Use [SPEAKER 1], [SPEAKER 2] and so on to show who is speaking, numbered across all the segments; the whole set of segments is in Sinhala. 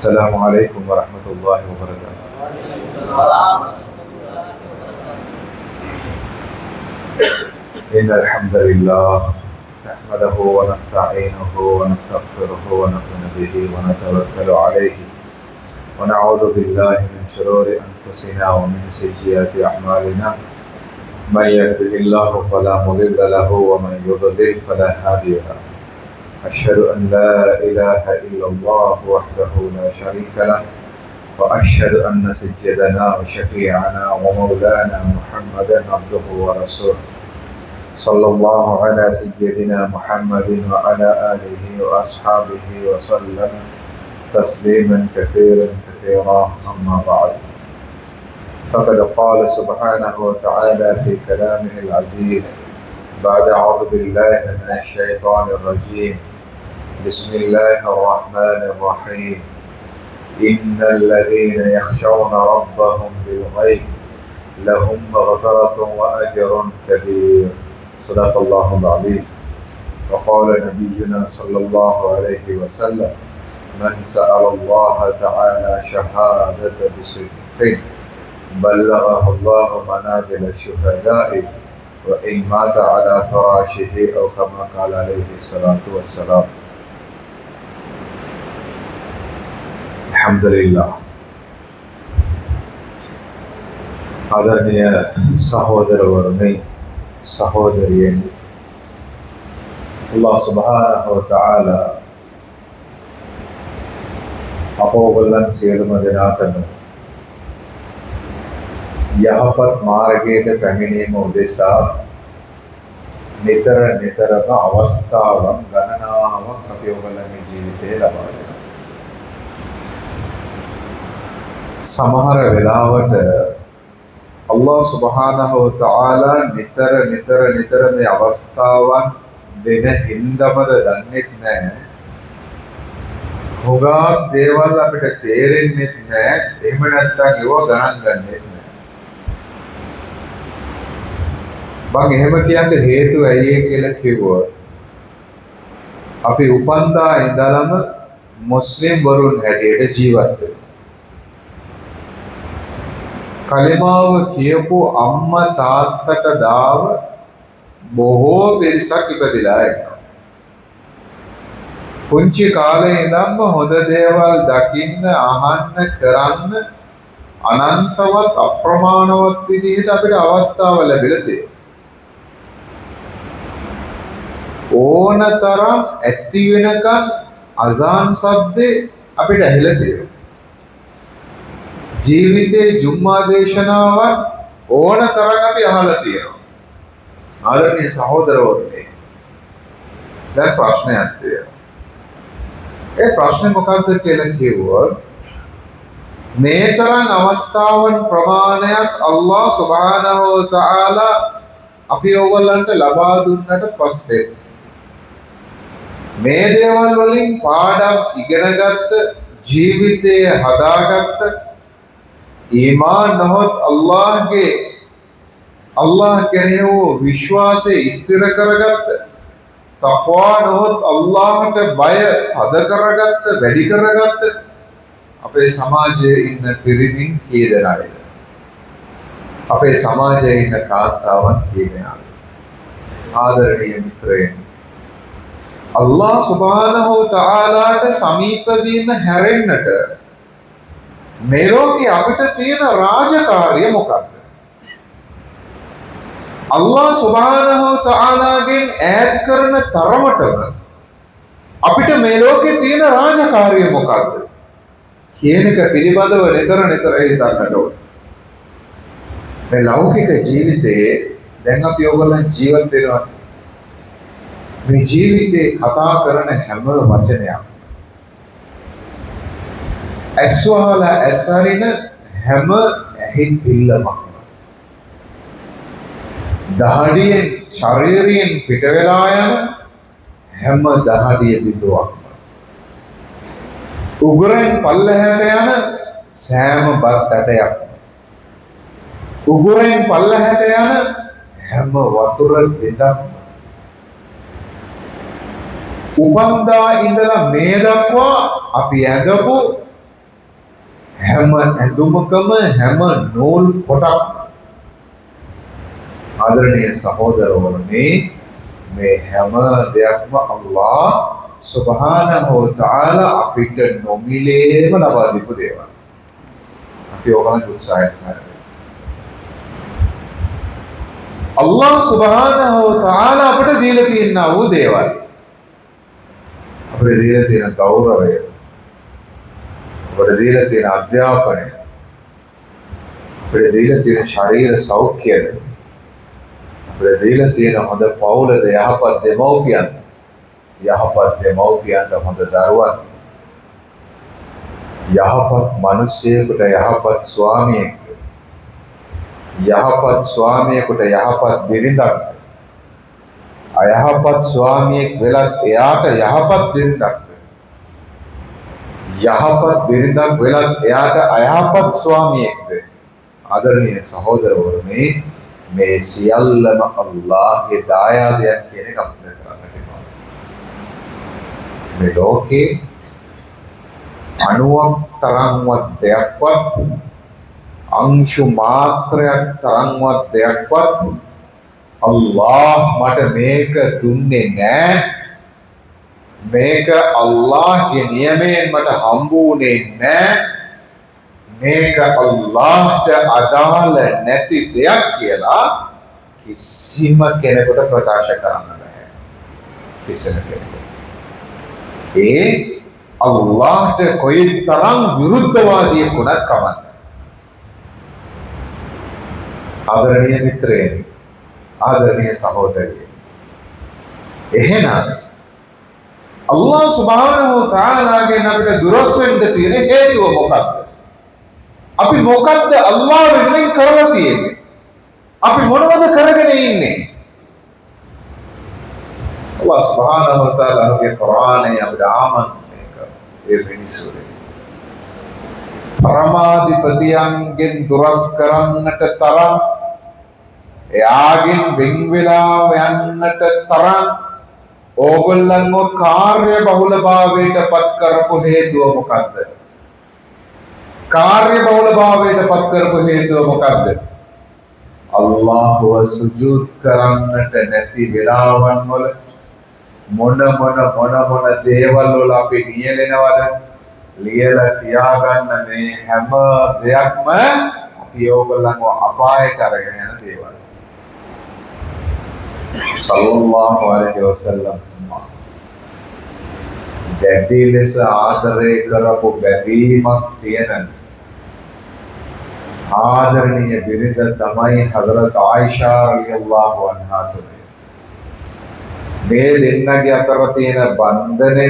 [SPEAKER 1] السلام عليكم ورحمة الله وبركاته. إن الحمد لله نحمده ونستعينه ونستغفره ونؤمن به ونتوكل عليه ونعوذ بالله من شرور أنفسنا ومن سيئات أعمالنا. من يهده الله فلا مضل له ومن يضلل فلا هادي له. أشهد أن لا إله إلا الله وحده لا شريك له وأشهد أن سيدنا وشفيعنا ومولانا محمدا عبده ورسوله صلى الله على سيدنا محمد وعلى آله وأصحابه وسلم تسليما كثيرا كثيرا. أما بعد، فقد قال سبحانه وتعالى في كلامه العزيز بعد أعوذ بالله من الشيطان الرجيم بسم الله الرحمن الرحيم إن الذين يخشون ربهم بالغيب لهم مغفرة وأجر كبير. صدق الله العظيم. وقال نبينا صلى الله عليه وسلم من سأل الله تعالى شهادة بصدق بلغه الله منازل الشهداء وإن مات على فراشه أو كما قال عليه الصلاة والسلام. अल्हम्दुलिल्लाह. आदरणीय सहोदरवर्णी सहोदरियनी, अल्लाह सुब्हानहु व तआला අපෝගොල්ලන් සියලුම දෙනාටම යහපත් මාර්ගයට පැමිණීම උදෙසා නිතර නිතරම අවස්ථාවන් ගණනාවක් අපි ඔයගොල්ලන්ගේ ජීවිතේ ලබා දෙනවා. සමහර වෙලාවට අල්ලාහ් සුබ්හානහු ව තාලා නිතර මේ අවස්ථාවන් දෙන හින්දාමද දන්නේ නැහැ. හොගා දේවල් අපිට තේරෙන්නේ නැහැ. එහෙම නැත්නම් ඒව ගණන් ගන්නෙ නැහැ. මම එහෙම කියන්න හේතුව ඇයි කියලා කිව්වොත් අපි උපන්දා ඉඳලම මුස්ලිම් වරුන් හැටියට ජීවත් වෙනවා. කලිමාව කියපු අම්මා තාත්තට දාව බොහෝ පිරිසක් ඉපදිලා ඉන්නවා. පුංචි කාලේ ඉඳන්ම හොඳ දේවල් දකින්න, අහන්න, කරන්න අනන්තවත් අප්‍රමාණවත් විදිහට අපිට අවස්ථාව ලැබිලා තියෙනවා. ඕනතරම් ඇති වෙනකන් අසාන් සද්දේ අපිට ඇහිලා තියෙනවා. ජීවිතේ ජුම්මා දේශනාවන් ඕන තරම් අපි අහලා තියෙනවා. ආදරණීය සහෝදරවරුනි, දැන් ප්‍රශ්නයක් තියෙනවා. ඒ ප්‍රශ්නේ මොකක්ද කියලා කිව්වොත් මේ තරම් අවස්ථාවන් ප්‍රමාණයක් අල්ලාහ් සුබ්හානහු ව තාලා අපි ඕගොල්ලන්ට ලබා දුන්නට පස්සේ මේ දේවල් වලින් පාඩම් ඉගෙනගත්ත, ජීවිතය හදාගත්ත, ईमान नहोत अल्लाह केरेह वो विश्वासे स्थिर करगत, तक़वा नहोत अल्लाह के भय हद करगत, වැඩි කරගත් අපේ සමාජයේ ඉන්න පිරිමින් කී දෙනාද? අපේ සමාජයේ ඉන්න කාන්තාවන් කී දෙනාද? ආදරණීය මිත්‍රයනි, අල්ලාහ් සුබ්හානහු තාලාට සමීප වීම හැරෙන්නට මේ ලෝකේ අපිට තියෙන රාජකාරිය මොකක්ද? අල්ලාහ් සුබ්හානහු තාලාගෙන් ඈත් කරන තරමටම අපිට මේ ලෝකේ තියෙන රාජකාරිය මොකක්ද කියන එක පිළිබඳව නිතර හිතන්නට ඕන. මේ ලෞකික ජීවිතයේ දැන් අපි ඔයගොල්ලන් ජීවත් වෙනවා. මේ ජීවිතේ කතා කරන හැම වචනයක්ම, ඇස්වහල ඇසරින හැම ඇහින් පිල්ලමක්, දහඩියෙන් ශරීරයෙන් පිට වෙලා යන හැම දහඩිය බිඳුවක්ම, උගුරෙන් පල්ලෙහාට යන සෑම බත් ඇටයක්ම, උගුරෙන් පල්ලෙහාට යන හැම වතුර බිඳක්ම, උපන්දා ඉඳලා මේ දක්වා අපි ඇඳපු හැම ඇඳුමකම හැම නූල් පොටක් ආදරණීය සහෝදරවරුනි මේ හැම දෙයක්ම අල්ලාහ් සුබ්හානහු වතාලා අපිට නොමිලේම ලබා දීපු දේවල්. අපි ඕගොල්ලන් උත්සාහයෙන් සාරයි. අල්ලාහ් සුබ්හානහු වතාලා අපිට දීලා තියෙනා වූ දේවල්. අපිට දීලා තියෙන ගෞරවය, අපිට දීලා තියෙන අධ්‍යාපනය, අපිට දීලා තියෙන ශරීර සෞඛ්‍යය, අපිට දීලා තියෙන හොඳ පවුලද යහපත් දෙමව්පියන්, යහපත් දෙමව්පියන්ට හොඳ දරුවන්, යහපත් මිනිසෙකුට යහපත් ස්වාමියෙක්, යහපත් ස්වාමියෙකුට යහපත් බිරිඳක්, අයහපත් ස්වාමියෙක් වෙලත් එයාට යහපත් බිරිඳක්, යහපත් බිරිඳක් වෙලත් එයාට අයහපත් ස්වාමියෙක්ද. ආදරණීය සහෝදරවරුනි මේ සියල්ලම අල්ලාහ්ගේ දායාදයක් කියන එක අපිට කරන්නට වෙනවා. මේ ලෝකේ අණුවක් තරම්වත් දෙයක්වත් අංශු මාත්‍රයක් තරම්වත් දෙයක්වත් අල්ලාහ් මට මේක දුන්නේ නෑ, මේක අල්ලාහ්ගේ නියමයෙන් මට හම්බුනේ නෑ, මේක අල්ලාහ්ට අදාළ නැති දෙයක් කියලා කිසිම කෙනෙකුට ප්‍රකාශ කරන්න බෑ. කිසිම කෙනෙකුට. ඒ අල්ලාහ්ට කොයිතරම් විරුද්ධවාදියෙක් වුණත් කමක්. ආදරණීය මිත්‍රයනි, ආදරණීය සහෝදරියනි, එහෙනම් අල්ලාහ් සුබ්හානහු තාලාගෙන් අපිට දුරස් වෙන්න තියෙන හේතුව මොකක්ද? අපි මොකක්ද අල්ලාහ් වෙනුවෙන් කරලා තියෙන්නේ? අපි මොනවද කරගෙන ඉන්නේ? අල්ලාහ් සුබ්හානහු තාලාගේ කුර්ආනයේ අපිට ආමන්ත්‍රණය කරන ඒ මිනිසුනේ පරමාධිපතියන්ගෙන් දුරස් කරන්නට තරම්, එයාගෙන් වෙන් වෙලා යන්නට තරම් ඕගොල්ලන්ව කාර්ය බහුලභාවයට පත් කරපු හේතුව මොකද්ද? කාර්ය බහුලභාවයට පත් කරපු හේතුව මොකද්ද? අල්ලාහ්ව සුජූද් කරන්නට නැති වෙලාවන් වල මොන දේවල් වල අපි නියැලෙනවද? ලියලා තියාගන්න මේ හැම දෙයක්ම අපි ඕගොල්ලන්ව අපායට අරගෙන යන දේවල්. සල්ලල්ලාහු අලයිහි වසල්ලම් දැඩි ලෙස ආදරය කරපු බැඳීමක් තියෙන ආදරණීය බිරිඳ තමයි හදරත් ආයිෂා රලියල්ලාහු අන්හා. මේ දෙන්නගේ අතර තියෙන බන්ධනය,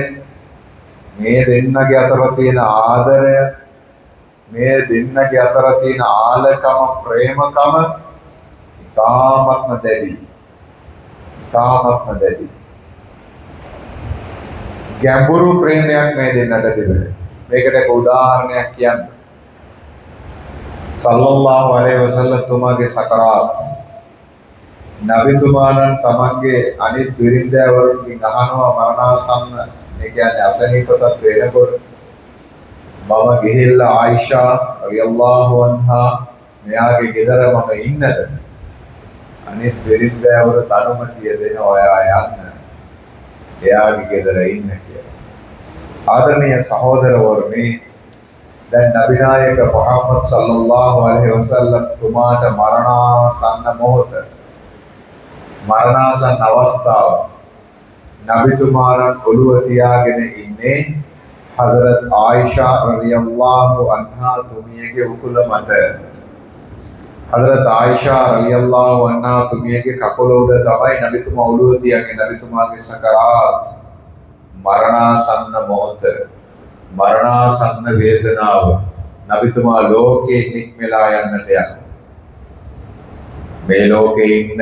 [SPEAKER 1] මේ දෙන්නගේ අතර තියෙන ආදරය, මේ දෙන්නගේ අතර තියෙන ආලකම, ප්‍රේමකම ඉතාමත්ම දැඩි. ඉතාමත්ම දැඩි. ගැඹුරු ප්‍රේමයක් මේ දෙන්නට තිබෙනවා. මේකට එක උදාහරණයක් කියන්න. සල්ලල්ලාහු අලයිහි වසල්ලම් තුමාගේ සකරාත්. නබිතුමාණන් තමන්ගේ අනිත් බිරින්දෑවරුන්ගෙන් අහනවා මරණාසන්න, ඒ කියන්නේ අසනීපතත් වෙනකොට මම ගිහිල්ලා ආයිෂා රලියල්ලාහු අන්හා මෙයාගේ ගෙදර මම ඉන්නද? අනිත් බිරින්දෑවරු අනුමැතිය දෙන ඔයා යන්න, එයාගේ ගෙදර ඉන්න කියලා. ආදරණීය සහෝදරවරුනි, දැන් නබිනායක මුහම්මද් සල්ලල්ලාහු අලයිහි වසල්ලම් තුමාට මරණාසන්න මොහොත, මරණාසන්න අවස්ථාව, නබිතුමාණන් ඔළුව තියාගෙන ඉන්නේ හදරත් ආයිෂා රලියල්ලාහු අන්හා තුමියගේ උකුල මත. හදරත් ආයිෂා රලියල්ලාහු අන්හා තුමියගේ කකුල උඩ තමයි නබිතුමා ඔළුව තියාගෙන නබිතුමාගේ සකරාත්, මරණාසන්න මොහොත, මරණාසන්න වේදනාව, නබිතුමා ලෝකේ නික්මලා යන්නට යන. මේ ලෝකේ ඉන්න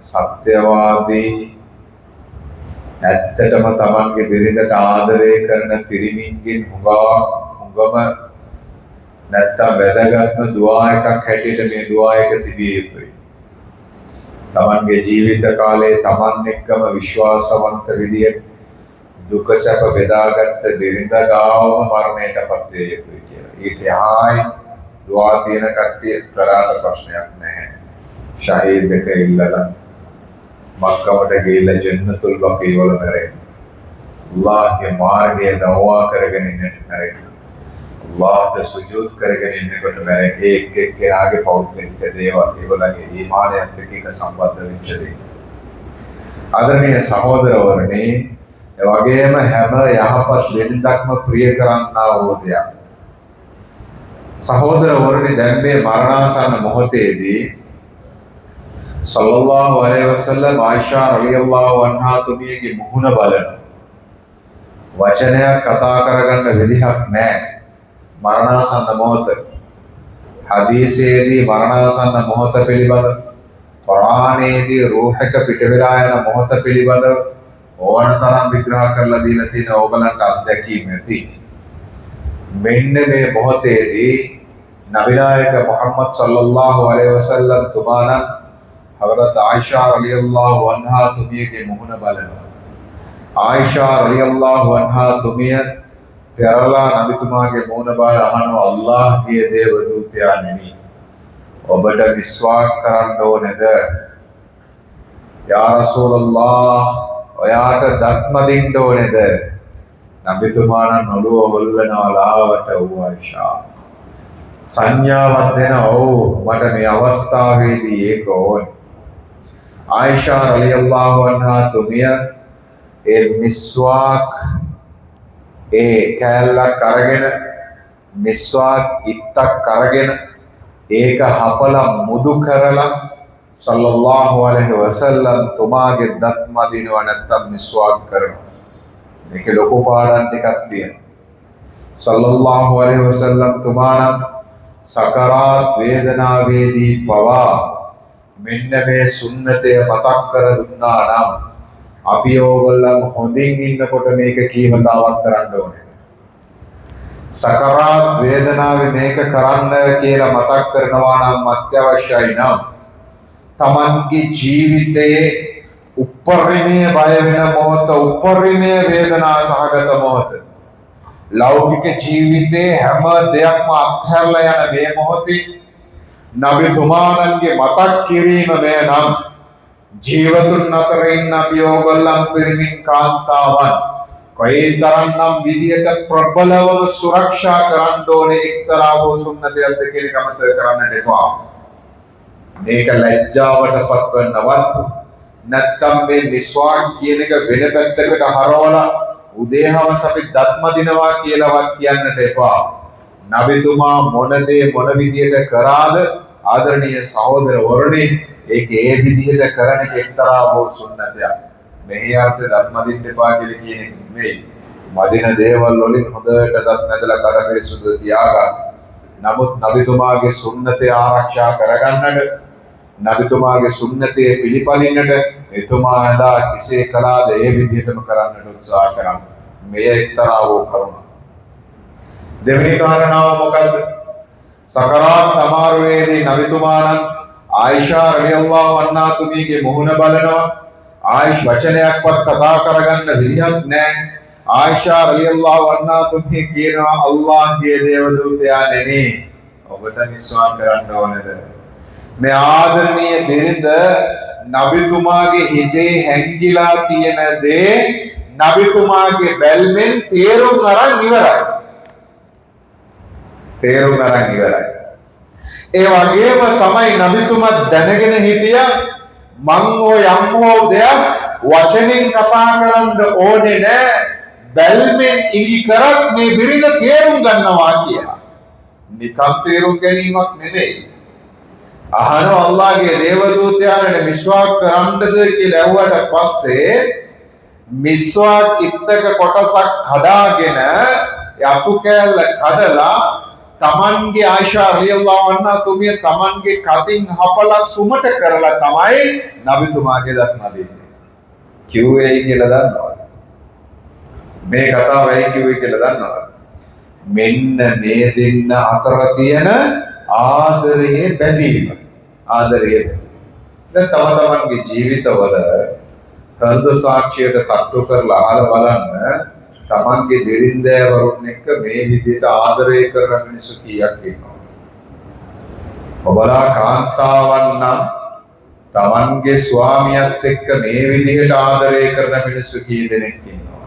[SPEAKER 1] සත්‍යවාදී, ඇත්තටම තමන්ගේ බිරිඳට ආදරය කරන පිරිමින්ගෙන් හුඟම නැත්තම් වැදගත්ම දුආ එකක් හැටියට මේ දුආ එක තිබිය යුතුයි. තමන්ගේ ජීවිත කාලයේ තමන් එක්කම විශ්වාසවන්ත විදියට දුක සැප බෙදාගත්ත බිරිඳ ගාවම මරණයටපත් වේ යුතුයි කියලා. ඊට යහයි දුආ තියෙන කට්ටිය කරාට ප්‍රශ්නයක් නැහැ. ෂහීදක ඉල්ලලා මක්කමට ගිහිල්ලා ජන්නතුල් බකී වල මැරෙන්න. අල්ලාහ්ගේ මාර්ගයේ දවවා කරගෙන ඉන්නට මැරෙන්න. අල්ලාහ්ට සුජූද් කරගෙන ඉන්නකොට මැරෙන්න. එක් එක්කෙනාගේ පෞද්ගලික දේවල් ඒගොල්ලන්ගේ ඊමානයත් එක්ක සම්බන්ධ වෙච්ච දේ. ආදරණීය සහෝදරවරුනි, ඒ වගේම හැම යහපත් දෙවිඳක්ම ප්‍රිය කරන්නා වූ දෙයක්. සහෝදරවරුනි, දැන් මේ මරණාසන්න මොහොතේදී සල්ලල්ලාහු අලයිහි වසල්ලම් ආයිෂා රලියල්ලාහු අන්හා තුමියගේ මුහුණ බලන වචනයක් කතා කරගන්න විදිහක් නැහැ. මරණාසන්න මොහොත හදීසේදී මරණාසන්න මොහොත පිළිබඳ, කුර්ආනයේදී රූහක පිට වෙලා යන මොහොත පිළිබඳ ඕනතරම් විග්‍රහ කරලා දීලා තියෙන ඕගලන්ට අත්දැකීම් ඇති. මෙන්න මේ මොහොතේදී නබිනායක මුහම්මද් සල්ලල්ලාහු අලයිහි වසල්ලම් තුමාණන් हज़रत आयशा रलियल्लाहु अन्हा तुमिय के मुहन බලනවා. आयशा रलियल्लाहु अन्हा तुमिය පෙරලා නබිතුමාගේ මුහුණ බාල අහනවා, අල්ලාහ්ගේ දේව දූතයාණෙනි, ඔබට විශ්වාස කරන්න ඕනේද? යා රසූලල්ලාහ්, ඔයාට දත්ම දෙන්න ඕනේද? නබිතුමාණන් ඔළුව හොල්ලනවා ලාවට. ඔව් ආයිෂා. සංඥාවක් දෙන ඔව් මට මේ අවස්ථාවේදී ඒක ඕනේ. आयशा रलियल्लाहु अन्हा तुमिය ඒ මිස්වාක් කෑල්ලක් අරගෙන, මිස්වාක් ඉත්තක් අරගෙන ඒක හපලා මුදු කරලා සල්ලල්ලාහු අලයිහි වසල්ලම් තුමාගේ දත් මදිනව නැත්තම් මිස්වාක් කරනවා. මේකේ ලොකු පාඩම් ටිකක් තියෙනවා. සල්ලල්ලාහු අලයිහි වසල්ලම් තුමාණන් සකරාත් වේදනාවේදී පවා මෙන්න මේ සුන්නතය මතක් කර දුන්නා නම් අපි ඕගොල්ලන් හොඳින් ඉන්නකොට මේක කීවතාවක් කරන්න ඕනේ. සකරාත් වේදනාවේ මේක කරන්න කියලා මතක් කරනවා නම් අත්‍යවශ්‍යයි නම් තමන්ගේ ජීවිතයේ උපරිමයේ බය වෙන මොහොත, උපරිමයේ වේදනා සහගත මොහොත, ලෞකික ජීවිතයේ හැම දෙයක්ම අත්හැරලා යන මේ මොහොතේ නබිතුමාණන්ගේ මතක් කිරීම මේ නම් ජීවතුන් අතර ඉන්න අපි ඕගොල්ලන් පිරිමින් කාන්තාවන් කොයිතරම්නම් විදියට ප්‍රබලවම සුරක්ෂා කරන්න ඕනේ එක්තරා වූ සුන්නතයක්ද කියන එක මතක කරන්නට එපා. මේක ලැජ්ජාවට පත්වන්නවත් නැත්තම් මේ මිස්වාක් කියන එක වෙන පැත්තකට හරවලා උදේ හවස අපි දත්ම දිනවා කියලාවත් කියන්නට එපා. නබිතුමා මොන දේ මොන විදියට කරාද ආදරණීය සහෝදරවරුනි, ඒක ඒ විදිහට කරන එක්තරා වූ සුන්නතයක්. මෙහි අර්ථය දත් මදින්න එපා කියලා කියන එක නෙමෙයි. මදින දේවල් වලින් හොඳට දත් නැදලා කඩ පිරිසුදු තියාගන්න. නමුත් නබිතුමාගේ සුන්නතය ආරක්ෂා කරගන්නට, නබිතුමාගේ සුන්නතය පිළිපදින්නට එතුමා හදා කෙසේ කළාද ඒ විදිහටම කරන්නට උත්සාහ කරන්න. මෙය එක්තරා වූ කරුණක්. දෙවෙනි කාරණාව මොකද්ද? සකරාත් අමාරුවේදී නබිතුමාණන් ආයිෂා රලියල්ලාහු අන්හා තුමියගේ මුහුණ බලනවා. ආයිෂ් වචනයක්වත් කතා කරගන්න විදිහක් නැහැ. ආයිෂා රලියල්ලාහු අන්හා තුමිය කියනවා, අල්ලාහ්ගේ දේව දූතයාණෙනි, ඔබට විශ්වාස කරන්න ඕනේද? මේ ආදරණීය බිරිඳ නබිතුමාගේ හිතේ හැංගිලා තියෙන දේ නබිතුමාගේ බැල්මෙන් තේරුම් අරන් ඉවරයි. තේරුම් අරන් ඉවරයි. ඒ වගේම තමයි නබිතුමා දැනගෙන හිටියා මං ඔය යම්මෝ දෙයක් වචනෙන් කතා කරන්න ඕනේ නෑ, බැල්මෙන් ඉඟි කරත් මේ බිරිඳ තේරුම් ගන්නවා කියලා. නිකම් තේරුම් ගැනීමක් නෙමෙයි. අහනවා අල්ලාහ්ගේ දේව දූතයාණන් මිස්වාක් කරන්නද කියලා ඇහුවට පස්සේ මිස්වාක් ඉත්තක කොටසක් කඩාගෙන යතු කෑල්ල කඩලා තමන්ගේ ආයිෂා රලියල්ලාහු අන්හා තුමිය තමන්ගේ කටින් හපලා සුමට කරලා තමයි නබිතුමාගේ දත් මදින්නේ. කිව්වේ කියලා දන්නවද? මේ කතාව ඇයි කිව්වේ කියලා දන්නවද? මෙන්න මේ දෙන්න අතර තියෙන ආදරයේ බැඳීම. ආදරයේ බැඳීම. දැන් තම තමන්ගේ ජීවිතවල හෘද සාක්ෂියට තට්ටු කරලා අහලා බලන්න තමන්ගේ බිරින්දෑවරුන් එක්ක මේ විදිහට ආදරය කරන මිනිස්සු කීයක් ඉන්නවා. ඔබලා කාන්තාවන් නම් තමන්ගේ ස්වාමියාත් එක්ක මේ විදිහට ආදරය කරන මිනිස්සු කී දෙනෙක් ඉන්නවා.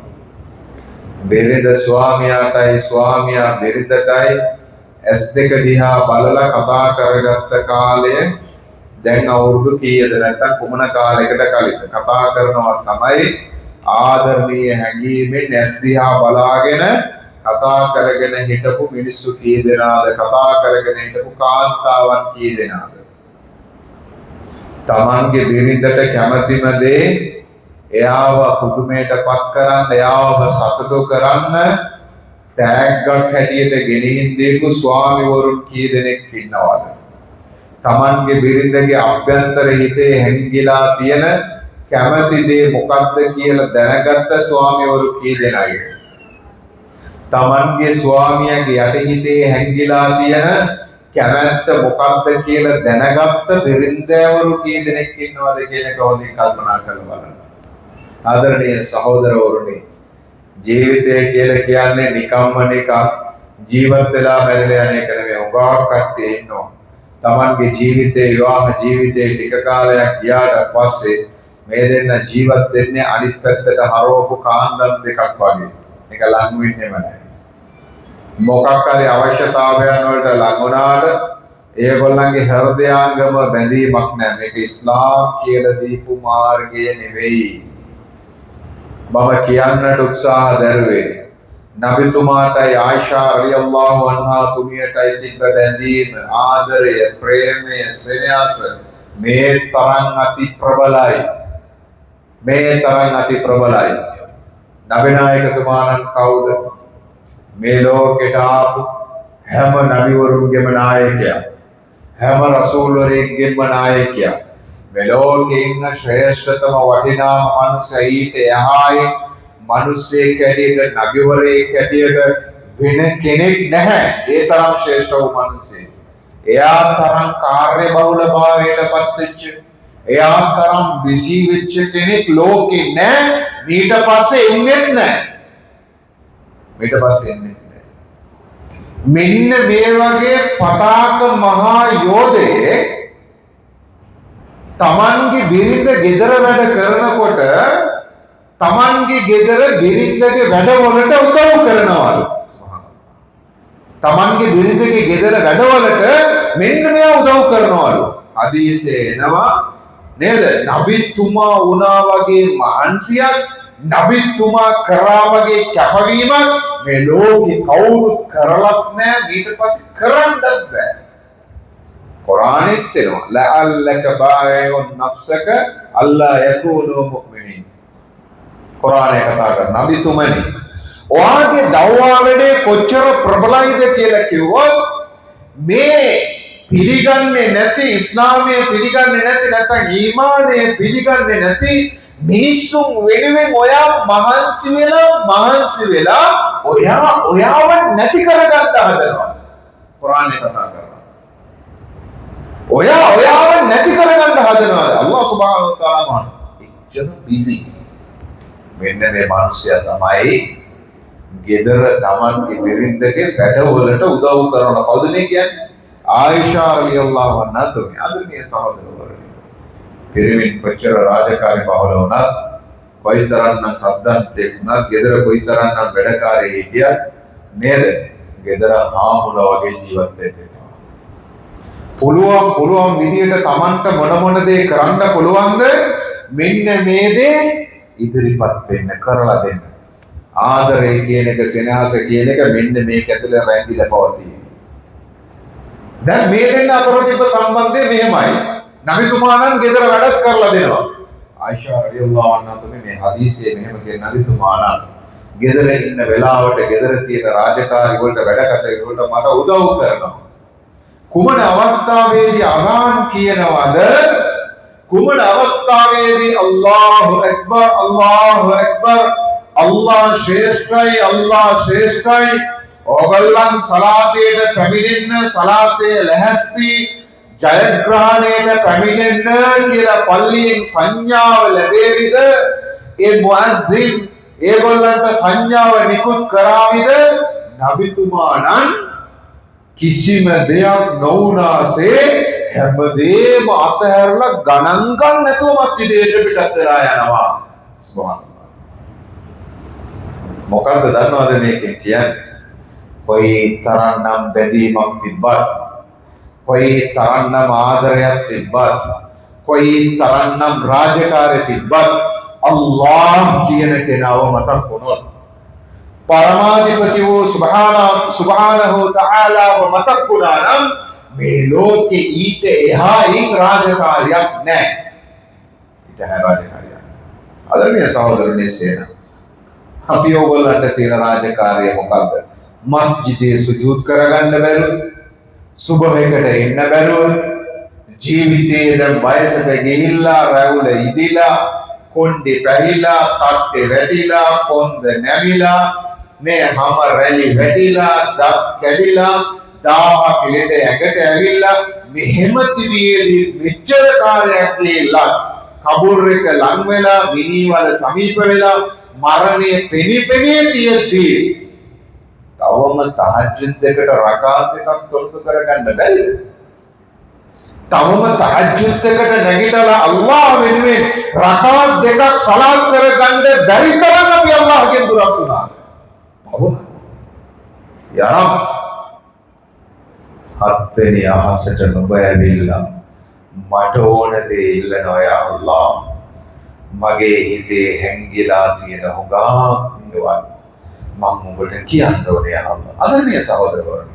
[SPEAKER 1] බිරිඳ ස්වාමියාටයි ස්වාමියා බිරිඳටයි S2 දිහා බලලා කතා කරගත්ත කාලය දැන් අවුරුදු කීයද නැත්නම් කුමන කාලයකට කලින්ද කතා කරනවා තමයි ආදරණීය හැඟීමෙන් S දිහා බලාගෙන කතා කරගෙන හිටපු මිනිස්සු කී දෙනාද කතා කරගෙන හිටපු කාන්තාවන් කී දෙනාද තමන්ගේ බිරිඳට කැමැතිම දේ එයාව පුදුමයටපත් කරන්න එයාව සතුටු කරන්න තෑග්ගක් හැටියට ගෙනihin දීපු ස්වාමිවරුන් කී දෙනෙක් ඉන්නවද? තමන්ගේ බිරිඳගේ අභ්‍යන්තර හිතේ හැංගිලා තියෙන කැමැති දේ මොකක්ද කියලා දැනගත්ත ස්වාමිවරු කී දෙනෙක්ද? තමන්ගේ ස්වාමියාගේ යටිහිතේ හැංගිලා තියෙන කැමැත්ත මොකක්ද කියලා දැනගත්ත බිරිඳවරු කී දෙනෙක් ඉන්නවද කියන එක හොඳින් කල්පනා කරලා බලන්න. ආදරණීය සහෝදරවරුනි, ජීවිතය කියලා කියන්නේ නිකම්ම නිකම් ජීවත් වෙලා මැරෙලා යන එක නෙවෙයි. උගාවක් කට්ටිය ඉන්නවා. තමන්ගේ ජීවිතේ විවාහ ජීවිතේ ටික කාලයක් ගියාට පස්සේ මේ දෙන්න ජීවත් වෙන්නේ අනිත් පැත්තට හරවපු කාන්දම් දෙකක් වගේ. ඒක ලඟු වෙන්නේම නැහැ. මොකක් හරි අවශ්‍යතාවයන් වලට ලඟුණාට ඒගොල්ලන්ගේ හෘදයාංගම බැඳීමක් නැහැ. මේක ඉස්ලාම් කියලා දීපු මාර්ගය නෙවෙයි. මම කියන්නට උත්සාහ දරුවේ නබිතුමාටයි ආයිෂා රලියල්ලාහු අන්හා තුමියටයි තිබ්බ බැඳීම, ආදරය, ප්‍රේමය, සෙනෙහස මේ තරම් අති ප්‍රබලයි. මේ තරම් අති ප්‍රබලයි. නබිනායකතුමාණන් කවුද? මේ ලෝකෙට ආපු හැම නබිවරුන්ගේම नायकයා, හැම රසූල්වරයෙක්ගේම नायकයා, මේ ලෝකේ ඉන්න ශ්‍රේෂ්ඨතම වටිනාම මනුස්සයා ඊට එහායි මිනිස්සෙක් හැටියට නබිවරයෙක් හැටියට වෙන කෙනෙක් නැහැ. ඒ තරම් ශ්‍රේෂ්ඨ වූ මිනිසෙක්. එයා තරම් කාර්යබහුල භාවයටපත් වෙච්ච, එයා තරම් බිසි වෙච්ච කෙනෙක් ලෝකේ නැහැ. ඊට පස්සේ එන්නේත් නැහැ. ඊට පස්සේ එන්නේ නැහැ. මෙන්න මේ වගේ පතාක මහා යෝධයෙක් තමන්ගේ බිරිඳ ගෙදර වැඩ කරනකොට තමන්ගේ ගෙදර බිරිඳගේ වැඩවලට උදව් කරනවලු. තමන්ගේ බිරිඳගේ ගෙදර වැඩවලට මෙන්න මෙයා උදව් කරනවලු. හදීසේ එනවා නේද? නබිතුමා වුණා වගේ මහන්සියක්, නබිතුමා කරා වගේ කැපවීමක් මේ ලෝකේ කවුරුත් කරලත් නැහැ. ඊට පස්සේ කරන්නත් බෑ. කුරානෙත් එනවා ලඅල්ලක බායුන් නෆ්සක අල්ලා යකූනු මුමිනීන්. කුරානේ කතා කරන නබිතුමනි, ඔයාගේ දවවා වැඩේ කොච්චර ප්‍රබලයිද කියලා කිව්වොත් මේ පිළිගන්නේ නැති, ඉස්ලාමයේ පිළිගන්නේ නැති, නැත්නම් ඊමානය පිළිගන්නේ නැති මිනිස්සුන් වෙනුවෙන් ඔයා මහන්සි වෙලා ඔයාව නැති කරගන්න හදනවා. කුරානේ කතා කරනවා. ඔයාව නැති කරගන්න හදනවා. අල්ලාහ් සුබ්හානහු වතාලා මහා එච්චර බිසි. මෙන්න මේ මිනිස්සයා තමයි ගෙදර තමන්ගේ බිරිඳගේ වැඩවලට උදව් කරන. කවුද මේ කියන්නේ? ආයිෂා රලියල්ලාහු අන්හා තුමි. ආදරණීය සහෝදරවරුනි, පිරිමින් කොච්චර රාජකාරී බහුල වුණත්, කොයිතරම්නම් සද්දන්තෙක් වුණත්, ගෙදර කොයිතරම්නම් වැඩකාරී හිටියත් නේද? ගෙදර හාමුදුරුවෝ වගේ ජීවත් වෙන්න. පුළුවන් විදියට තමන්ට මොන දේ කරන්න පුළුවන්ද? මෙන්න මේ දේ ඉදිරිපත් වෙන්න, කරලා දෙන්න. ආදරය කියන එක, සෙනෙහස කියන එක මෙන්න මේක ඇතුලේ රැඳිලා පවතී. දැන් මේ දෙන්න අතර තිබ්බ සම්බන්ධය මෙහෙමයි. නබිතුමාණන් ගෙදර වැඩත් කරලා දෙනවා. ආයිෂා රලියල්ලාහු අන්හා තුමි මේ හදීසියේ මෙහෙම කියන නබිතුමාණන් ගෙදර ඉන්න වෙලාවට ගෙදර තියෙන රාජකාරි වලට වැඩ කටයුතු වලට මට උදව් කරනවා. කුමන අවස්ථාවේදී අදාන් කියනවද? කුමන අවස්ථාවේදී අල්ලාහු අක්බර්, අල්ලාහු අක්බර්, අල්ලාහ් ශ්‍රේෂ්ඨයි, අල්ලාහ් ශ්‍රේෂ්ඨයි, ඕගොල්ලන් සලාතේට පැමිණෙන්න, සලාතේ ලැහැස්ති, ජයග්‍රහණයට පැමිණෙන්න කියලා පල්ලියෙන් සංඥාව ලැබෙවිද? ඒ මුඅද්දින් ඒගොල්ලන්ට සංඥාව නිකුත් කරාවිද? නබිතුමා නම් කිසිම දෙයක් නොවුනාසේ හැමදේම අතහැරලා ගණන් ගන්න නැතුව මස්ජිදයට පිටත් වෙලා යනවා. සුබ්හානල්ලාහ්. මොකද්ද දන්නවද මේකෙන් කියන්නේ? කොයි තරම්නම් බැඳීමක් තිබ්බත්, කොයි තරම්නම් ආදරයක් තිබ්බත්, කොයි තරම්නම් රාජකාරිය තිබ්බත්, අල්ලාහ් කියන කෙනාව මතක් වුණොත්, පරමාධිපති වූ සුබ්හානහු තාලාව මතක් වුණා නම් මේ ලෝකේ ඊට එහායින් රාජකාරියක් නැහැ. ඊට එහා රාජකාරියක්. ආදරණීය සහෝදරනේ සේන. අපි ඕගොල්ලන්ට තියෙන රාජකාරිය මොකද්ද? මස්ජිදේ සුජූද් කරගන්න බැරුව, සුබහයකට එන්න බැරුව, ජීවිතයේ දැන් වයසට ගිහිල්ලා රැවුල ඉදිලා, කොණ්ඩේ පැහිලා, තට්ටේ වැටිලා, කොන්ද නැමිලා, නේ හැම රැලි වැටිලා, දත් කැඩිලා, 1000 පිළට ඇඟට ඇවිල්ලා මෙහෙම තිබියේදී මෙච්චර කාලයක් ගිහිල්ලා කබුල් එක ලං වෙලා, මිනිවල සමීප වෙලා, මරණය පෙනී තියෙද්දී තවම තහජ්ජුද් එකට රකාත් එකක් තොරතු කරගන්න බැරිද? තවම තහජ්ජුද් එකට නැගිටලා අල්ලාහ් වෙනුවෙන් රකාත් දෙකක් සලාත් කරගන්න බැරි තරම් අපි අල්ලාහ්ගෙන් දුරස් වුණා. තවම යරම් හත්වෙනි අහසට නුඹ ඇවිල්ලා මට ඕන දේ ඉල්ලනවා යා අල්ලාහ්. මගේ හිතේ හැංගිලා තියෙන හොඟක් දේවල් මම ඔබට කියන්න ඕනේ යා අල්ලාහ්. ආදරණීය සහෝදරවරුනි,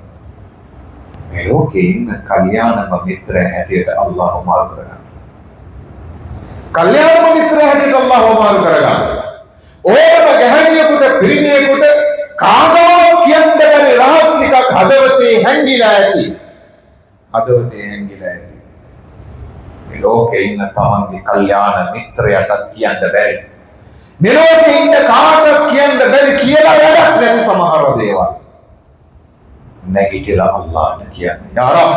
[SPEAKER 1] මේ ලෝකේ ඉන්න කල්යාණ මිත්‍ර හැටියට අල්ලාහ් මාරු කරගන්න. කල්යාණ මිත්‍ර හැටියට අල්ලාහ් මාරු කරගන්න. ඕනම ගැහණියෙකුට, පිරිමියෙකුට කාටවත් කියන්න බැරි රහස් ටිකක් හදවතේ හැංගිලා ඇති. මේ ලෝකේ ඉන්න තමන්ගේ කල්යාණ මිත්‍රයටත් කියන්න බැරි. මේ ලෝකේ ඉන්න කාටවත් කියන්න බැරි කියලා වැඩක් නැති සමහර දේවල් නැගිටලා අල්ලාහට කියන්නේ. යා රබ්,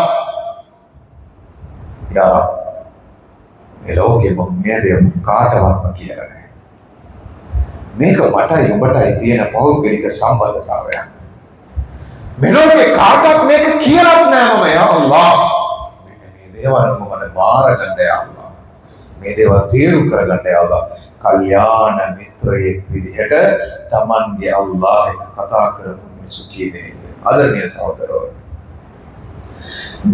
[SPEAKER 1] මේ ලෝකේ මම මේ දේ කාටවත්ම කියලා නැහැ. මේක මටයි ඔබටයි තියෙන පෞද්ගලික සම්බන්ධතාවයක්. මේ ලෝකේ කාටවත් මේක කියලාත් නෑ මම. යා අල්ලාහ්, මේ දේවල් මට බාර ගන්න යා අල්ලාහ්. මේ දේවල් තීරු කරගන්න යා අල්ලාහ්. කල්යාණ මිත්‍රයෙක් විදිහට තමන්ගේ අල්ලාහ් එක කතා කරපු මිනිසු කීදෙනෙක්ද? ආදරණීය සහෝදරවරුනි,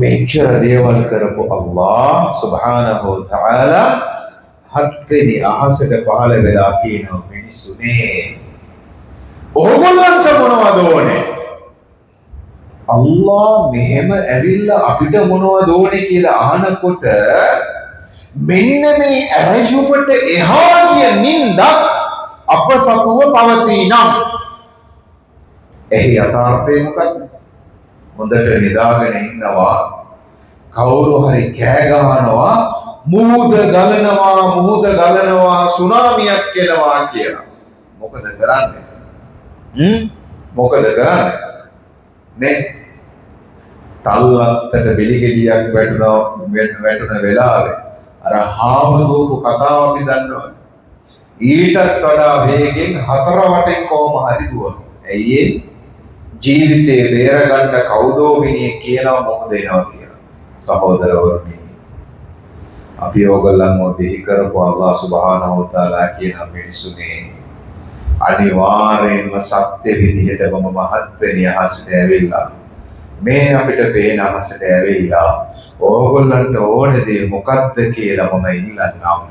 [SPEAKER 1] මෙච්චර දේවල් කරපු අල්ලාහ් සුබ්හානහු තාලා හත්වෙනි අහසට පහළ වෙලා කියනවා, මිනිසුනේ ඕගොල්ලන්ට මොනවද ඕනේ? අල්ලාහ් මෙහෙම ඇවිල්ලා අපිට මොනවද ඕනේ කියලා අහනකොට මෙන්න මේ ඇරයුමට එහා ගිය නින්දක් අප සතුව පවතිනම් එහි යථාර්ථය මොකක්ද? හොඳට නිදාගෙන ඉන්නවා, කවුරු හරි කෑ ගහනවා, මුහුද ගලනවා, සුනාමියක් එනවා කියලා. මොකද කරන්නේ? නේ තල්ලත්තට බෙලිගෙඩියක් වැටුණ වෙලාවේ අර හාමුදුරුවෝ කතාව අපි දන්නවා. ඊටත් වඩා වේගෙන් හතර වටෙන් කොහොම හරි දුවනවා. ඇයි ඒ? ජීවිතේ බේරගන්න කවුදෝ මිනිහෙක් කියනවා මොකද එනවා කියලා. සහෝදරවරුනි, අපි ඕගොල්ලන්ව බිහි කරපු අල්ලාහ් සුබ්හානහු තාලා කියන මිනිසුනේ අනිවාර්යෙන්ම සත්‍ය විදිහට මම මහත්වෙනි අහසට ඇවිල්ලා, මේ අපිට පේන අහසට ඇවිල්ලා ඕගොල්ලන්ට ඕන දේ මොකද්ද කියලා මම ඉල්ලන්නම්.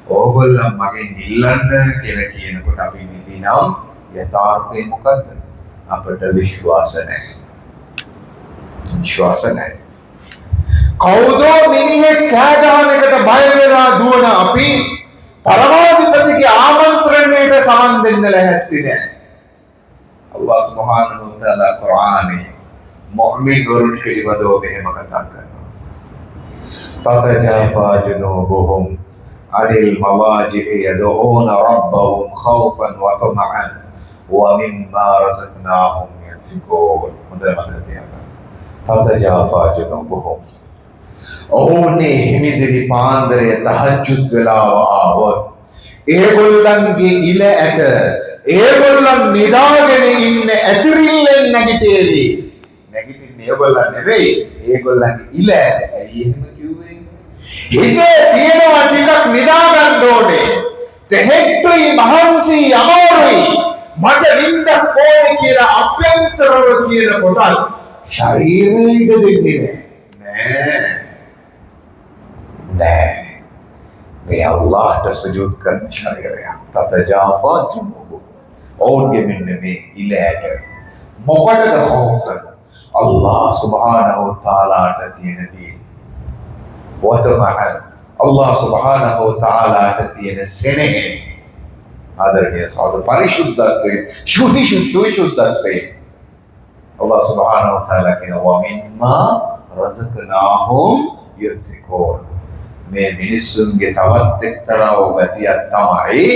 [SPEAKER 1] ඕගොල්ලන් මගෙන් ඉල්ලන්න කියලා කියනකොට අපි නිදිනම් යථාර්ථය මොකද්ද? අපට විශ්වාස නැහැ. කවුදෝ මිනිහෙක් කෑ ගහන එකට බය වෙලා දුවන අපි පරමාධිපතිගේ ආමන්ත්‍රණයට සමන් දෙන්න ලැහැස්ති නැහැ. අල්ලාහ් සුබ්හානහු තාලා කුර්ආනයේ මුමින් වරුන් පිළිබඳව මෙහෙම කතා කරනවා. තතජාෆා ජුනූබුහුම් අනිල් මවාජි'i යදූන රබ්බහුම් ඛෞෆන් ව තමඅන් ව මිම්මා රසක්නාහුම් යන්ෆිකූන්. හොඳට මතක තියාගන්න. තතජාෆා ජුනූබුහුම්, ඕනේ හිමිදිරි පාන්දරය තහජ්ජුද් වෙලාව ආවොත් ඒගොල්ලන්ගේ ඉල ඇට ඒගොල්ලන් නිදාගෙන ඉන්න ඇතිරිල්ලෙන් නැගිටේවි. නැගිටින්නේ ඒගොල්ලන් නෙවෙයි, ඒගොල්ලන්ගේ ඉල ඇට. ඇයි එහෙම කිව්වේ? හිතේ තියෙනවා ටිකක් නිදා ගන්න ඕනේ. තෙහෙට්ටුයි මහන්සි අමාරුයි මට නිින්දක් ඕනේ කියලා අභ්‍යන්තරව කියන කොට ශරීරයට දෙන්නේ නෑ. මේ අල්ලාහට සුජූද් කරන ශරීරය තතජාෆා ජුනූබුහුම්. ඕන්ගේ මෙන්න මේ ඉල ඇට මොකටද ඛෞෆ? අල්ලාහ් සුබ්හානහු තාලාට තියෙන දේ. වතමහන් අල්ලාහ් සුබ්හානහු තාලාට තියෙන සෙනෙහ. ආදරණීය සහෝදර පරිශුද්ධත්වයේ සුවිශුද්ධත්වයේ අල්ලාහ් සුබ්හානහු තාලා කියන වමින්මා රසකනාහුම් යුන්ෆිකූන්. මේ මිනිස්සුන්ගේ තවත් එක්තරා ගතියක් තමයි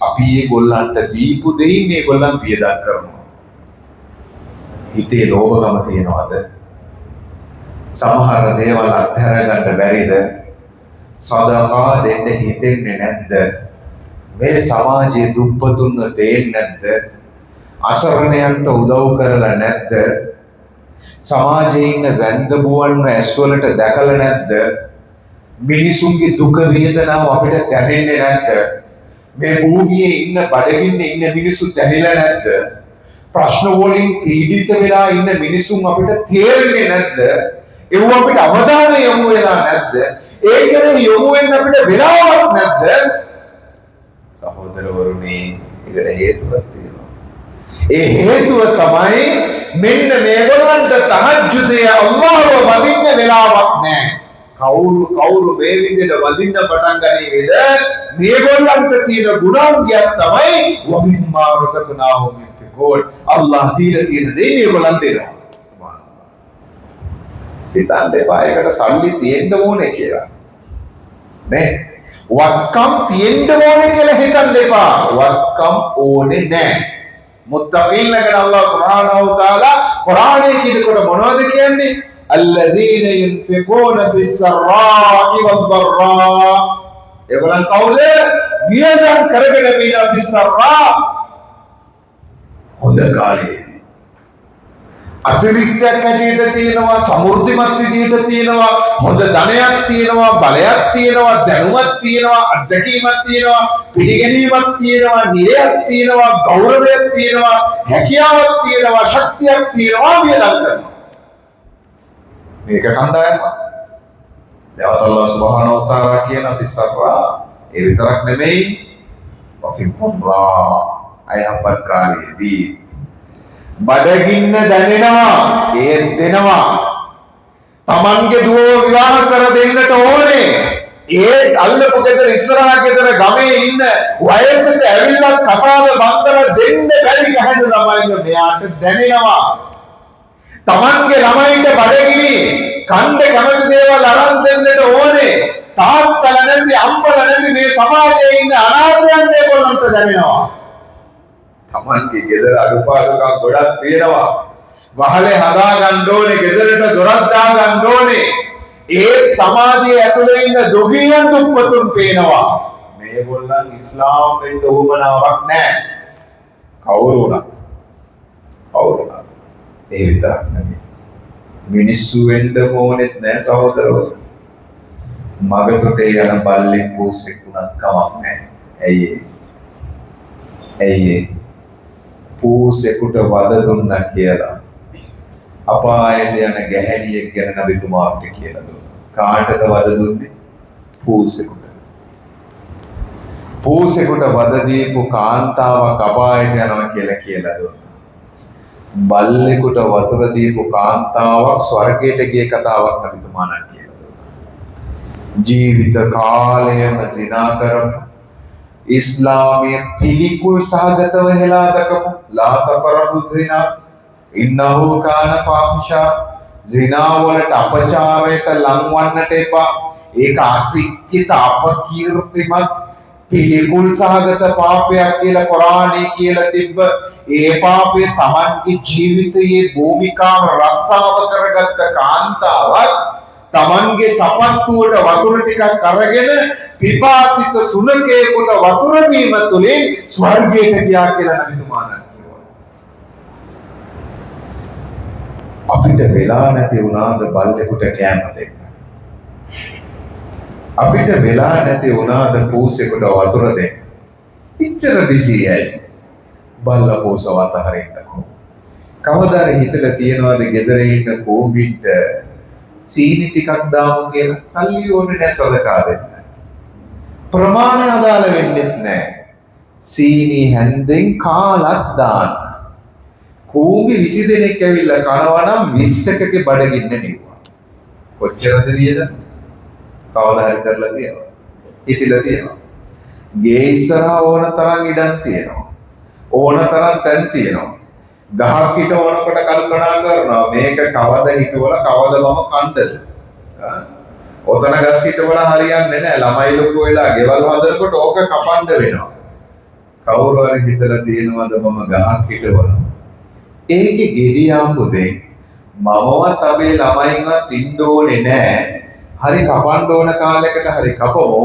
[SPEAKER 1] අපි ඒගොල්ලන්ට දීපු දෙයින් ඒගොල්ලන් වියදම් කරනවා. හිතේ ලෝභකම තියනවාද? සමහර දේවල් අත්හැර ගන්න බැරිද? සදකා දෙන්න හිතෙන්නේ නැද්ද? මේ සමාජයේ දුප්පතුන්ව දෙන්නේ නැද්ද? අසරණයන්ට උදව් කරලා නැද්ද? සමාජයේ ඉන්න වැන්දබුවන්ව ඇස්වලට දැකලා නැද්ද? මිනිසුන්ගේ දුක වේදනාව අපිට දැනෙන්නේ නැද්ද? මේ භූමියේ ඉන්න බඩගින්නේ ඉන්න මිනිස්සු දැනෙලා නැද්ද? ප්‍රශ්න වලින් පීඩිත වෙලා ඉන්න මිනිසුන් අපිට තේරෙන්නේ නැද්ද? ඒව අපිට අවධානය යොමු වෙලා නැද්ද? ඒ කෙරෙහි යොමු වෙන්න අපිට වෙලාවක් නැද්ද? සහෝදරවරුනි, ඒකට හේතුවක් තියෙනවා. ඒ හේතුව තමයි මෙන්න මේගොල්ලන්ට තහජ්ජුදේ අල්ලාහව වදින්න වෙලාවක් නැහැ. කවුරු මේ විදිහට වදින්න පටන් ගනීද? මේගොල්ලන්ට තියෙන ගුණාංගයක් තමයි වමින්මා රසකනාහුම් යුන්ෆිකූන්. අල්ලාහ් දීලා තියෙන දේ මේගොල්ලන් දෙනවා. සුබ්හානල්ලාහ්. හිතන්න එපා ඒකට සල්ලි තියෙන්න ඕනේ කියලා. නේ? වත්කම් තියෙන්න ඕනේ කියලා හිතන්න එපා. වත්කම් ඕනේ නැහැ. මුත්තකීන්ලකට අල්ලාහ් සුබ්හානහු තාලා කුරානයේ කියනකොට මොනවද කියන්නේ? الذين ينفقون في السراء والضراء. ඒගොල්ලන් කවුද? වියදම් කරගෙන ඉන්න في السراء. හොඳ කාලේ අතිරික්තයක් හැටියට තියෙනවා, සමෘද්ධිමත් විදියට තියෙනවා, හොඳ ධනයක් තියෙනවා, බලයක් තියෙනවා, දැනුමක් තියෙනවා, අත්දැකීමක් තියෙනවා, පිළිගැනීමක් තියෙනවා, නිරයක් තියෙනවා, ගෞරවයක් තියෙනවා, හැකියාවක් තියෙනවා, ශක්තියක් තියෙනවා, වියදම් කරනවා. මේක කණ්ඩායමක්. දැන් අල්ලාහ් සුබ්හානහු තාලා කියන ෆිස්සරා ඒ විතරක් නෙමෙයි වෆිල්පුරා අයහපත් කාලයේදී බඩගින්න දැනෙනවා, ඒ දෙනවා. Tamanගේ දුව විවාහ කර දෙන්නට ඕනේ. ඒ අල්ලපු ගෙදර ඉස්සරහා ගෙදර ගමේ ඉන්න වයසට ඇවිල්ලා කසාද බන්දල දෙන්න බැරි ගැහැණු ළමයින්ව මෙයාට දැනෙනවා. Tamange ළමයින්ට බඩගිනි කණ්ඩ කැමති දේවල් අරන් දෙන්නට ඕනේ. තාත්තල නැති අම්මල නැති මේ සමාජයේ ඉන්න අනාථයන් මේගොල්ලන්ට දැනෙනවා. Tamange ගෙදර අඩුපාඩුකම් ගොඩක් තියෙනවා. වහලේ හදා ගන්න ඕනේ, ගෙදරට දොරක් දා ගන්න ඕනේ. ඒ සමාජයේ ඇතුලේ ඉන්න දුගීයන් දුප්පතුන් පේනවා. මේගොල්ලන් ඉස්ලාම් වෙන්න උවමනාවක් නැහැ. කවුරු වුණත්. ඒ විතරක් නෙමෙයි. මිනිස්සු වෙන්න ඕනෙත් නැහැ සහෝදරවෝ. මගතොටේ යන බල්ලෙක් පෝස්ට් වුණත් කමක් නැහැ. ඇයි පෝසෙකුට වද දුන්නා කියලා අපායට යන ගැහැණියෙක් ගැන නබිතුමාට කියලා දුන්නා. කාටද වද දුන්නේ? පෝසෙකුට. පෝසෙකුට වද දීපු කාන්තාවක් අපායට යනවා කියලා දුන්නා. බල්ලෙකුට වතුර දීපු කාන්තාවක් ස්වර්ගයට ගිය කතාවක් නබිතුමාණන් කියලා දුන්නා. ජීවිත කාලයම සිනා කරමු. ඉස්ලාමයේ පිළිකුල් සහගතව හෙලා දකමු. ලා තකරබු සිනා ඉන්නහු කාන ෆාහිෂා. සිනා වලට අපචාරයට ලංවන්නට එපා. ඒක අසික්කිත අපකීර්තිමත් පිළිකුල් සහගත පාපයක් කියලා කුරානයේ කියලා තිබ්බ. ඒ පාපේ Tamanගේ ජීවිතයේ භූමිකාව රස්සාව කරගත්ත කාන්තාවක් තමන්ගේ සපත්තුවට වතුර ටිකක් අරගෙන පිපාසිත සුනකයෙකුට වතුර දීම තුළින් ස්වර්ගයට ගියා කියලා නබිතුමාණන් කිව්වා. අපිට වෙලා නැති වුණාද බල්ලෙකුට කෑම දෙන්න? අපිට වෙලා නැති වුණාද පූසෙකුට වතුර දෙන්න? ඉච්චර බිසියයි බල්ලා පූසව අතහරින්නකෝ. කවදාද හිතලා තියනවාද ගෙදර ඉන්න කෝඹිට සීනි ටිකක් දාමු කියලා? සල්ලි ඕනේ නැහැ සදකා දෙන්න. ප්‍රමාණය අදාළ වෙන්නේ නැහැ. සීනි හැන්දෙන් කාලක් දාන්න. කෝඹි 20 දෙනෙක් ඇවිල්ලා කනවා නම් 20කගේ බඩගින්න නිවුවා. කොච්චරද වියද? කවදා හරි කරලා තියෙනවා. ඉතිලා තියෙනවා. ගේ ඉස්සරහා ඕන තරම් ඉඩම් තියෙනවා. ඕන තරම් තැන් තියෙනවා. ගහක් හිට ඕනකොට කල්පනා කරනවා මේක කවද හිටවල කවද මම කණ්ඩද? ඔතන ගස් හිටවල හරියන්නේ නැහැ. ළමයි ලොකු වෙලා ගෙවල් හදනකොට ඕක කපන්න වෙනවා. කවුරු හරි හිතලා තියෙනවද මම ගහක් හිටවල? ඒකේ ගෙඩියා පුදේ මමවත් අපේ ළමයින්වත් ඉන්න ඕනේ නැහැ. හරි කපන්න ඕන කාලයකට හරි කපමු.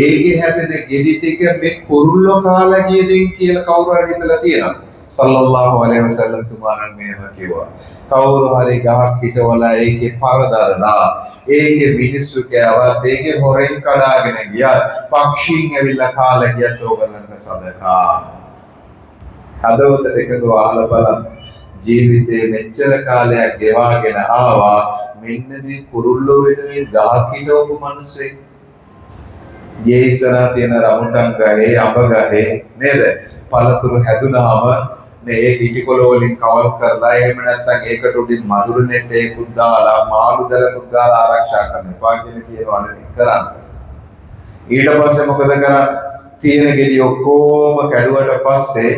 [SPEAKER 1] ඒකේ හැදෙන ගෙඩි ටික මේ කුරුල්ලෝ කාලා ගියදින් කියලා කවුරු හරි හිතලා තියෙනවා. සල්ලල්ලාහු අලයිහි වසල්ලම් තුමාණන් මෙහෙම කිව්වා. කවුරු හරි ගහක් හිටවලා ඒකේ පරදාලා ඒකේ මිනිස්සු කෑවත් ඒකේ හොරෙන් කඩාගෙන ගියත් පක්ෂීන් ඇවිල්ලා කාලා ගියත් ඕගලන්ට සදකා. හදවතට එකතු අහලා බලන්න. ජීවිතේ මෙච්චර කාලයක් ගෙවාගෙන ආවා. මෙන්න මේ කුරුල්ලෝ වෙනුවෙන් ගහක් හිටවපු මිනිස්සේ. ගේ ඉස්සරහා තියෙන රමුටන් ගහේ අඹ ගහේ නේද? පළතුරු හැදුනහම මේ පිටිකොළ වලින් කවල් කරලා එහෙම නැත්නම් ඒකට උඩින් මధుර නෙට්ටේකුත් දාලා මාළු දලකුත් දාලා ආරක්ෂා කරන්න එපා කියලා කියනවා නෙවෙයි කරන්නේ. ඊට පස්සේ මොකද කරන්නේ? තියෙන ගෙඩි ඔක්කොම කැඩුවට පස්සේ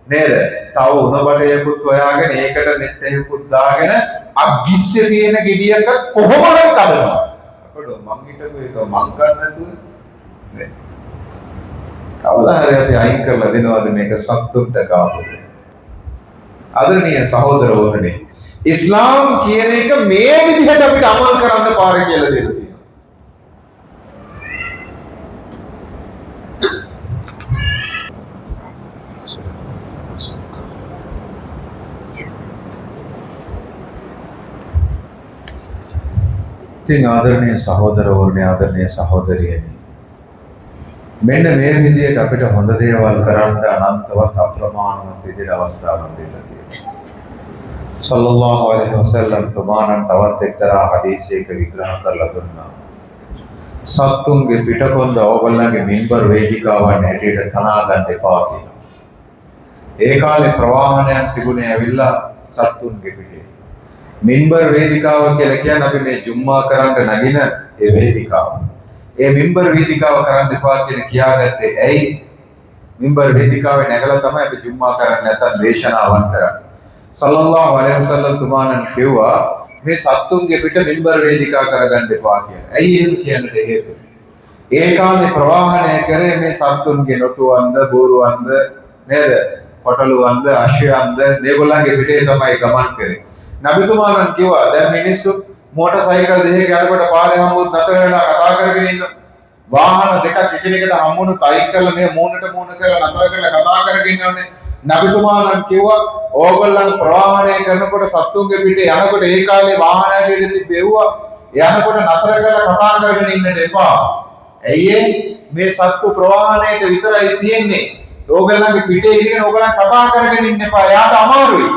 [SPEAKER 1] නේද? තව උණ බඩේකුත් හොයාගෙන ඒකට නෙට්ටේකුත් දාගෙන අග්ගිස්සේ තියෙන ගෙඩියක කොහොමද කඩනවා? අපඩ මං හිටපු එක මං ගන්න නැතුව නේ. කවදා හරි අපි අයින් කරලා දෙනවද මේක සත්තුන්ට කාපුද? ආදරණීය සහෝදරවරුනි, ඉස්ලාම් කියන එක මේ විදිහට අපිට අමල් කරන්න පාර කියලා දෙලා තියෙනවා. ඉතින් ආදරණීය සහෝදරවරුනි, ආදරණීය සහෝදරියනි, මෙන්න මේ විදිහට අපිට හොඳ දේවල් කරන්න අනන්තවත් අප්‍රමාණවත් විදිහට අවස්ථාවක් දීලා තියෙනවා. සල්ලල්ලාහු අලයිහි වසල්ලම් තුමාණන් තවත් එක්තරා හදීසයක විග්‍රහ කරලා දුන්නා. සත්තුන්ගේ පිටකොන්ද ඕගොල්ලන්ගේ මින්බර් වේදිකාවන් හැටියට තනා ගන්න එපා කියලා. ඒ කාලේ ප්‍රවාහනයක් තිබුණේ ඇවිල්ලා සත්තුන්ගේ පිටේ. මින්බර් වේදිකාව කියලා කියන්නේ අපි මේ ජුම්මා කරන්න නගින ඒ වේදිකාව. ඒ මින්බර් වේදිකාව කරන්න එපා කියලා කියාගත්තේ ඇයි? මින්බර් වේදිකාවේ නැගලා තමයි අපි ජුම්මා කරන්නේ නැත්නම් දේශනාවන් කරන්නේ. සල්ලල්ලාහු අලයිහි වසල්ලම් තුමාණන් කිව්වා මේ සත්තුන්ගේ පිට මින්බර් වේදිකා කරගන්න එපා කියලා. ඇයි එහෙම කියන්නේ හේතුව? ඒ කාලේ ප්‍රවාහනය කරේ මේ සත්තුන්ගේ නොටුවන්ද, බෝරුවන්ද නේද? කොටලුවන්ද, අශ්වයන්ද මේගොල්ලන්ගේ පිටේ තමයි ගමන් කරේ. නබිතුමාණන් කිව්වා දැන් මිනිස්සු මෝටර් සයිකල් දෙකක යනකොට පාරේ හම්බුත් නතර වෙලා කතා කරගෙන ඉන්න. වාහන දෙකක් එකිනෙකට හම්බුනොත් අයින් කරලා මේ මූණට මූණ කරලා නතර කරලා කතා කරගෙන ඉන්නෝනේ. නබිතුමාණන් කිව්වා ඕගොල්ලන් ප්‍රවාහනය කරනකොට සත්තුන්ගේ පිටේ යනකොට ඒ කාලේ වාහනයට ඉඳි තිබෙව්වා යනකොට නතර කරලා කතා කරගෙන ඉන්න එපා. ඇයි මේ සත්තු ප්‍රවාහනයට විතරයි තියෙන්නේ. ඕගොල්ලන්ගේ පිටේ ඉඳගෙන ඕගොල්ලන් කතා කරගෙන ඉන්න එපා. යාට අමාරුයි.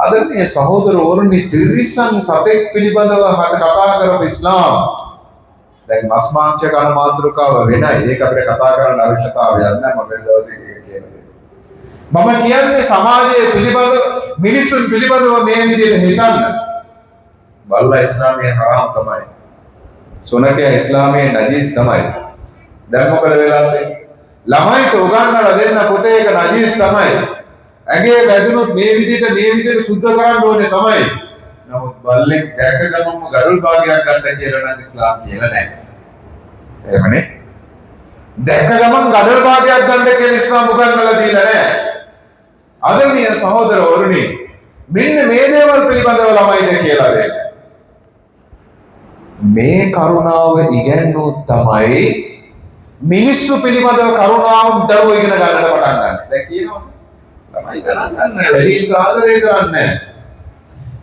[SPEAKER 1] ආදරණීය සහෝදරවරුනි, තිරිසන් සතෙක් පිළිබඳව මත කතා කරපු ඉස්ලාම් දැන් මස් මාංශ කන මාතෘකාව වෙනයි. ඒක අපිට කතා කරන්න අවශ්‍යතාවයක් නැහැ. මම වෙන දවසක කියනවා. මම කියන්නේ සමාජයේ පිළිබඳව මිනිසුන් පිළිබඳව මේ විදිහට හිතන්න. බල්ලා ඉස්ලාමයේ හරාම් තමයි. සොනකයා ඉස්ලාමයේ නජීස් තමයි. දැන් මොකද වෙලා තියෙන්නේ? ළමයිට උගන්වලා දෙන්න පොතේ එක නජීස් තමයි. ඇගේ වැදුනොත් මේ විදිහට සුද්ධ කරන්න ඕනේ තමයි. නමුත් බල්ලෙක් දැක ගමන්ම ගඩොල් භාගයක් ගන්න කියලා නම් ඉස්ලාම් කියලා නැහැ. එහෙමනේ. දැක ගමන් ගඩොල් භාගයක් ගන්න කියලා ඉස්ලාම් උගන්වලා දීලා නැහැ. ආදරණීය සහෝදරවරුනි, මෙන්න මේ දේවල් පිළිබඳව ළමයිට කියලා දෙන්න. මේ කරුණාව ඉගෙනුවොත් තමයි මිනිස්සු පිළිබඳව කරුණාව දරුවෝ ඉගෙන ගන්නට පටන් ගන්න. දැන් කියනවා ළමයි ගණන් ගන්න වැඩි ආදරය කරන්නේ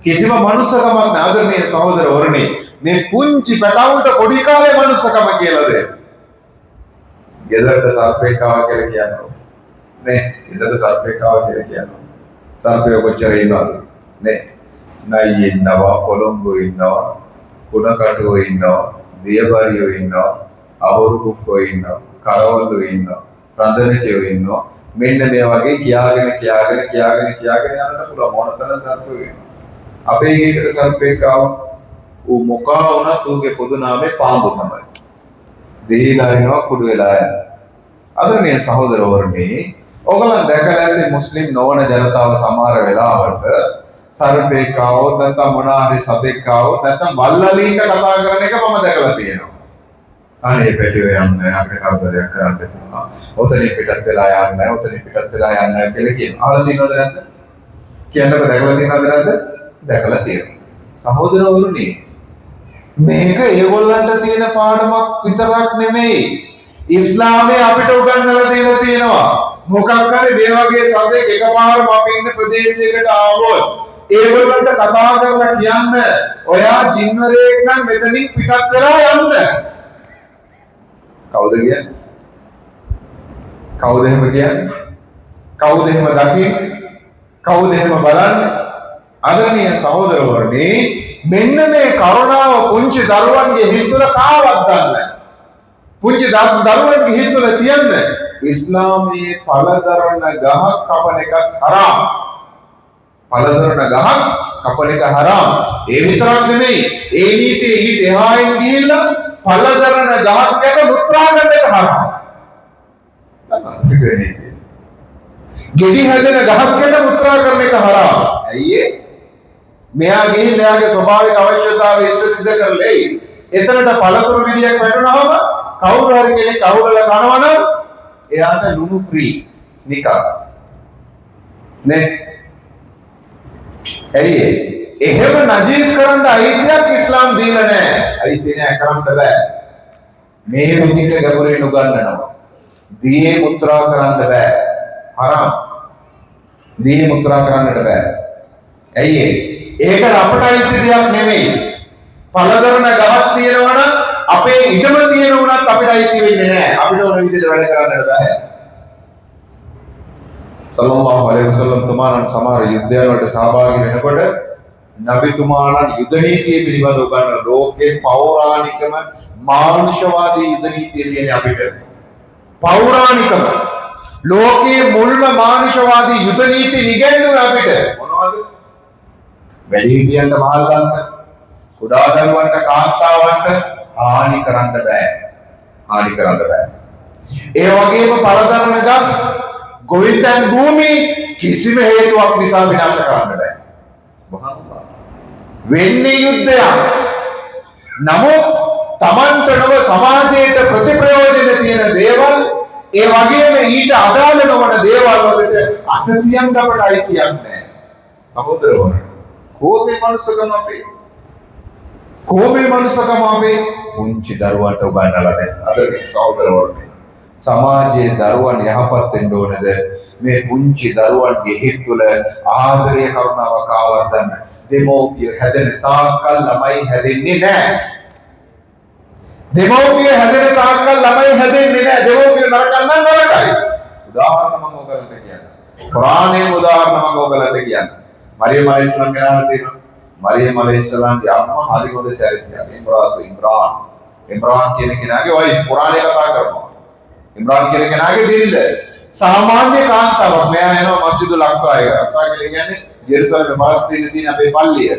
[SPEAKER 1] කිසිම මනුස්සකමක් නෑ. ආදරණීය සහෝදරවරුනි, මේ පුංචි පැටවුන්ට පොඩි කාලේ මනුස්සකම කියලා දෙන්න. ගෙදරට සර්පෙක් ආවා කියලා කියනවා නේ. ගෙදරට සර්පෙක් ආවා කියලා කියනවා. සර්පය කොච්චර ඉන්නවද නේ? නයි ඉන්නවා, කොළඹ ඉන්නවා, කුණකටුව ඉන්නවා, දියබරියෝ ඉන්නවා, අහුරු කුක්කෝ ඉන්නවා, කරවලු ඉන්නවා, රඳනකයෝ ඉන්නවා. මෙන්න මේ වගේ කියාගෙන යනකොට පුළුවන් මොනතරම් සර්පයෝ ඉන්නවා. අපේ ගේකට සර්පෙක් ආවා. ඌ මොකා වුණත් ඌගේ පොදු නාමය පාඹු තමයි. දෙහිලා ඉනවා, කුඩු වෙලා යනවා. ආදරණීය සහෝදරවරුනි, ඔයගොල්ලන් දැකලා ඇති මුස්ලිම් නොවන ජනතාව සමහර වෙලාවට සර්පෙක් ආවොත් නැත්නම් මොන හරි සතෙක් ආවොත් නැත්නම් වල්ලලීන්ට කතා කරන එක මම දැකලා තියෙනවා. අනේ පැටියෝ යන්නේ අපිට කවදාවත් කරන්න බෑ. ඔතනින් පිටත් වෙලා යන්නේ, ඔතනින් පිටත් වෙලා යන්නේ කියලා කියනවා. අහලා තියෙනවද නැද්ද? කියන්නකො දැකලා තියෙනවද නැද්ද? දැකලා තියෙනවා. සහෝදරවරුනි, මේක ඒගොල්ලන්ට තියෙන පාඩමක් විතරක් නෙමෙයි. ඉස්ලාමයේ අපිට උගන්වලා දීලා තියෙනවා. මොකක් හරි මේ වගේ සතෙක් එකපාරම අපි ඉන්න ප්‍රදේශයකට ආවොත් ඒගොල්ලන්ට කතා කරලා කියන්න, ඔයා ජින්වරයෙක් නම් මෙතනින් පිටත් වෙලා යන්න. කවුද කියන්නේ? කවුද එහෙම කියන්නේ? කවුද එහෙම දකින්නේ? කවුද එහෙම බලන්නේ? ආදරණීය සහෝදරවරුනි, මෙන්න මේ කරුණාව පුංචි දරුවන්ගේ හිත තුළ කාවත් දන්නේ. පුංචි දරුවන්ගේ හිත තුළ තියන්නේ ඉස්ලාමයේ පළදරන ගහක් කපන එකත් හරාම්. පළදරන ගහක් කපන එක හරාම්. ඒ විතරක් නෙමෙයි, ඒ නීතිය ඊට එහායින් ගිහිල්ලා පළදරන ගහක් යට මුත්‍රා ගන්න එක හරාම්. ගෙඩි හැදෙන ගහක් යට මුත්‍රා කරන එක හරාම්. ඇයි ඒ? මෙයා ගිහිල්ලා එයාගේ ස්වභාවික අවශ්‍යතාවය ඉෂ්ට සිද්ධ කරලයි. එතනට පළතුරු ගෙඩියක් වැටුනහම කවුරු හරි කෙනෙක් අහුවලා කනවනම් එයාට ලුණු ෆ්‍රී නිකා නේ. ඇයි එහෙම නජීස් කරන්න අයිතියක් ඉස්ලාම් දීලා නැහැ. අයිති නෑ, කරන්න බෑ. මේ විදිහට ගැඹුරින් උගන්වනවා. දියේ මුත්‍රා කරන්න බෑ, හරාම්. දියේ මුත්‍රා කරන්නට බෑ. ඇයි ඒක අපට අයිති දෙයක් නෙමෙයි. පළදරන ගහක් තියෙනවා නම් අපේ ඉඩම තියෙන උනත් අපිට අයිති වෙන්නේ නැහැ. අපිට ඕන විදිහට වැඩ කරන්නට බෑ. සල්ලල්ලාහු අලයිහි වසල්ලම් තුමාණන් සමහර යුද්ධයන් වලට සහභාගී වෙනකොට නබිතුමාණන් යුද නීතිය පිළිබඳව උගන්වන ලෝකේ පෞරාණිකම මානුෂවාදී යුද නීතිය තියෙන අපිට. පෞරාණිකම ලෝකයේ මුල්ම මානුෂවාදී යුද නීති නිගැන්වුවේ අපිට. මොනවද? වැඩිහිටියන්ට මහල්ලන්ට, කුඩා දරුවන්ට, කාන්තාවන්ට හානි කරන්න බෑ. හානි කරන්න බෑ. ඒ වගේම පළදරන ගස්, ගොවිතැන් භූමි කිසිම හේතුවක් නිසා විනාශ කරන්න බෑ. සුබ්හානල්ලාහ්. වෙන්නේ යුද්ධයක්. නමුත් Tamanට නොව සමාජයට ප්‍රතිප්‍රයෝජන තියෙන දේවල්, ඒ වගේම ඊට අදාළ නොවන දේවල් වලට අත තියන්න අපට අයිතියක් නැහැ. සහෝදරවරුනි, කොහොමද මනුස්සකම අපේ? කොහොමද මනුස්සකම අපේ? පුංචි දරුවන්ට උගන්වලා දෙන්න. අදගේ සහෝදරවරුනි, සමාජයේ දරුවන් යහපත් වෙන්න ඕනද? මේ පුංචි දරුවන්ගේ හිත තුළ ආදරය, කරුණාවක් ආවර්තන. දෙමෝපිය හැදෙන තාක්කල් ළමයි හැදෙන්නේ නැහැ. දෙමෝපිය හැදෙන තාක්කල් ළමයි හැදෙන්නේ නැහැ. දෙමෝපිය නරකන්න නරකයි. උදාහරණ මම ඔයගලන්ට කියන්නම්. කුරානයේ උදාහරණ මම ඔයගලන්ට කියන්නම්. මරියම් අලයිහිස්ලාම් ගැන තියෙනවා. මරියම් අලයිහිස්ලාම්ගේ අම්මා හරි හොඳ චරිතයක්. ඉම්රාන් කියන කෙනාගේ වයිෆ්. කුරානයේ කතා කරනවා. ඉම්රාන් කියන කෙනාගේ බිරිඳ. සාමාන්‍ය කාන්තාවක්. මෙයා එනවා මස්ජිදුල් අක්සා එකට. අක්සා කියන්නේ ජෙරුසලමේ පලස්තීනයේ තියෙන අපේ පල්ලිය.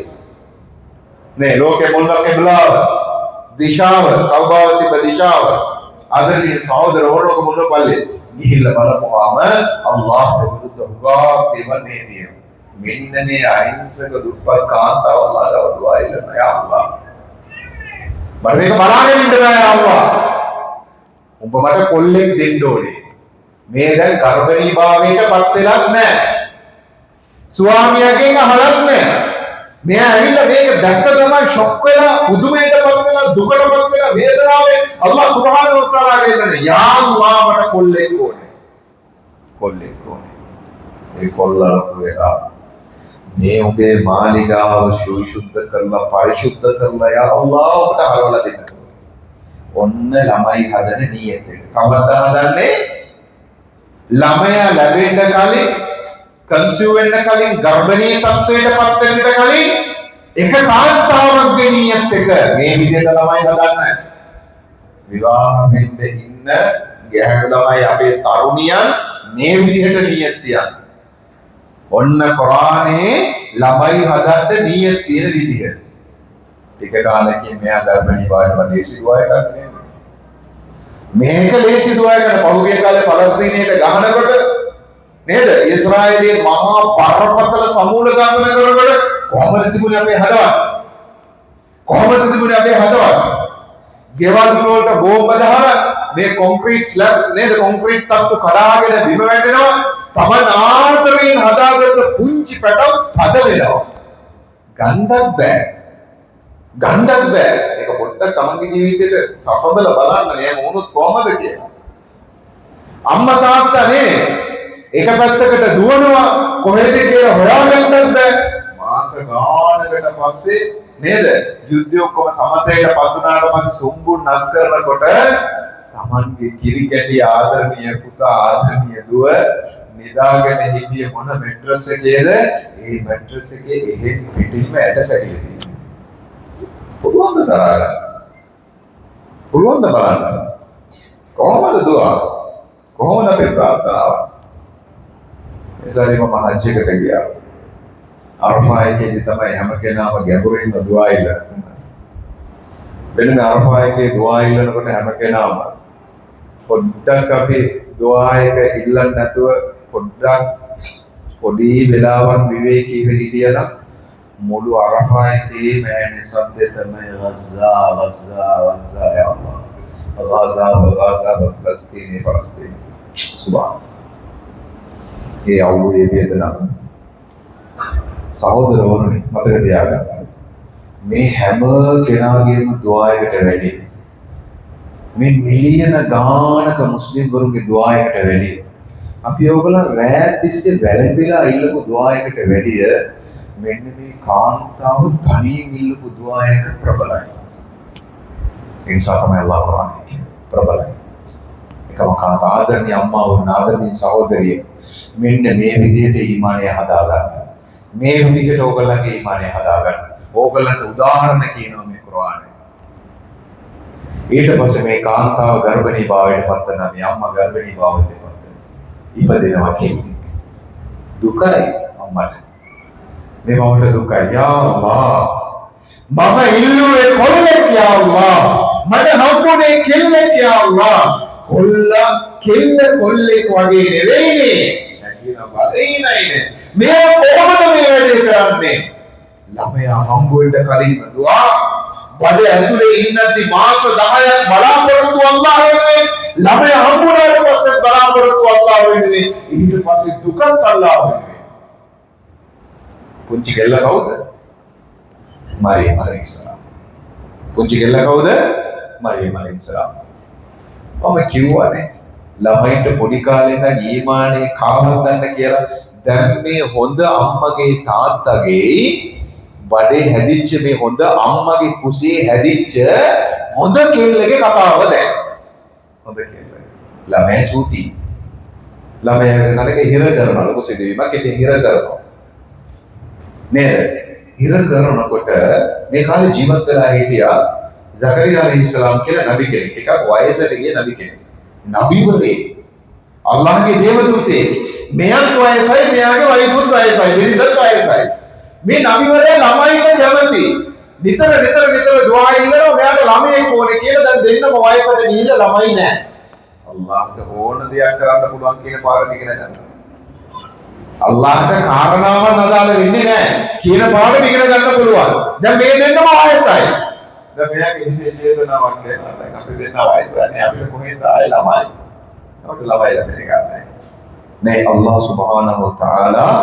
[SPEAKER 1] නේ ලෝකේ මුල්ම කිබ්ලාව. දිශාව, කවබාවති ප්‍රදිශාව. ආදරණීය සහෝදරවරුන්ගේ මුල්ම පල්ලිය. ගිහිල්ලා බලපුවාම අල්ලාහ් විරුද්ධ හුඟක් දේවල් මේ තියෙනවා. මෙන්න මේ අහිංසක දුප්පත් කාන්තාව අල්ලාහ්ව දුආ ඉල්ලනවා. යා අල්ලාහ්, මට මේක බලාගෙන ඉන්න බෑ යා අල්ලාහ්. උඹ මට කොල්ලෙක් දෙන්න ඕනේ. මේ දැන් ගර්භණී භාවයට පත් වෙලත් නැහැ. ස්වාමියාගෙන් අහලත් නැහැ. මෙයා ඇවිල්ලා මේක දැක්ක ගමන් ෂොක් වෙලා පුදුමයටපත් වෙලා දුකටපත් වෙලා වේදනාවෙන් අල්ලාහ් සුබ්හානහු වතාලා කියන්නේ යා අල්ලාහ් මට කොල්ලෙක් ඕනේ. කොල්ලෙක් ඕනේ. ඒ කොල්ලා වෙලා මේ උගේ මාලිගාව ශුද්ධ කරලා පරිශුද්ධ කරලා යා අල්ලාහ් ඔබට හරවලා දෙන්න. ඔන්න ළමයි හදන නියත එක. කවදාද හදන්නේ? ළමයා ලැබෙන්න කලින් කන්සියුම් වෙන්න කලින් ගර්භණී තත්ත්වයටපත් වෙන්න කලින් එක කාන්තාවක්ගේ නියත එක මේ විදිහට ළමයි හදන්න. විවාහ වෙන්න ඉන්න ගැහැණු ළමයි අපේ තරුණියන් මේ විදිහට නියත තියන්න. ඔන්න කුරානයේ ළමයි හදන්න නියත තියෙන විදිහ. ටික කාලෙකින් මෙයා ගර්භණී වාඩිව ලේසි දුවය කරන්නේ. මේක ලේසි දුවය කරන පහුගිය කාලේ පලස්තීනයට ගහනකොට නේද? ඊශ්‍රායලයේ මහා පරපතල සමූල ඝාතන කරනකොට කොහොමද තිබුණේ අපේ හදවත්? කොහොමද තිබුණේ අපේ හදවත්? ගෙවල් වලට බෝම්බ දාලා මේ කොන්ක්‍රීට් ස්ලැබ්ස් නේද? කොන්ක්‍රීට් තට්ටු කඩාගෙන බිම වැටෙනවා. තමන් ආතරයෙන් හදාගත්ත පුංචි පැටව පද වෙනවා. ගණ්ඩක් බෑ. ගණ්ඩක් බෑ. ඒක පොඩ්ඩක් තමන්ගේ ජීවිතේට සසඳලා බලන්න නේ මොනොත් කොහමද කියලා. අම්මා තාත්තා නේ එක පැත්තකට දුවනවා කොහෙද කියලා හොයාගන්නත් බෑ. මාස ගානකට පස්සේ නේද? යුද්ධය ඔක්කොම සමතේට පත් වුණාට පස්සේ සුම්බුන් නැස් කරනකොට තමන්ගේ කිරි කැටි ආදරණීය පුතා ආදරණීය දුව නිදාගෙන හිටිය මොන මැට්‍රස් එකේද? ඒ මැට්‍රස් එකේ එහෙම් පිටින්ම ඇට සැකිලි තියෙනවා. පුළුවන්ද තරහා ගන්න? පුළුවන්ද බලන්න? කොහොමද දුව? කොහොමද අපේ ප්‍රාර්ථනාව? එසාරිම හජ් එකට ගියා. අරෆා එකේදී තමයි හැම කෙනාම ගැඹුරින්ම දුආ ඉල්ලන්නේ. වෙන අරෆා එකේ දුආ ඉල්ලනකොට හැම කෙනාම පොඩ්ඩක් අපි දුආ එක ඉල්ලන්න නැතුව පොඩ්ඩක් පොඩි වෙලාවක් විවේකීව හිටියනම් මුළු අරෆා එකේ මෑනේ සද්දේ තමයි ගසා ගසා ගසා යා අල්ලාහ් ගසා ෆලස්තීන ෆලස්තීන සුබ්හාන ඒ අවුලේ වේදනාව සහෝදරවරුනි මතක තියාගන්න මේ හැම කෙනාගේම දුආයකට වැඩි මේ මිලියන ගානක මුස්ලිම් වරුන්ගේ දුආයකට වැඩි අපි ඕගොල්ලන් රෑ තිස්සේ වැළපිලා ඉල්ලපු දුආයකට වැඩිය මෙන්න මේ කාන්තාව තනියෙන් ඉල්ලපු දුආයක ප්‍රබලයි ඒ නිසා තමයි අල්ලාහ් කුරානයේ කියන්නේ ප්‍රබලයි එකම කාන්තාව ආදරණීය අම්මා වරුන් ආදරණීය සහෝදරිය මෙන්න මේ විදිහට ඊමානය හදාගන්න. මේ විදිහට ඕගොල්ලන්ගේ ඊමානය හදාගන්න. ඕගොල්ලන්ට උදාහරණ කියනවා මේ කුර්ආනය. ඊට පස්සේ මේ කාන්තාව ගර්භණී භාවයට පත් වෙනවා. මේ අම්මා ගර්භණී භාවයට පත් වෙනවා. ඉපදෙනවා කියන්නේ. දුකයි අම්මට. මේ මවට දුකයි. යා අල්ලාහ්. මම ඉල්ලුවේ කොල්ලෙක් යා අල්ලාහ්. මට හම්බුනේ කෙල්ලෙක් යා අල්ලාහ්. කෙල්ල කොල්ලෙක් වගේ නෙවෙයිනේ. මේ කොහොමද මේ වැඩේ කරන්නේ? ළමයා හම්බ වෙන්න කලින් දුආ බඩ ඇතුලේ ඉන්නද්දි මාස 10ක් බලාපොරොත්තු අල්ලාහ් වෙනුවෙන් ළමයා හම්බුනාට පස්සේ බලාපොරොත්තු අල්ලාහ් වෙනුවෙන් ඊට පස්සේ දුකත් අල්ලාහ් වෙනුවෙන්. පුංචි කෙල්ල කවුද? මරියම් අලයිහිස්සලාම්. පුංචි කෙල්ල කවුද? මරියම් අලයිහිස්සලාම්. මම කිව්වනේ ළමයින්ට පොඩි කාලේ ඉඳන් ඊමානේ කාවත් ගන්න කියලා. දැන් මේ හොඳ අම්මගේ තාත්තගේ බඩේ හැදිච්ච මේ හොඳ අම්මගේ කුසේ හැදිච්ච හොඳ කෙල්ලගේ කතාව දැන්. හොඳ කෙල්ල. ළමයා චූටි. ළමයා තනක හිර කරනවා ලොකු සිදුවීමක් ඒකේ හිර කරනවා. නේද? හිර කරනකොට මේ කාලේ ජීවත් වෙලා හිටියා ज़करिया अलैहिस्सलाम කියලා නබි කෙනෙක්. ටිකක් වයසට ගිය නබි කෙනෙක්. නබිවරේ අල්ලාහගේ දේවදූතේ මෙයන් වයසයි මෙයාගේ වයිෆුත් වයසයි බිරිඳත් වයසයි මේ නබිවරයා ළමයිට කැමති නිතර දුආ ඉල්ලනවා මෙයාට ළමයෙක් ඕනේ කියලා දැන් දෙන්නම වයසට ගිහිල්ලා ළමයි නැහැ අල්ලාහට ඕන දෙයක් කරන්න පුළුවන් කියන පාඩම ඉගෙන ගන්න අල්ලාහට කාරණාවක් අදාළ වෙන්නේ නැහැ කියන පාඩම ඉගෙන ගන්න පුළුවන් දැන් මේ දෙන්නම වයසයි දැන් මෙයාගේ හිතේ චේතනාවක් නැහැ දැන් අපි දෙන්න වයසයි අපිට කොහෙන්ද ආයේ ළමයි අපිට ළමයි ලැබෙන්නේ නැහැ. මේ අල්ලාහ් සුබ්හානහු වතාලා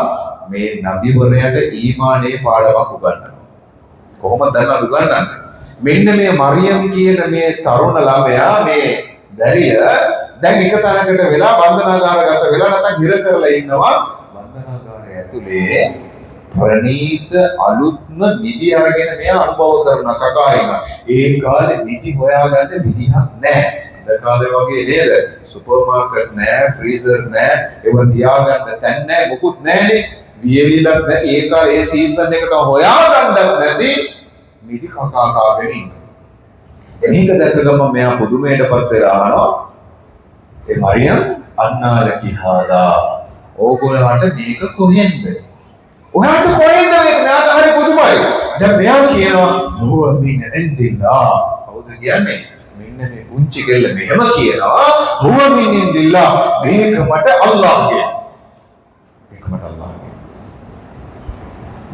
[SPEAKER 1] මේ නබිවරයාට ඊමානේ පාඩමක් උගන්වනවා. කොහොමද දැන්වත් උගන්වන්නේ? මෙන්න මේ මරියම් කියන මේ තරුණ ළමයා මේ දැරිය දැන් එක තැනකට වෙලා බන්ධනාගාරගත වෙලා නැත්නම් හිර කරලා ඉන්නවා. බන්ධනාගාරය ඇතුලේ ප්‍රණීත අලුත්ම විදි අරගෙන මෙයා අනුභව කරන කකායින. ඒ කාලේ විදි හොයාගන්න විදිහක් නැහැ. අද කාලේ වගේ නේද? සුපර් මාකට් නැහැ, ෆ්‍රීසර් නැහැ, ඒව තියාගන්න තැන් නැහැ, මොකුත් නැහැනේ. වියලිලක් නැති ඒ කාලේ ඒ සීසන් එකට හොයාගන්නත් නැති විදි කකාගෙන ඉන්නවා. එනික දැකගම මෙයා පුදුමයටපත් වෙලා අහනවා, ඒ මරියම් අන්නාලකි හාදා, ඕගොල්ලන්ට මේක කොහෙන්ද? ඔයාට කොහෙන්ද මේක? මෙයාට හරි පුදුමයි. දැන් මෙයා කියනවා "හුව මින් ඉන්දිල්ලා." කවුද කියන්නේ? මෙන්න මේ පුංචි කෙල්ල මෙහෙම කියනවා "හුව මින් ඉන්දිල්ලා." මේක මට අල්ලාහ්ගේ. මේක මට අල්ලාහ්ගේ.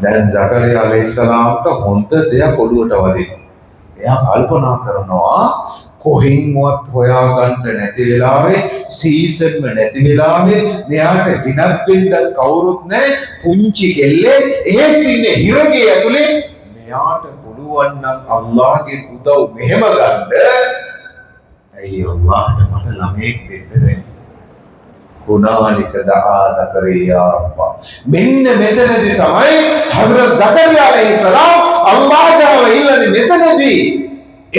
[SPEAKER 1] දැන් ජකරියා අලයිහිස්සලාම්ට හොඳ දෙයක් ඔළුවට වදිනවා. එයා කල්පනා කරනවා කොහින්වත් හොයාගන්න නැති වෙලාවේ සීසන්ම නැති වෙලාවේ මෙයාට ගෙනත් දෙන්න කවුරුත් නැහැ පුංචි කෙල්ලේ එහෙත් ඉන්නේ හිරගේ ඇතුලේ මෙයාට පුළුවන් නම් අල්ලාහ්ගේ උදව් මෙහෙම ගන්න ඇයි අල්ලාහ්ට මට ළමෙක් දෙන්න බැහැ හුනාලික දආ ජකරියා රබ්බා මෙන්න මෙතනදී තමයි හදරත් ජකරියා අලයිහිස්සලාම් අල්ලාහ්ගාව ඉල්ලන්නේ මෙතනදී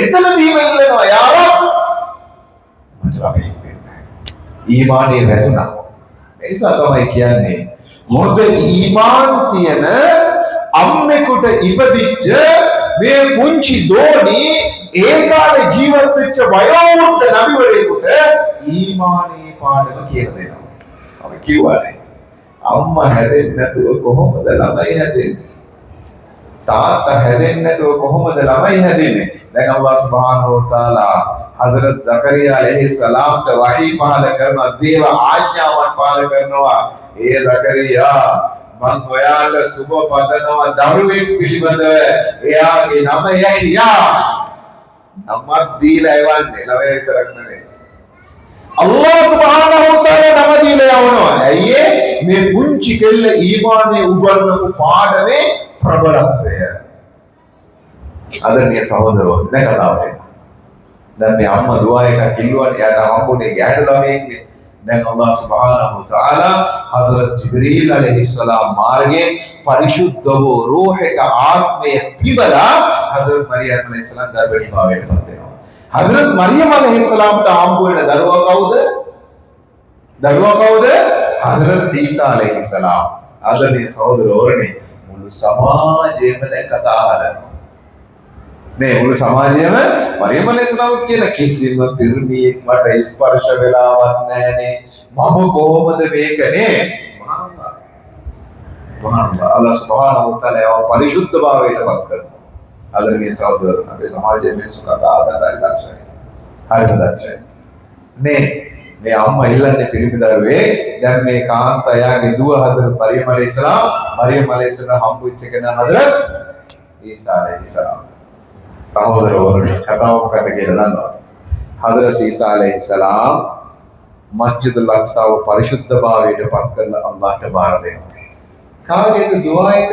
[SPEAKER 1] එතනදීම ඉල්ලනවා යා රබ් මට ළමෙක් දෙන්න. ඊමානේ වැදුනා. ඒ නිසා තමයි කියන්නේ හොඳ ඊමාන් තියෙන අම්මෙකුට ඉපදිච්ච මේ පුංචි දෝණි ඒ කාලේ ජීවත් වෙච්ච වයෝවෘද්ධ නබිවරයෙකුට ඊමානේ පාඩම කියලා දෙනවා. අපි කිව්වානේ අම්මා හැදෙන්නේ නැතුව කොහොමද ළමයි හැදෙන්නේ? තාත්තා හැදෙන්නේ නැතුව කොහොමද ළමයි හැදෙන්නේ? දැන් අල්ලාහ් සුබ්හානහු වතාලා හදරත් ජකරියා අලයිහිස්සලාම්ට වහී පහල කරන දේව ආඥාවන් පහල කරනවා. ඒ ජකරියා මං ඔයාලට සුබ පතනවා දරුවෙක් පිළිබඳව. එයාගේ නම යහියා. නමක් දීලා එවන්නේ ළමයා විතරක් නෙවෙයි. අල්ලාහ් සුබ්හානහු වතාලා නම දීලා යවනවා. ඇයි මේ පුංචි කෙල්ල ඊමානේ උගන්වපු පාඩමේ ප්‍රබලත්වය. ආදරණීය සහෝදරවෝ දැන් කතාවට එන්න. දැන් මේ අම්මා දුආ එකක් ඉල්ලුවානේ එයාට හම්බුනේ ගැහැණු ළමයෙක්නේ. දැන් අල්ලාහ් සුබ්හානහු තාලා හදරත් ජිබ්‍රීල් අලයිහිස්සලාම් මාර්ගයෙන් පරිශුද්ධ වූ රූහික ආත්මය පිබලා හදරත් මරියම් අලයිහිස්සලාම් ගර්භණී භාවයට පත් වෙනවා. හදරත් මරියම් අලයිහිස්සලාම්ට හම්බ වෙන දරුවා කවුද? දරුවා කවුද? හදරත් ඊසා අලයිහිස්සලාම්. ආදරණීය සහෝදරවෝනේ මුළු සමාජයම දැන් කතා අහනවා. මේ මුළු සමාජයම මරියම් අලයිහිස්සලාම් කියන කිසිම පිරිමියෙක් මට ස්පර්ශ වෙලාවක් නැහනේ. මම කොහොමද මේකනේ? සුබ්හානල්ලාහ්. සුබ්හානල්ලාහ්. අල්ලාහ් සුබ්හානහු වතාලා පරිශුද්ධභාවයට පත් කරනවා. ආදරණීය සහෝදරවෝ අපේ සමාජයේ මිනිස්සු කතා ආදායයි දක්ෂයි. හරිම දක්ෂයි. මේ අම්මා ඉල්ලන්නේ පිරිමි දරුවේ දැන් මේ කාන්තා යාගේ දුව හදරත් මරියම් අලයිහිස්සලාම් හම්බුච්ච කෙනා හදරත් ඊසා අලයිහිස්සලාම්. සහෝදරවරුනි කතාව මොකද කියලා දන්නවද? හදරත් ඊසා අලයිහිස්සලාම් මස්ජිදුල් අක්සාව පරිශුද්ධභාවයට පත් කරලා අල්ලාහට බාර දෙනවා. කාගේද දුආ එක?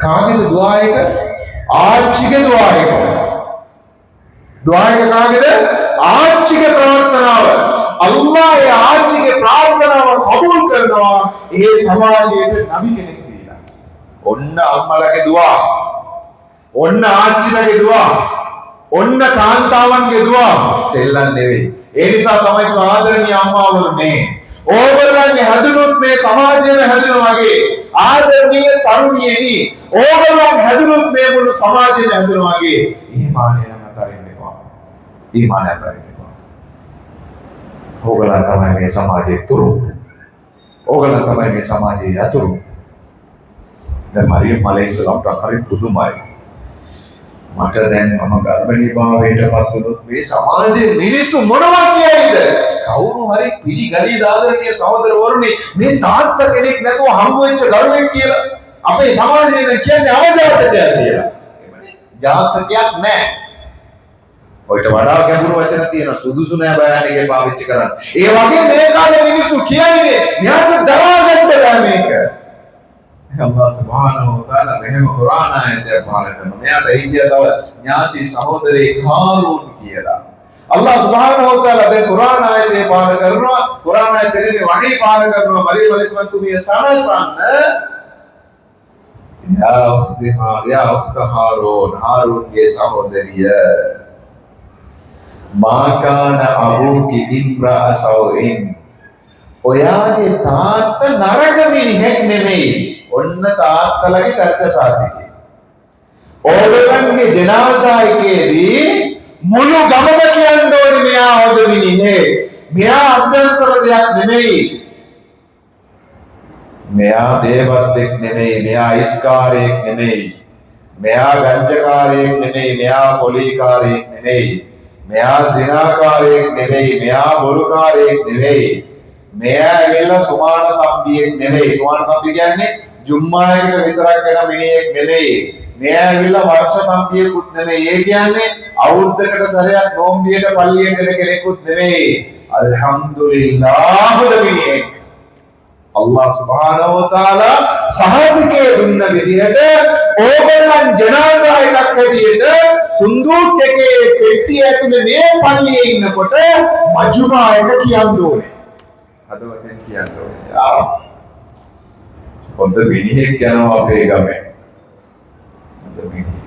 [SPEAKER 1] කාගේද දුආ එක? ආච්චිගේ දුආ එක. දුආ එක කාගේද? ආච්චිගේ ප්‍රාර්ථනාව. අල්ලාහ් ඒ ආච්චිගේ ප්‍රාර්ථනාව කබූල් කරනවා. ඒ සමාජයට නබි කෙනෙක් දීලා. ඔන්න අම්මලාගේ දුආ. ඔන්න ආච්චිලගේ දුවා. ඔන්න කාන්තාවන්ගේ දුවා. සෙල්ලම් නෙවෙයි. ඒ නිසා තමයි ආදරණීය අම්මාවරුනේ ඕගොල්ලන්ගේ හැදුනොත් මේ සමාජයම හැදෙනවා වගේ ආදරණීය තරුණියනි ඕගොල්ලන් හැදුනොත් මේ මුළු සමාජයම හැදෙනවා වගේ ඊමානය නම් අතරින්න එපා. ඊමානය අතරින්න එපා. ඕගොල්ලන් තමයි මේ සමාජයේ තුරු. ඕගොල්ලන් තමයි මේ සමාජයේ යතුරු. දැන් මරියම් අලයිහිස්සලාම්ට හරි පුදුමයි. මට දැන් මම ගර්භණී භාවයට පත් වුණොත් මේ සමාජයේ මිනිස්සු මොනවා කියයිද? කවුරු හරි පිළිගනී ආදරණීය සහෝදරවරුනි මේ තාත්තා කෙනෙක් නැතුව හම්බ වෙච්ච දරුවෙක් කියලා අපේ සමාජයේ දැන් කියන්නේ අවජාතකයක් කියලා. එමනේ ජාතකයක් නැහැ. ඔයිට වඩා ගැඹුරු වචන තියෙනවා සුදුසු නෑ බයන්නේ පාවිච්චි කරන්න. ඒ වගේ මේ කාලේ මිනිස්සු කියන්නේ මෙයාට දරා ගන්න බෑ මේක. Allah subhanahu wa ta'ala මෙහෙම කුරාන ආයතයක් පහල කරනවා. මෙයාට හිටියා තව ඥාති සහෝදරේ කාරූන් කියලා. Allah subhanahu wa ta'ala දැන් කුරාන ආයතේ පහල කරනවා. කුරාන ආයතේ මේ වහී පහල කරනවා. මරියම් අලයිහිස්සලාම් තුමිය සනසන්න යා උඛ්ත හාරූන්ගේ සහෝදරිය මාකාන අබූකි ඉම්රා සෞඉන් ඔයාගේ තාත්තා නරක මිනිහෙක් නෙමෙයි. ඔන්න තාත්තලගේ චරිත සාධකේ. ඕගොල්ලන්ගේ ජනාසා එකේදී මුළු ගමම කියන්න ඕනේ මෙයා හොඳ මිනිහෙක්. මෙයා අභ්‍යන්තර දෙයක් නෙමෙයි. මෙයා දේවත්වෙක් නෙමෙයි. මෙයා ඉස්කාරයෙක් නෙමෙයි. මෙයා ගංජකාරයෙක් නෙමෙයි. මෙයා පොලිකාරයෙක් නෙමෙයි. මෙයා සිනාකාරයෙක් නෙමෙයි. මෙයා බොරුකාරයෙක් නෙමෙයි. මෙයා ඇවිල්ලා සුමාන තම්බියෙක් නෙමෙයි. සුමාන තම්බිය කියන්නේ ජුම්මායකට විතරක් වෙන මිනිහෙක් නෙමෙයි. මෙයා ඇවිල්ලා වර්ෂ තම්බියෙකුත් නෙමෙයි. ඒ කියන්නේ අවුරුද්දකට සැරයක් නෝම්බියට පල්ලියට එන කෙනෙකුත් නෙමෙයි. අල්හම්දුලිල්ලාහ් මිනිහෙක්. Allah subhanahu wa ta'ala සහතිකේ දුන්න විදිහට ඕගොල්ලන් ජනාසා එකක් හැටියට සුන්දූක් එකේ පෙට්ටිය ඇතුලේ මේ පල්ලියේ ඉන්නකොට මජ්මුආ එක කියන්න ඕනේ. අදවතෙන් කියන්න ඕනේ. හොඳ මිනිහෙක් යනවා අපේ ගමේ. හොඳ මිනිහෙක්.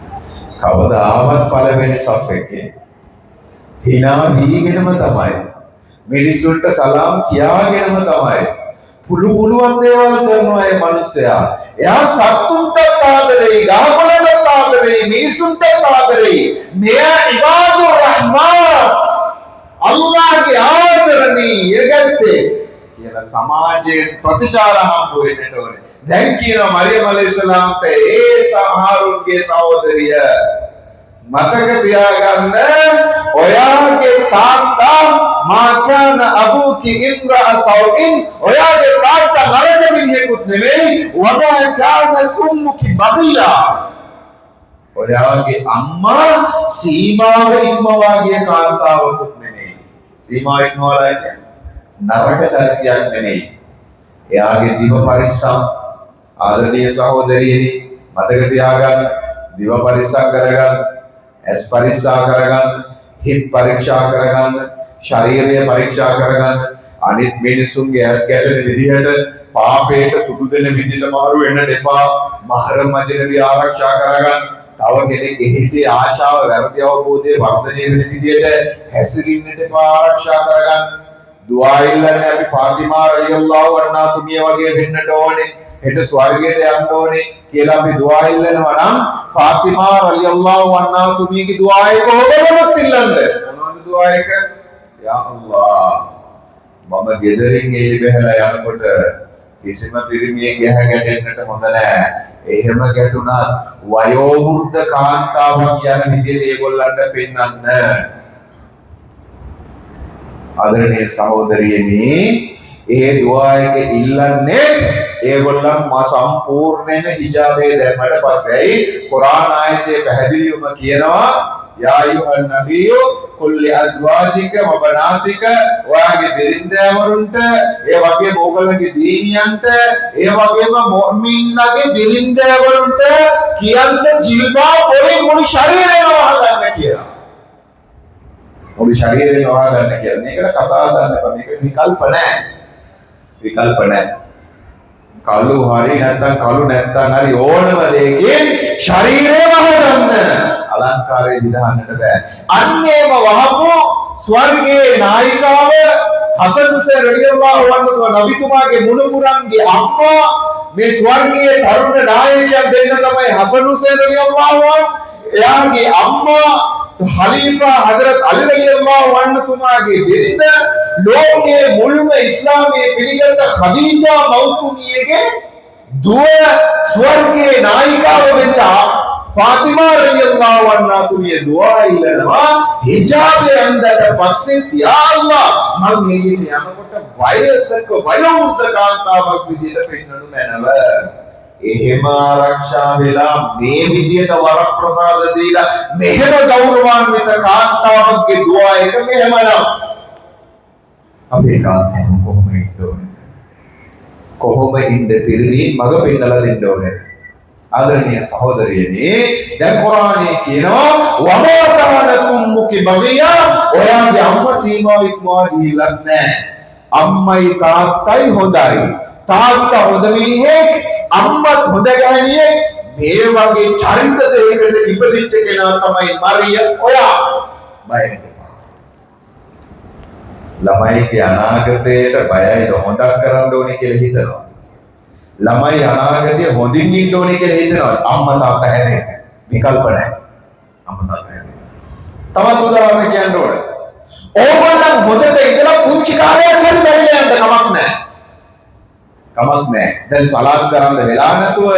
[SPEAKER 1] කවදාවත් පළවෙනි සෆ් එකේ hina වීගෙනම තමයි. මිනිස්සුන්ට සලාම් කියාගෙනම තමයි. පුළුවන් දේවල් කරනවා ඒ මිනිස්සයා. එයා සත්තුන්ට ආදරෙයි, ගහකොළට ආදරෙයි, මිනිසුන්ට ආදරෙයි. මෙයා ඉබාදුර් රහ්මාන් අල්ලාහ්ගේ ආදරණීය ගැත්තේ කියලා සමාජයේ ප්‍රතිචාර හම්බ වෙන්නට ඕනේ. දැන් කියනවා මරියම් අලයිහිස්සලාම්ට ඒ හාරූන්ගේ සහෝදරිය මතක තියාගන්න ඔයාගේ තාත්තා මාකාන අබූකි ඉම්රා සෞඉන් ඔයාගේ තාත්තා නරක මිනිහෙකුත් නෙමෙයි වමා කාන උම්මුකි බගියා ඔයාගේ අම්මා සීමාව ඉක්මවාගේ කාන්තාවකුත් නෙමෙයි. සීමාව ඉක්මවලා කියන්නේ නරක චරිතයක් නෙමෙයි. එයාගේ දිව පරිස්සම් ආදරණීය සහෝදරියනි මතක තියාගන්න. දිව පරිස්සම් කරගන්න, ඇස් පරික්ෂා කරගන්න, හිත් පරීක්ෂා කරගන්න, ශරීරය පරීක්ෂා කරගන්න. අනිත් මිනිසුන්ගේ ඇස් ගැටෙන විදිහට පාපයට තුඩු දෙන විදිහට මාරු වෙන්නට එපා. මහරම් අජනබි ආරක්ෂා කරගන්න. තව කෙනෙක් හිතේ ආශාව වැරදි අවබෝධයේ වර්ධනය වෙන විදිහට හැසිරෙන්නට එපා. ආරක්ෂා කරගන්න. දුආ ඉල්ලන්නේ අපි ෆාතිමා රලියල්ලාහු අන්හා තුමිය වගේ වෙන්නට ඕනේ. හෙට ස්වර්ගයට යන්න ඕනේ කියලා අපි දුආ ඉල්ලනවා නම් ෆාතිමා රලියල්ලාහු අන්හා තුමියගේ දුආ එක ඔබවලත් ඉල්ලන්න. මොනවද දුආ එක? යා අල්ලාහ් මම ගෙදරින් එළි බහලා යනකොට කිසිම පිරිමියෙක් ගැහ ගැටෙන්නට හොඳ නැහැ. එහෙම ගැටුණා වයෝවෘද්ධ කාන්තාවක් යන විදිහට ඒගොල්ලන්ට පෙන්වන්න. ආදරණීය සහෝදරියනි ඒ දුආ එක ඉල්ලන්නේ ඒගොල්ලන් මා සම්පූර්ණයෙන්ම හිජාබේ දැම්මට පස්සේයි කුරාන ආයතයේ පැහැදිලිවම කියනවා යා අයුහන් නබියු කුල්ලි අස්වාජික වබනාතික ඔයාගේ බිරින්දෑවරුන්ට ඒ වගේම ඕගොල්ලන්ගේ දීනියන්ට ඒ වගේම මුමින්ලාගේ බිරින්දෑවරුන්ට කියන්න ජිල්බා පොරේ මුළු ශරීරයම වහගන්න කියලා. මුළු ශරීරයම වහගන්න කියලා. මේකට කතා කරන්න එපා. මේක විකල්ප නැහැ. විකල්ප නැහැ. කළු හරි නැත්නම් කළු නැත්නම් හරි ඕනම දෙයකින් ශරීරය වහගන්න. අලංකාරය විදහන්නට බෑ. අන්නේම වහපු ස්වර්ගයේ නායිකාව හසන් හුසේන් රලියල්ලාහු අන්හු නබිතුමාගේ මුණුපුරන්ගේ අම්මා මේ ස්වර්ගයේ තරුණ නායකයන් දෙන්න තමයි හසන් හුසේන් රලියල්ලාහු අන්හු. එයාගේ අම්මා खलीफा हजरत अली रलियल्लाहु अन्हु तुमागे बिरिंद लोके मुल्म इस्लामी पिलिगत खदीजा मौतुमियेगे दुआ स्वर्गे नायिकाව වෙච්ච ෆාතිමා රලියල්ලාහු අන්හා තුමිය දුආ ඉල්ලනවා හිජාබේ අන්දට පස්සේ යා අල්ලාහ් මම එළියට යනකොට වයසක වයෝවෘද්ධ කාන්තාවක් විදියට පෙන්වනු මැනව. එහෙම ආරක්ෂා වෙලා මේ විදියට වරප්‍රසාද දීලා මෙහෙම ගෞරවාන්විත කාන්තාවකගේ දුආ එක මෙහෙමනම් අපේ කාන්තාව කොහොම ඉන්න ඕනේ? කොහොම ඉන්න පිරිමින් මග පෙන්නලා දෙන්න ඕනේ. ආදරණීය සහෝදරියනි, දැන් කුරානයේ කියනවා වමෝතරණතුම් මුකි බගියා, ඔයාගේ අම්මා සීමාව ඉක්මවා ගිහිල්ලත් නැහැ. අම්මයි තාත්තයි හොඳයි. තාත්තා හොඳ මිනිහෙක්, අම්මත් හොඳ ගැහණියෙක්. මේ වගේ චරිත දෙයකට ඉපදිච්ච කෙනා තමයි මරිය ඔයා. බය වෙන්න එපා. ළමයිගේ අනාගතයට බයයිද හොඳක් කරන්න ඕනේ කියලා හිතනවා. ළමයි අනාගතය හොඳින් ඉන්න ඕනේ කියලා හිතනවා. අම්මා තාත්තා හැදෙන්න විකල්ප නැහැ. අම්මා තාත්තා හැදෙන්න. තවත් උදාහරණයක් කියන්න ඕනේ. ඕගොල්ලන් හොඳට ඉඳලා පුංචි කාර්යයක් හරි බැරිලා යන්න කමක් නැහැ. කමක් නැහැ. දැන් සලාත් කරන්න වෙලා නැතුව,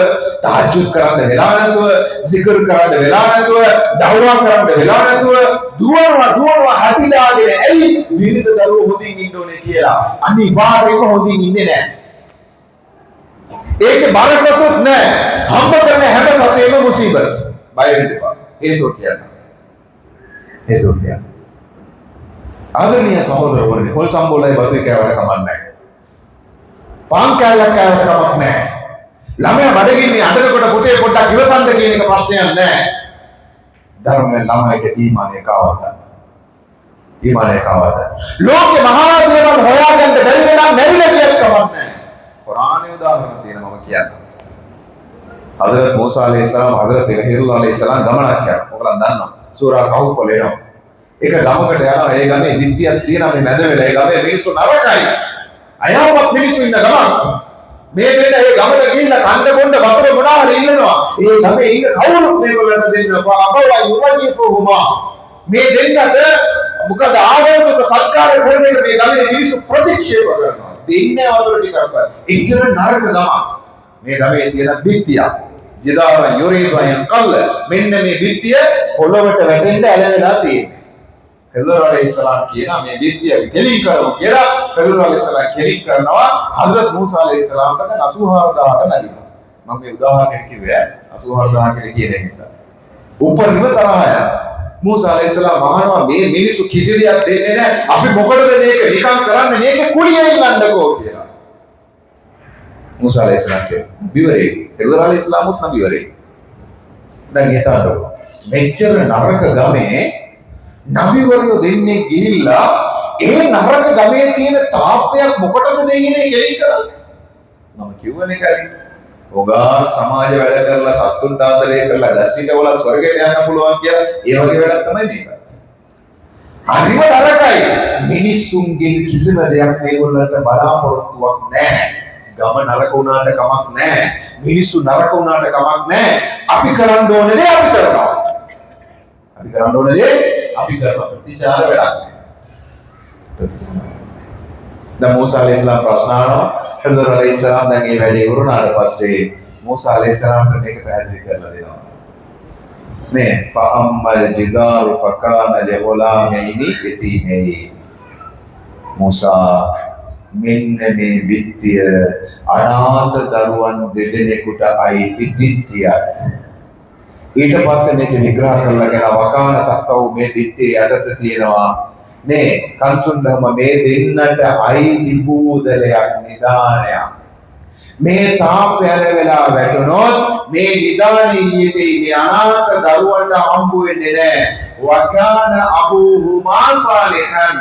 [SPEAKER 1] තහජ්ජුද් කරන්න වෙලා නැතුව, zikr කරන්න වෙලා නැතුව, දවවා කරන්න වෙලා නැතුව දුවනවා හතිලාගෙන ඇයි විවිධ දරුවෝ හොඳින් ඉන්න ඕනේ කියලා. අනිවාර්යයෙන්ම හොඳින් ඉන්නේ නැහැ. ඒකේ බරකතුත් නැහැ. හම්බ කරන හැම සතේම මුසීබත්. බය වෙන්න එපා. හේතුව කියන්න. ආදරණීය සහෝදරවරුනි, පොල් සම්බෝලයි බතු කෑවට කමක් නැහැ. පාන් කෑල්ලක් කෑවට කමක් නැහැ. ළමයා බඩගින්නේ අඬනකොට පුතේ පොඩ්ඩක් ඉවසන්න කියන එක ප්‍රශ්නයක් නැහැ. ධර්මයෙන් ළමයිට ඊමානය කාවද? ලෝකේ මහා දේවල් හොයාගන්න බැරි වෙනම් නැරිලා කියත් කමක් නැහැ. කුරානයේ උදාහරණ තියෙනවා මම කියන්නේ. හදරත් මූසා අලයිහිස්සලාම්, හදරත් ඉබ්‍රාහීම් අලයිහිස්සලාම් ගමනක් යනවා. ඔයගොල්ලන් දන්නවා. සූරා කහ්ෆ් වල එනවා. එක ගමකට යනවා. ඒ ගමේ විද්‍යාවක් තියෙනවා. මේ මැද වෙලා ඒ ගමේ මිනිස්සු නරකයි. අයවවත් මිනිස්සු ඉන්න ගමක්. මේ දෙන්න ඒ ගමට ගිහිල්ලා කන්න බොන්න වතුර මොනවා හරි ඉල්ලනවා. ඒ ගමේ ඉන්න කවුරුත් මේගොල්ලන්ට දෙන්නවා. අපවා යුරජිෆුහුමා. මේ දෙන්නට මොකද ආගන්තුක සත්කාර කරන එක මේ ගමේ මිනිස්සු ප්‍රතික්ෂේප කරනවා. දෙන්නේ වතුර ටිකක් කරා. එච්චර නරක ගමක්. මේ ගමේ තියෙන බිත්තිය. ජදාර යුරීදු අයන් කල්ල. මෙන්න මේ බිත්තිය පොළවට වැටෙන්න ඇලවෙලා තියෙනවා. ඛضر අලයිහිස්සලාම් කියනවා මේ බිත්තිය කෙලින් කරමු කියලා. ඛضر අලයිහිස්සලාම් කෙලින් කරනවා. හදරත් මූසා අලයිහිස්සලාම්ට දැන් 84000ට නැගිනවා. මම මේ උදාහරණයක් කිව්වේ 84000 කියලා කියන හින්දා. උපරිම තරහය. මූසා අලයිහිස්සලාම් අහනවා මේ මිනිස්සු කිසි දෙයක් දෙන්නේ නැහැ. අපි මොකටද මේක නිකන් කරන්නේ? මේක කුලියෙන් ගන්නකෝ කියලා. මූසා අලයිහිස්සලාම් කියනවා බිවරේ. ඛضر අලයිහිස්සලාමුත් නබිවරේ. දැන් හිතන්න මෙච්චර නරක ගමේ නබිවරයෝ දෙන්නේ ගිහිල්ලා ඒ නරක ගමේ තියෙන තාප්පයක් මොකටද දෙන්නේ කෙලින් කරන්නේ? මම කියවනේ කලින්. ඔගා සමාජ වැඩ කරලා සත්තුන්ට ආදරය කරලා ගස්සිටවල ස්වර්ගයට යන්න පුළුවන් කියලා ඒ වගේ වැඩක් තමයි මේක. හරිම නරකයි. මිනිස්සුන්ගෙන් කිසිම දෙයක් මේගොල්ලන්ට බලාපොරොත්තුවක් නැහැ. ගම නරක වුණාට කමක් නැහැ. මිනිස්සු නරක වුණාට කමක් නැහැ. අපි කරන්න ඕනේ දේ අපි කරනවා. අපි කරන ප්‍රතිචාර වැඩක් නැහැ. දැන් මූසා අලයිහිස්සලාම් ප්‍රශ්න අහනවා. ඛضر අලයිහිස්සලාම් දැන් මේ වැඩේ වුණාට පස්සේ මූසා අලයිහිස්සලාම්ට මේක පැහැදිලි කරලා දෙනවා. නේ ෆඅම්මල් ජිදාරු ෆකාන ලිගුලාමයිනි යතීමයි. මූසා මෙන්න මේ බිත්තිය අනාථ දරුවන් දෙදෙනෙකුට අයිති බිත්තියක්. ඊට පස්සේ මේක විග්‍රහ කරලා කියන වකාන තත්තව මේ බිත්තියේ යටත තියෙනවා නේ කන්සුන්දම මේ දෙන්නට අයිති බූදලයක් නිදානයක්. මේ තාප්පයල වෙලා වැටුනොත් මේ නිදානේ එළියට මේ අනාථ දරුවන්ට හම්බ වෙන්නේ නැහැ. වකාන අබූහුමා සාලිහන්.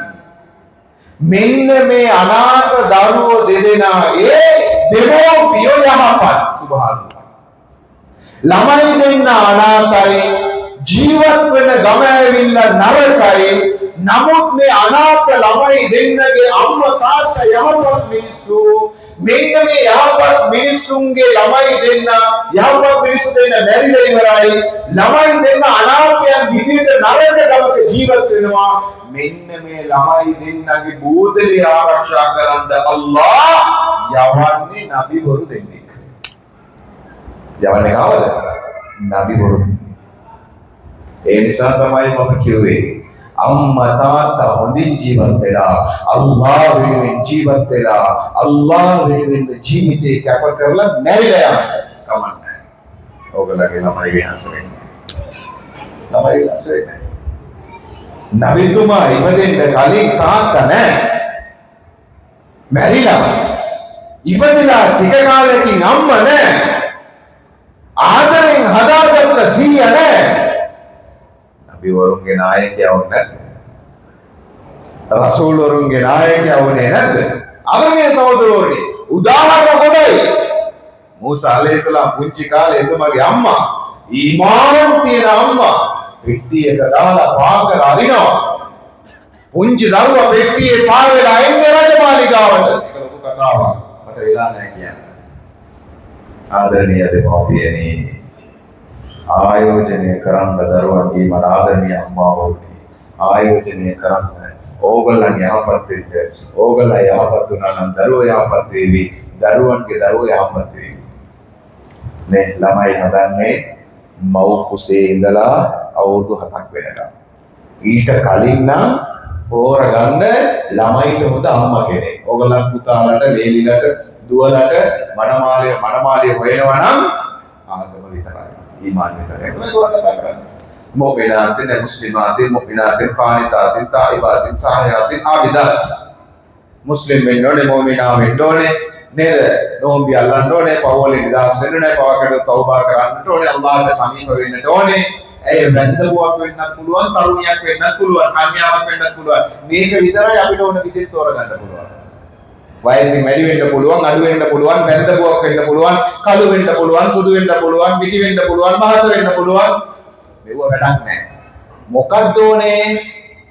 [SPEAKER 1] මෙන්න මේ අනාථ දරුවෝ දෙදෙනා ඒ දෙමෝපියෝ යහපත්. සුබ්හානල්ලාහ්. ළමයි දෙන්න අනාථයි, ජීවත් වෙන ගම ඇවිල්ලා නරකයි. නමුත් මේ අනාථ ළමයි දෙන්නගේ අම්මා තාත්තා යහපත් මිනිස්සු. මෙන්න මේ යහපත් මිනිස්සුන්ගේ ළමයි දෙන්න යහපත් මිනිස්සු දෙන්න මැරිලා ඉවරයි. ළමයි දෙන්න අනාථයන් විදිහට නරක ගමක ජීවත් වෙනවා. මෙන්න මේ ළමයි දෙන්නගේ බෝධලිය ආරක්ෂා කරන්න අල්ලාහ් යවන්නේ නබිවරු දෙන්නෙක්. යවන්නේ කවද? නබිවරු දෙන්නෙක්. ඒ නිසා තමයි මම කිව්වේ අම්මා තාත්තා හොඳින් ජීවත් වෙලා අල්ලාහ් වෙනුවෙන් ජීවත් වෙලා අල්ලාහ් වෙනුවෙන් ජීවිතේ කැප කරලා මැරිලා යන්න කමන්නේ. ඕගොල්ලන්ගේ ළමයි වෙනස් වෙන්නේ. නබිතුමා ඉපදෙන්න කලින් තාත්තා නැහැ. මැරිලා. ඉපදිලා ටික කාලයකින් අම්මා නැහැ. ආදරෙන් හදාගත්ත සීයා නැහැ. නබි වරුන්ගේ නායකයා වුණ නැද්ද? රසූල් වරුන්ගේ නායකයා වුණේ නැද්ද? ආදරණීය සහෝදරවරුනි, උදාහරණ කොටයි. මූසා අලයිහිස්සලාම් පුංචි කාලේ එතුමාගේ අම්මා ඊමාන් තියෙන අම්මා පෙට්ටියක දාලා පාකර අරිනවා. පුංචි දරුවා පෙට්ටියේ පාර වෙලා එන්නේ රජමාලිගාවට. ඒක ලොකු කතාවක්. මට වෙලා නැහැ කියන්න. ආදරණීය දෙමව්පියනි, ආයෝජනය කරන්න දරුවන්ගේ මට ආදරණීය අම්මාවරුනි, ආයෝජනය කරන්න ඕගොල්ලන් යහපත් වෙන්න. ඕගොල්ලන් යහපත් වුණා නම් දරුවෝ යහපත් වෙවි. දරුවන්ගේ දරුවෝ යහපත් වෙවි. නේ ළමයි හදන්නේ මව් කුසේ ඉඳලා අවුරුදු 7ක් වෙනකම්. ඊට කලින් නම් හොරගන්න ළමයිට හොඳ අම්මා කෙනෙක්. ඕගොල්ලන් පුතාලට, ලේලිලට, දුවලට මනමාලිය හොයනවා නම් ආගම විතරයි. ඊමාන් විතරයි. ඒක කතා කරන්නේ. මුමිනාතින්, මුස්ලිමාතින්, මුමිනාතින්, කානිතාතින්, තායිබාතින්, සාහියාතින්, ආබිදාත්. මුස්ලිම් වෙන්න ඕනේ, මුමිනා වෙන්න ඕනේ. නේද? නෝම්බි අල්ලන්න ඕනේ, පවවලින් නිදහස් වෙන්න ඕනේ, පවකට තෞබා කරන්න ඕනේ, අල්ලාහට සමීප වෙන්න ඕනේ. ඇය බැඳුවක් වෙන්නත් පුළුවන්, තරුණියක් වෙන්නත් පුළුවන්, කන්‍යාවක් වෙන්නත් පුළුවන්. මේක විතරයි අපිට ඕන විදිහට තෝරගන්න පුළුවන්. වයසින් වැඩි වෙන්න පුළුවන්, අඩු වෙන්න පුළුවන්, බැඳුවක් වෙන්න පුළුවන්, කළු වෙන්න පුළුවන්, සුදු වෙන්න පුළුවන්, මිටි වෙන්න පුළුවන්, මහත වෙන්න පුළුවන්. මේව වැඩක් නැහැ. මොකක්ද ඕනේ?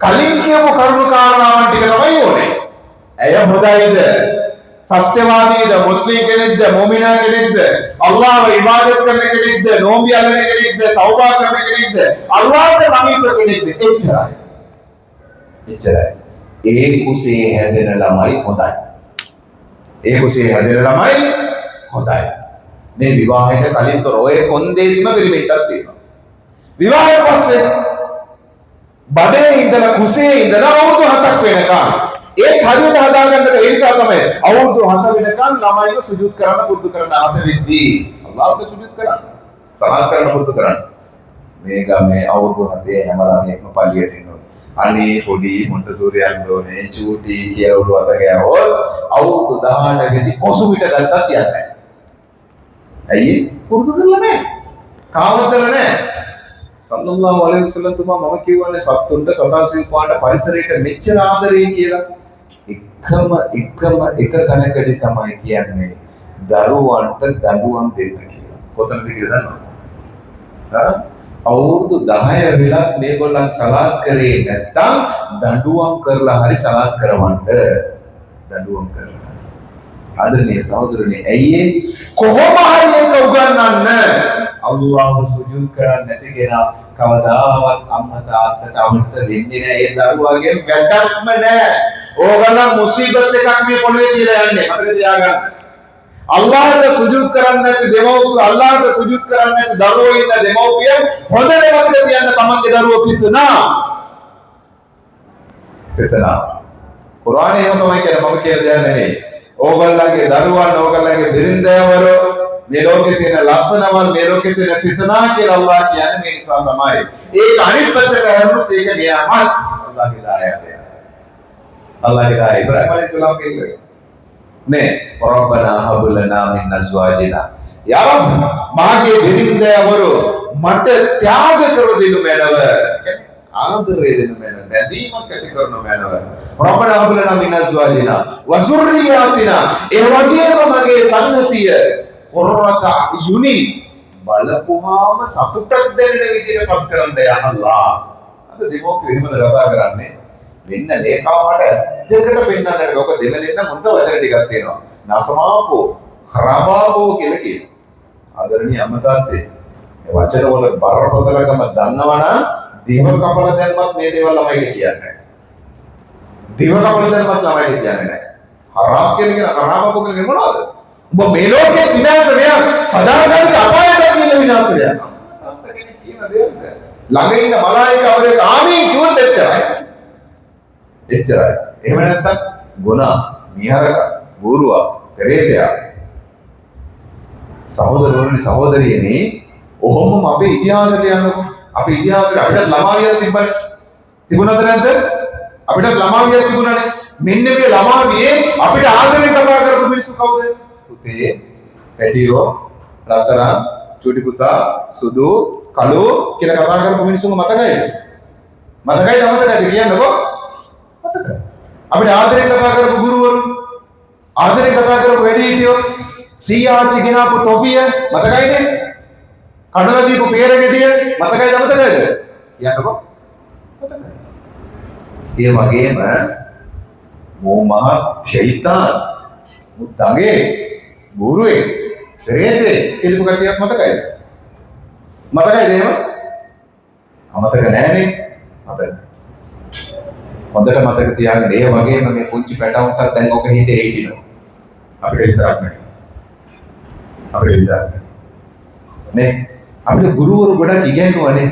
[SPEAKER 1] කලින් කියපු කරුණු කාරණාවන් ටික තමයි ඕනේ. ඇය හොඳයිද? සත්‍යවාදීද? මුස්ලිම් කෙනෙක්ද? මුමිනා කෙනෙක්ද? අල්ලාහව ඉබාදත් කරන කෙනෙක්ද? නෝම්බි අල්ලන කෙනෙක්ද? තෞබා කරන කෙනෙක්ද? අල්ලාහට සමීප කෙනෙක්ද? එච්චරයි. ඒ කුසේ හැදෙන ළමයි හොඳයි. ඒ කුසේ හැදෙන ළමයි හොඳයි. මේ විවාහයට කලින් තොර ඔය කොන්දේසිම පිරිමිටක් තියෙනවා. විවාහයෙන් පස්සේ බඩේ ඉඳලා කුසේ ඉඳලා අවුරුදු 7ක් වෙනකම් ඒ හරියට හදාගන්න ඒ නිසා තමයි අවුරුදු 7 වෙනකම් ළමයිව සුජූද් කරන්න පුරුදු කරන ආතෙද්දී අල්ලාහට සුජූද් කරන්න, සලාත් කරන්න පුරුදු කරන්න. මේ ගමේ අවුරුදු 7 හැම ළමයෙක්ම පල්ලියට එන්න ඕනේ. අනේ පොඩි මොන්ටසෝරි යන්න ඕනේ, චූටි කියලා උඩ අත ගෑවොත් අවුරුදු 18 ගෙදි කොසු පිට ගත්තත් යන්නේ නැහැ. ඇයි? පුරුදු කරලා නැහැ. කාමතර නැහැ. සල්ලල්ලාහු අලයිහි වසල්ලම් තුමා මම කියවන්නේ සත්තුන්ට, සදාසිව්පාට, පරිසරයට මෙච්චර ආදරේ කියලා. එක තැනකදී තමයි කියන්නේ දරුවන්ට දඬුවම් දෙන්න කියලා. කොතනද කියලා දන්නවද? අවුරුදු 10 වෙලක් මේගොල්ලන් සලාත් කරේ නැත්තම් දඬුවම් කරලා හරි සලාත් කරවන්න. දඬුවම් කරලා. ආදරණීය සහෝදරනි, ඇයි කොහොම හරි ඒක උගන්වන්න අල්ලාහ් සුජූද් කරන්නේ නැති කෙනා කවදාවත් අම්මා තාත්තට අවුරුද්ද වෙන්නේ නැහැ. ඒ දරුවාගේ වැඩක්ම නැහැ. ඕගොල්ලන් මුසීබත් එකක් මේ පොළවේ තියලා යන්නේ. මතක තියාගන්න. අල්ලාහට සුජූද් කරන්නේ නැති දෙමව්පියෝ, අල්ලාහට සුජූද් කරන්නේ නැති දරුවෝ ඉන්න දෙමව්පියෝ හොඳට මතක තියන්න තමන්ගේ දරුවෝ පිටුනා. කුර්ආනයේ එහෙම තමයි කියන්නේ, මම කියන දෙයක් නෙමෙයි. ඕගොල්ලන්ගේ දරුවන්, ඕගොල්ලන්ගේ බිරින්දෑවරු මේ ලෝකේ තියෙන ලස්සනවල්, මේ ලෝකේ තියෙන ෆිතනා කියලා අල්ලාහ් කියන්නේ මේ නිසා තමයි. ඒක අනිත් පැත්තට හැරුණොත් ඒක නියාමත්. අල්ලාහ්ගේ දායකය. අල්ලාහ්ගේ දායකය. ඉබ්‍රාහීම අලයිහිස්සලාම් කියන්නේ නේ රබ්බනා හබ් ලනා මින් අස්වාජිනා. යා රබ්, මාගේ බිරින්දෑවරු මට ත්‍යාග කර දෙනු මැනව. ආදරේ දෙනු මැනව. නැදීමක් ඇති කරනු මැනව. රබ්බනා හබ් ලනා මින් අස්වාජිනා වසුර්රියාතිනා. ඒ වගේම මගේ සංහතිය කොරවත යුනි බලපුවාම සතුටක් දැනෙන විදිහට පත් කරන්න යා අල්ලාහ්. අද දෙමෝපියෝ එහෙමද කතා කරන්නේ? වෙන්න ලේකාවට ඇස්දකට පෙන්නන්නට ඔක දෙමළෙන්න හොඳ වචන ටිකක් තියෙනවා. නසමාපෝ, kharabaaboo කියලා කියනවා. ආදරණීය අම්මා තාත්තේ මේ වචන වල බරපතලකම දන්නවනම් දිව කපලා දැම්මත් මේ දේවල් ළමයිට කියන්නේ නැහැ. දිව කපලා දැම්මත් ළමයිට කියන්නේ නැහැ. හරාම් කියන kharabaaboo කියන මොනවද? ඔබ මේ ලෝකේ විනාශ වෙන සදාකාලික අපායට ගිහින් විනාශ වෙනවා. තාත්තගෙන් කියන දෙයක්ද? ළඟ ඉන්න මලායිකාවරේ ආමීන් කිව්වොත් එච්චරයි. එච්චරයි. එහෙම නැත්තම් ගුණා, මිහරක, බෝරුවා, පෙරේතයා. සහෝදරවරුනි, සහෝදරියනි, ඔහොමම අපේ ඉතිහාසයට යන්නකො. අපේ ඉතිහාසෙට අපිට ළමාවියක් තිබුණානේ. තිබුණාද නැද්ද? අපිට ළමාවියක් තිබුණානේ. මෙන්න මේ ළමාවියේ අපිට ආදරේ කතා කරපු මිනිස්සු කවුද? පුතේ, පැටියෝ, රත්තරන්, චුටි පුතා, සුදු, කළු කියලා කතා කරපු මිනිස්සුන්ව මතකයිද? මතකයිද අමතකයිද කියන්නකෝ? මතකයි. අපිට ආදරේ කතා කරපු ගුරුවරු, ආදරේ කතා කරපු වැඩිහිටියෝ, සීආච්චි ගෙනාපු ටොපිය මතකයිද? කඩලා දීපු peer ගෙඩිය මතකයිද අමතකයිද? කියන්නකෝ? මතකයි. ඒ වගේම මෝමහ ෂයිතාන් මුත්තගේ ගුරුවේ රේතේ කෙලිපු කට්ටියක් මතකයිද? මතකයිද එහෙම? අමතක නැහැනේ. මතකයි. හොඳට මතක තියාගන්න. ඒ වගේම මේ පුංචි පැටවුන්ට දැන් ඔක හිතේ හිටිනවා. අපිට විතරක් නෙවෙයි. අපිට විතරක් නේ. අපිට ගුරුවරු ගොඩක් ඉගෙනුවානේ.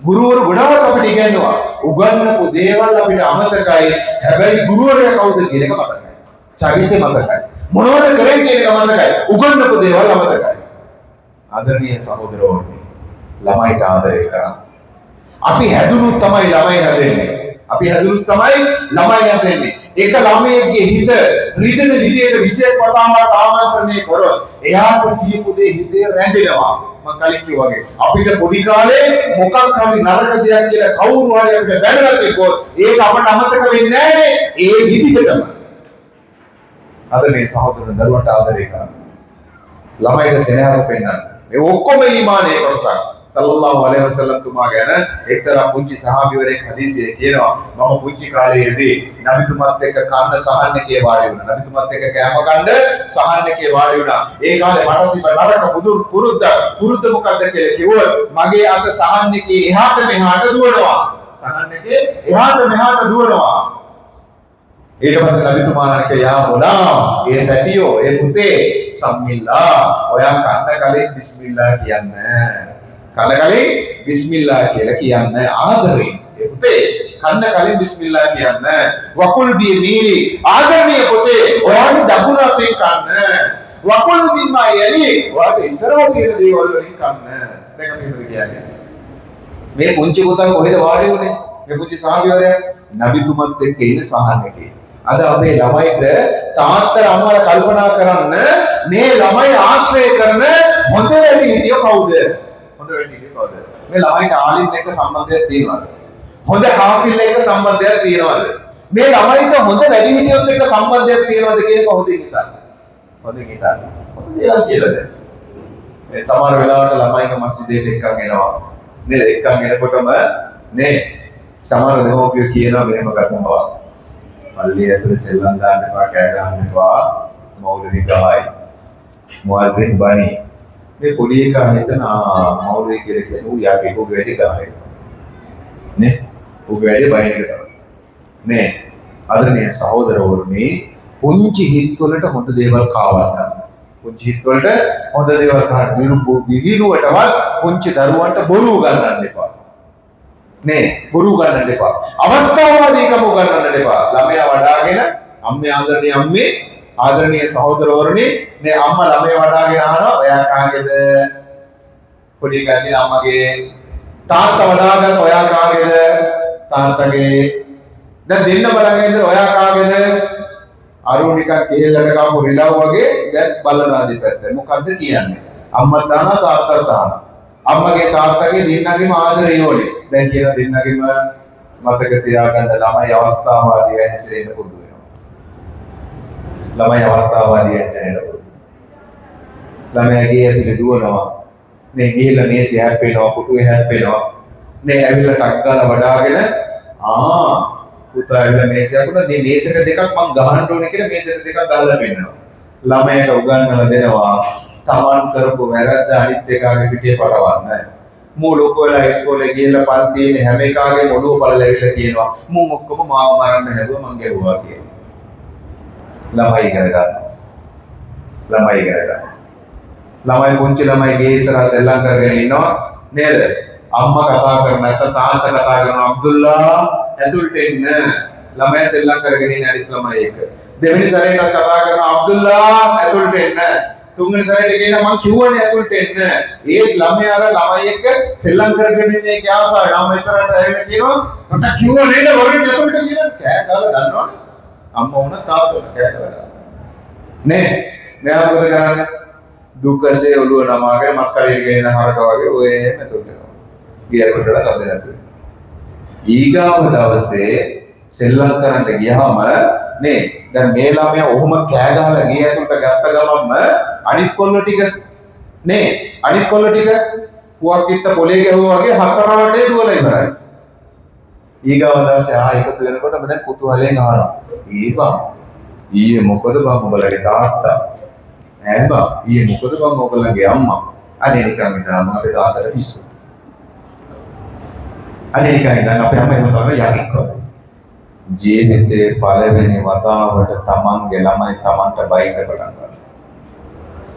[SPEAKER 1] ගුරුවරු ගොඩාක් අපිට ඉගෙනුවා. උගන්වපු දේවල් අපිට අමතකයි. හැබැයි ගුරුවරයා කවුද කියන එක මතකයි. චරිතය මතකයි. මොනවද කරේ කියන එක මතකයි. උගන්වපු දේවල් අමතකයි. ආදරණීය සහෝදරවරුනි, ළමයිට ආදරය කරන්න. අපි හැදුණුත් තමයි ළමයි හැදෙන්නේ. අපි හැදුණුත් තමයි ළමයි හැදෙන්නේ. එක ළමයෙක්ගේ හිත රිදෙන විදියට විශේෂ වතාවක් ආමන්ත්‍රණය කරොත් එයාට කියපු දේ හිතේ රැඳෙනවා. මම කලින් කිව්වා වගේ අපිට පොඩි කාලේ මොකක් හරි නරක දෙයක් කියලා කවුරු හරි අපිට බැනලා තිබ්බොත් ඒක අපට අමතක වෙන්නේ නැහනේ. ඒ විදිහටම අද මේ සහෝදර දරුවන්ට ආදරය කරන්න. ළමයිට සෙනෙහස පෙන්වන්න. මේ ඔක්කොම ඊමානයේ කොටසක්. සල්ලල්ලාහු අලයිහි වසල්ලම් තුමා ගැන එක්තරා පුංචි සහාබිවරයෙක් හදීසියේ කියනවා මම පුංචි කාලයේදී නබිතුමත් එක්ක කන්න සහන් එකේ වාඩි වුණා. නබිතුමත් එක්ක කෑම කන්න සහන් එකේ වාඩි වුණා. ඒ කාලේ මට තිබ්බ නරක පුරුද්ද මොකද්ද කියලා කිව්වොත් මගේ අත සහන් එකේ එහාට මෙහාට දුවනවා. සහන් එකේ එහාට මෙහාට දුවනවා. ඊට පස්සේ නබිතුමාණන්ට යා මොලා ඒ පැටියෝ ඒ පුතේ සම්මිල්ලා ඔයා කන්න කලින් බිස්මිල්ලා කියන්න. කන්න කලින් බිස්මිල්ලා කියලා කියන්න ආදරෙන්. ඒ පුතේ කන්න කලින් බිස්මිල්ලා කියන්න. වකුල් බිය මීරි ආදරණීය පුතේ ඔයාගේ දකුණ අතෙන් කන්න. වකුල් බිම්මා යලි ඔයාට ඉස්සරහ තියෙන දේවල් වලින් කන්න. දැන් අපි මොකද කියන්නේ? මේ පුංචි පුතා කොහෙද වාඩි වුනේ? මේ පුංචි සාහාබිවරයා නබිතුමත් එක්ක ඉන්න සහන් එකේ. අද අපේ ළමයිට තාත්තලා අම්මලා කල්පනා කරන්න මේ ළමයි ආශ්‍රය කරන හොඳ වැඩිහිටියෝ කවුද? හොඳ වැඩිහිටියෝ කවුද? මේ ළමයිට ආලිම් එක්ක සම්බන්ධයක් තියෙනවද? හොඳ හාෆිල් එක්ක සම්බන්ධයක් තියෙනවද? මේ ළමයිට හොඳ වැඩිහිටියොත් එක්ක සම්බන්ධයක් තියෙනවද කියන එක හොඳින් හිතන්න. හොඳින් හිතන්න. හොඳ දේවල් කියලාද? මේ සමහර වෙලාවට ළමයික මස්ජිදයට එක්කන් එනවා. නේද? එක්කන් එනකොටම නේ සමහර දෙමව්පියෝ කියනවා මෙහෙම කතාවක්. පල්ලිය ඇතුලේ සෙල්ලම් දාන්න එපා, කෑ ගහන්න එපා, මෞලවි ගහයි, මුඅද්දින් බණි. මේ පොඩි එකා හිතන මෞලවි කියලා කියන්නේ ඌ යාගේ පොඩි වැඩි ගහයි. නේ? ඌ වැඩි බයින් එක තමයි. නේ? ආදරණීය සහෝදරවරුනි, පුංචි හිත්වලට හොඳ දේවල් කාවා ගන්න. පුංචි හිත්වලට හොඳ දේවල් කරන්න. විහිළුවටවත් පුංචි දරුවන්ට බොරු ගන්නන්න එපා. නේ බොරු ගන්නන්න එපා. අවස්ථාවාදීකම ගන්නන්න එපා. ළමයා වඩාගෙන අම්මේ ආදරණීය අම්මේ ආදරණීය සහෝදරවරුනි නේ අම්මා ළමයා වඩාගෙන අහනවා ඔයා කාගේද? පොඩි කට්ටිය අම්මගේ. තාත්තා වඩාගෙන ඔයා කාගේද? තාත්තගේ. දැන් දෙන්න බලගෙන ඉඳලා ඔයා කාගේද? අරු නිකන් කෙහෙල්ලට කාපු රිලව් වගේ දැන් බලනවා දෙපැත්ත. මොකද්ද කියන්නේ? අම්මා තානා තාත්තා තානා. අම්මගේ තාත්තගේ දෙන්නගේම ආදරය ඕනේ. දැන් කියන දෙන්නගේම මතක තියාගන්න ළමයි අවස්ථාවාදී හැසිරෙන්න පුරුදු වෙනවා. ළමයි අවස්ථාවාදී හැසිරෙන්න පුරුදු. ළමයාගේ ඇතුලේ දුවනවා. මේ ගිහිල්ලා මේසෙ හැප්පෙනවා, පුටුවේ හැප්පෙනවා. මේ ඇවිල්ලා ටක් ගාලා වඩාගෙන පුතා ඇවිල්ලා මේසෙ යකුණා මේ මේසෙට දෙකක් මං ගහන්න ඕනේ කියලා මේසෙට දෙකක් ගහලා පෙන්නනවා. ළමයට උගන්වලා දෙනවා. තමන් කරපු වැරද්ද අනිත් එකාගේ පිටේ පටවන්න. මූ ලොකෝ වෙලා ඉස්කෝලේ ගිහලා පන්තියේ හැම එකාගේ ඔළුව බලලා ඇවිල්ලා කියනවා මූ ඔක්කොම මාව මරන්න හැදුවා මං ගැහුවා කියලා. ළමයි ඉගෙන ගන්න. ළමයි ඉගෙන ගන්න. ළමයි පුංචි ළමයි ගේ ඉස්සරහ සෙල්ලම් කරගෙන ඉන්නවා නේද? අම්මා කතා කරන නැත්නම් තාත්තා කතා කරන අබ්දුල්ලා ඇතුළට එන්න. ළමයි සෙල්ලම් කරගෙන ඉන්න අනිත් ළමයි එක. දෙවෙනි සැරේට කතා කරන අබ්දුල්ලා ඇතුළට එන්න. තුන්වෙනි සැරේට කියනවා මං කිව්වනේ ඇතුළට එන්න. ඒ ළමයා අර ළමයි එක්ක සෙල්ලම් කරගෙන ඉන්නේ ඒක ආසාව. ළමයි ඉස්සරහට ඇවිල්ලා කියනවා මට කිව්වා නේද වරින් ඇතුළට කියලා. කෑ ගාලා දන්නවනේ. අම්මා වුණා තාත්තා වුණා කෑ ගහලා. නේ මෙයා මොකද කරන්නේ? දුකසේ ඔළුව නමාගෙන මස් කඩේට ගෙනින හරක වගේ ඔය මෙතොට යනවා. ගියරකට තද නැතුව. ඊගාව දවසේ සෙල්ලම් කරන්න ගියාම නේ දැන් මේ ළමයා ඔහොම කෑ ගහලා ගිය ඇතුළට ගත්ත ගමන්ම අනිත් කොල්ල ටික නේ අනිත් කොල්ල ටික පුවක් කිත්ත පොලේ ගැහුවා වගේ හතර වටේ දුවලා ඉවරයි. ඊගාව දවසේ එකතු වෙනකොටම දැන් කුතුහලයෙන් අහනවා. ඊයේ මොකද බං ඔබලගේ තාත්තා? ඈ බං ඊයේ මොකද බං ඔබලගේ අම්මා? අනේ නිකන් ඉඳන් අපේ තාත්තට පිස්සු. අනේ නිකන් ඉඳන් අපේ අම්මා එහෙම තමයි යකික් වගේ. ජීවිතේ පළවෙනි වතාවට තමන්ගේ ළමයි තමන්ට බයින්න පටන් ගන්නවා.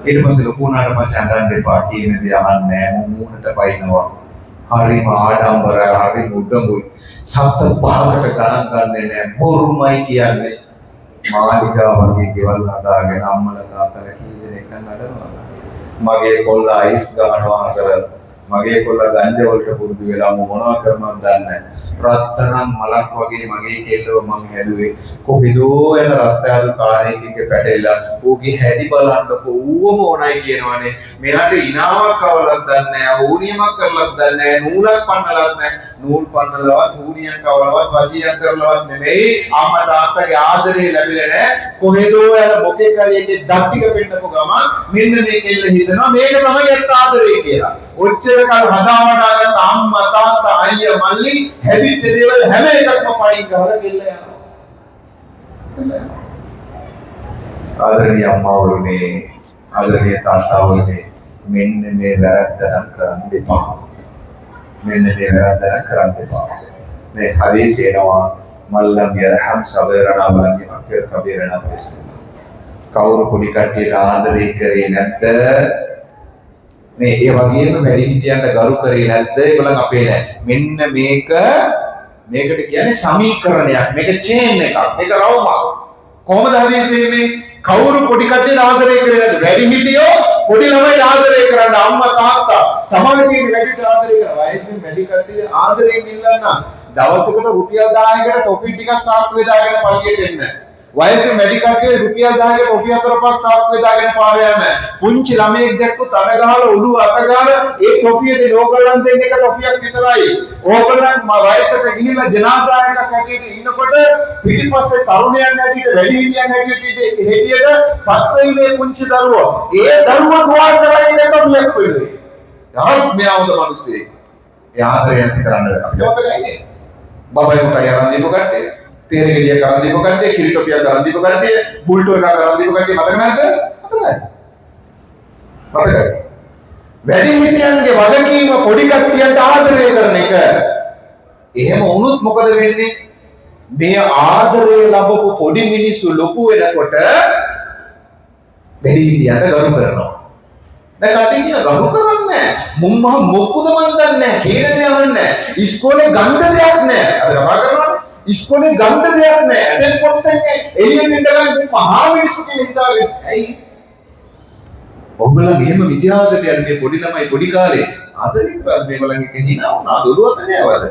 [SPEAKER 1] ඊට පස්සේ ලොකු වුණාට පස්සේ අඬන්න එපා කියන දේ අහන්නේ නැහැ. මූණට බයිනවා. හරිම ආඩම්බරයි, හරිම උඩඟුයි. සත්ත පහකට ගණන් ගන්නේ නැහැ. බොරුමයි කියන්නේ. මාලිගා වගේ ගෙවල් හදාගෙන අම්මලා තාත්තලා කී දෙනෙක් අඬනවා. මගේ කොල්ලා අයිස් ගහනවා අසර. මගේ කොල්ලා ගංජා වලට පුරුදු වෙලා මොනවා කරනවද දන්නේ නැහැ. රත්තරන් මලක් වගේ මගේ කෙල්ලව මං හැදුවේ කොහෙදෝ යන රස්තාදු කාරයකින්ගේ පැටලලා ඌගේ හැටි බලන්නකො ඌවම ඕනයි කියනවනේ. මෙයාට ඉනාවක් කවලක් දන්නේ නැහැ, ඌනියමක් කරලක් දන්නේ නැහැ, නූලක් පන්නලක් නැහැ. නූල් පන්නලවත් ඌනියක් කවලවත් වශීයක් කරලවත් නෙමෙයි. අම්මා තාත්තගේ ආදරේ ලැබිලා නැහැ. කොහෙදෝ යන බොකේ කරියගේ දත් ටික පෙන්නපු ගමන් මෙන්න මේ කෙල්ල හිතනවා මේක තමයි ඇත්ත ආදරේ කියලා. ඔච්චර කාල හදාවටාගත්ත අම්මා තාත්තා අයියා මල්ලි හැදිච්ච දේවල් හැම එකක්ම පයින් කරලා කෙල්ල යනවා. ආදරණීය අම්මාවරුනේ, ආදරණීය තාත්තාවරුනේ, මෙන්න මේ වැරද්ද නම් කරන්න එපා. මෙන්න මේ වැරද්ද නම් කරන්න එපා. මේ හදීසේ එනවා මල්ලම් යරහම් සබරනා බලන් අක්කර කබීරනා ෆෙස්න. කවුරු පොඩි කට්ටියට ආදරේ කරේ නැද්ද? මේ ඒ වගේම වැඩිහිටියන්ට ගරු කරේ නැද්ද? ඒගොල්ලන් අපේ නෑ. මෙන්න මේකට කියන්නේ සමීකරණයක්. මේක චේන් එකක්. මේක රවුමක්. කොහොමද හදිස්සියේ කවුරු පොඩි කට්ටියට ආදරය කරේ නැද්ද? වැඩිහිටියෝ පොඩි ළමයිට ආදරය කරන්න අම්මා තාත්තා සමාජයේ වැඩිහිටියට ආදරය කරනවා. වයසින් වැඩි කට්ටිය ආදරයෙන් ඉල්ලන්න දවසකට රුපියල් 1000කට ටොෆි ටිකක් සාක්කුවේ දාගෙන පල්ලියට එන්න. වයසින් වැඩි කට්ටිය රුපියල් 1000කට ටොෆි 4 පහක් සාක්කුවේ දාගෙන පාර යන්න. පුංචි ළමයෙක් දැක්කොත් අඩ ගහලා ඔළුව අත ගහලා ඒ ටොෆිය දෙන ඕගොල්ලන් දෙන්න එක ටොෆියක් විතරයි. ඕගොල්ලන් වයසට ගිහිල්ලා ජනාසායක කැටියට ඉන්නකොට පිටිපස්සේ තරුණයන් ඇටියට වැඩිහිටියන් ඇටියට පත් වෙයි මේ පුංචි දරුවෝ. ඒ දරුවා දුවා කරලා ඉන්න ටොෆියක් පිළිවේ. තාත් මෙයා හොඳ මිනිස්සෙක්. ඒ ආදරය නැති කරන්න අපිට මතකයිනේ. බබයි පුතයි අරන් දීපු කට්ටිය. පෙරේලිය කරන් දීපු කට්ටිය, කිරිටොපියා කරන් දීපු කට්ටිය, බුල්ටෝ එකක් කරන් දීපු කට්ටිය මතක නැද්ද? මතකයි. වැඩිහිටියන්ගේ වගකීම පොඩි කට්ටියන්ට ආදරය කරන එක. එහෙම වුණොත් මොකද වෙන්නේ? මේ ආදරය ලැබපු පොඩි මිනිස්සු ලොකු වෙනකොට වැඩිහිටියන්ට ගරු කරනවා. දැන් කට්ටිය කියන ගරු කරන්නේ නැහැ. මොකද මන් දන්නේ නැහැ. කියන දේ අහන්නේ නැහැ. ඉස්කෝලේ ගන්න දෙයක් නැහැ. අද කතා කරනවා ඉස්කෝලේ ගන්න දෙයක් නැහැ. ඇටෙන් පොත්තෙන් එළියෙන් ඉඳගෙන මහා මිනිස්සු කියලා හිතාගෙන. ඇයි? ඔයගොල්ලන් එහෙම විද්‍යාවට යන මේ පොඩි ළමයි පොඩි කාලේ ආදරේ කරලා මේගොල්ලන්ගේ හිනා වුණා දොළුවත නෑවද?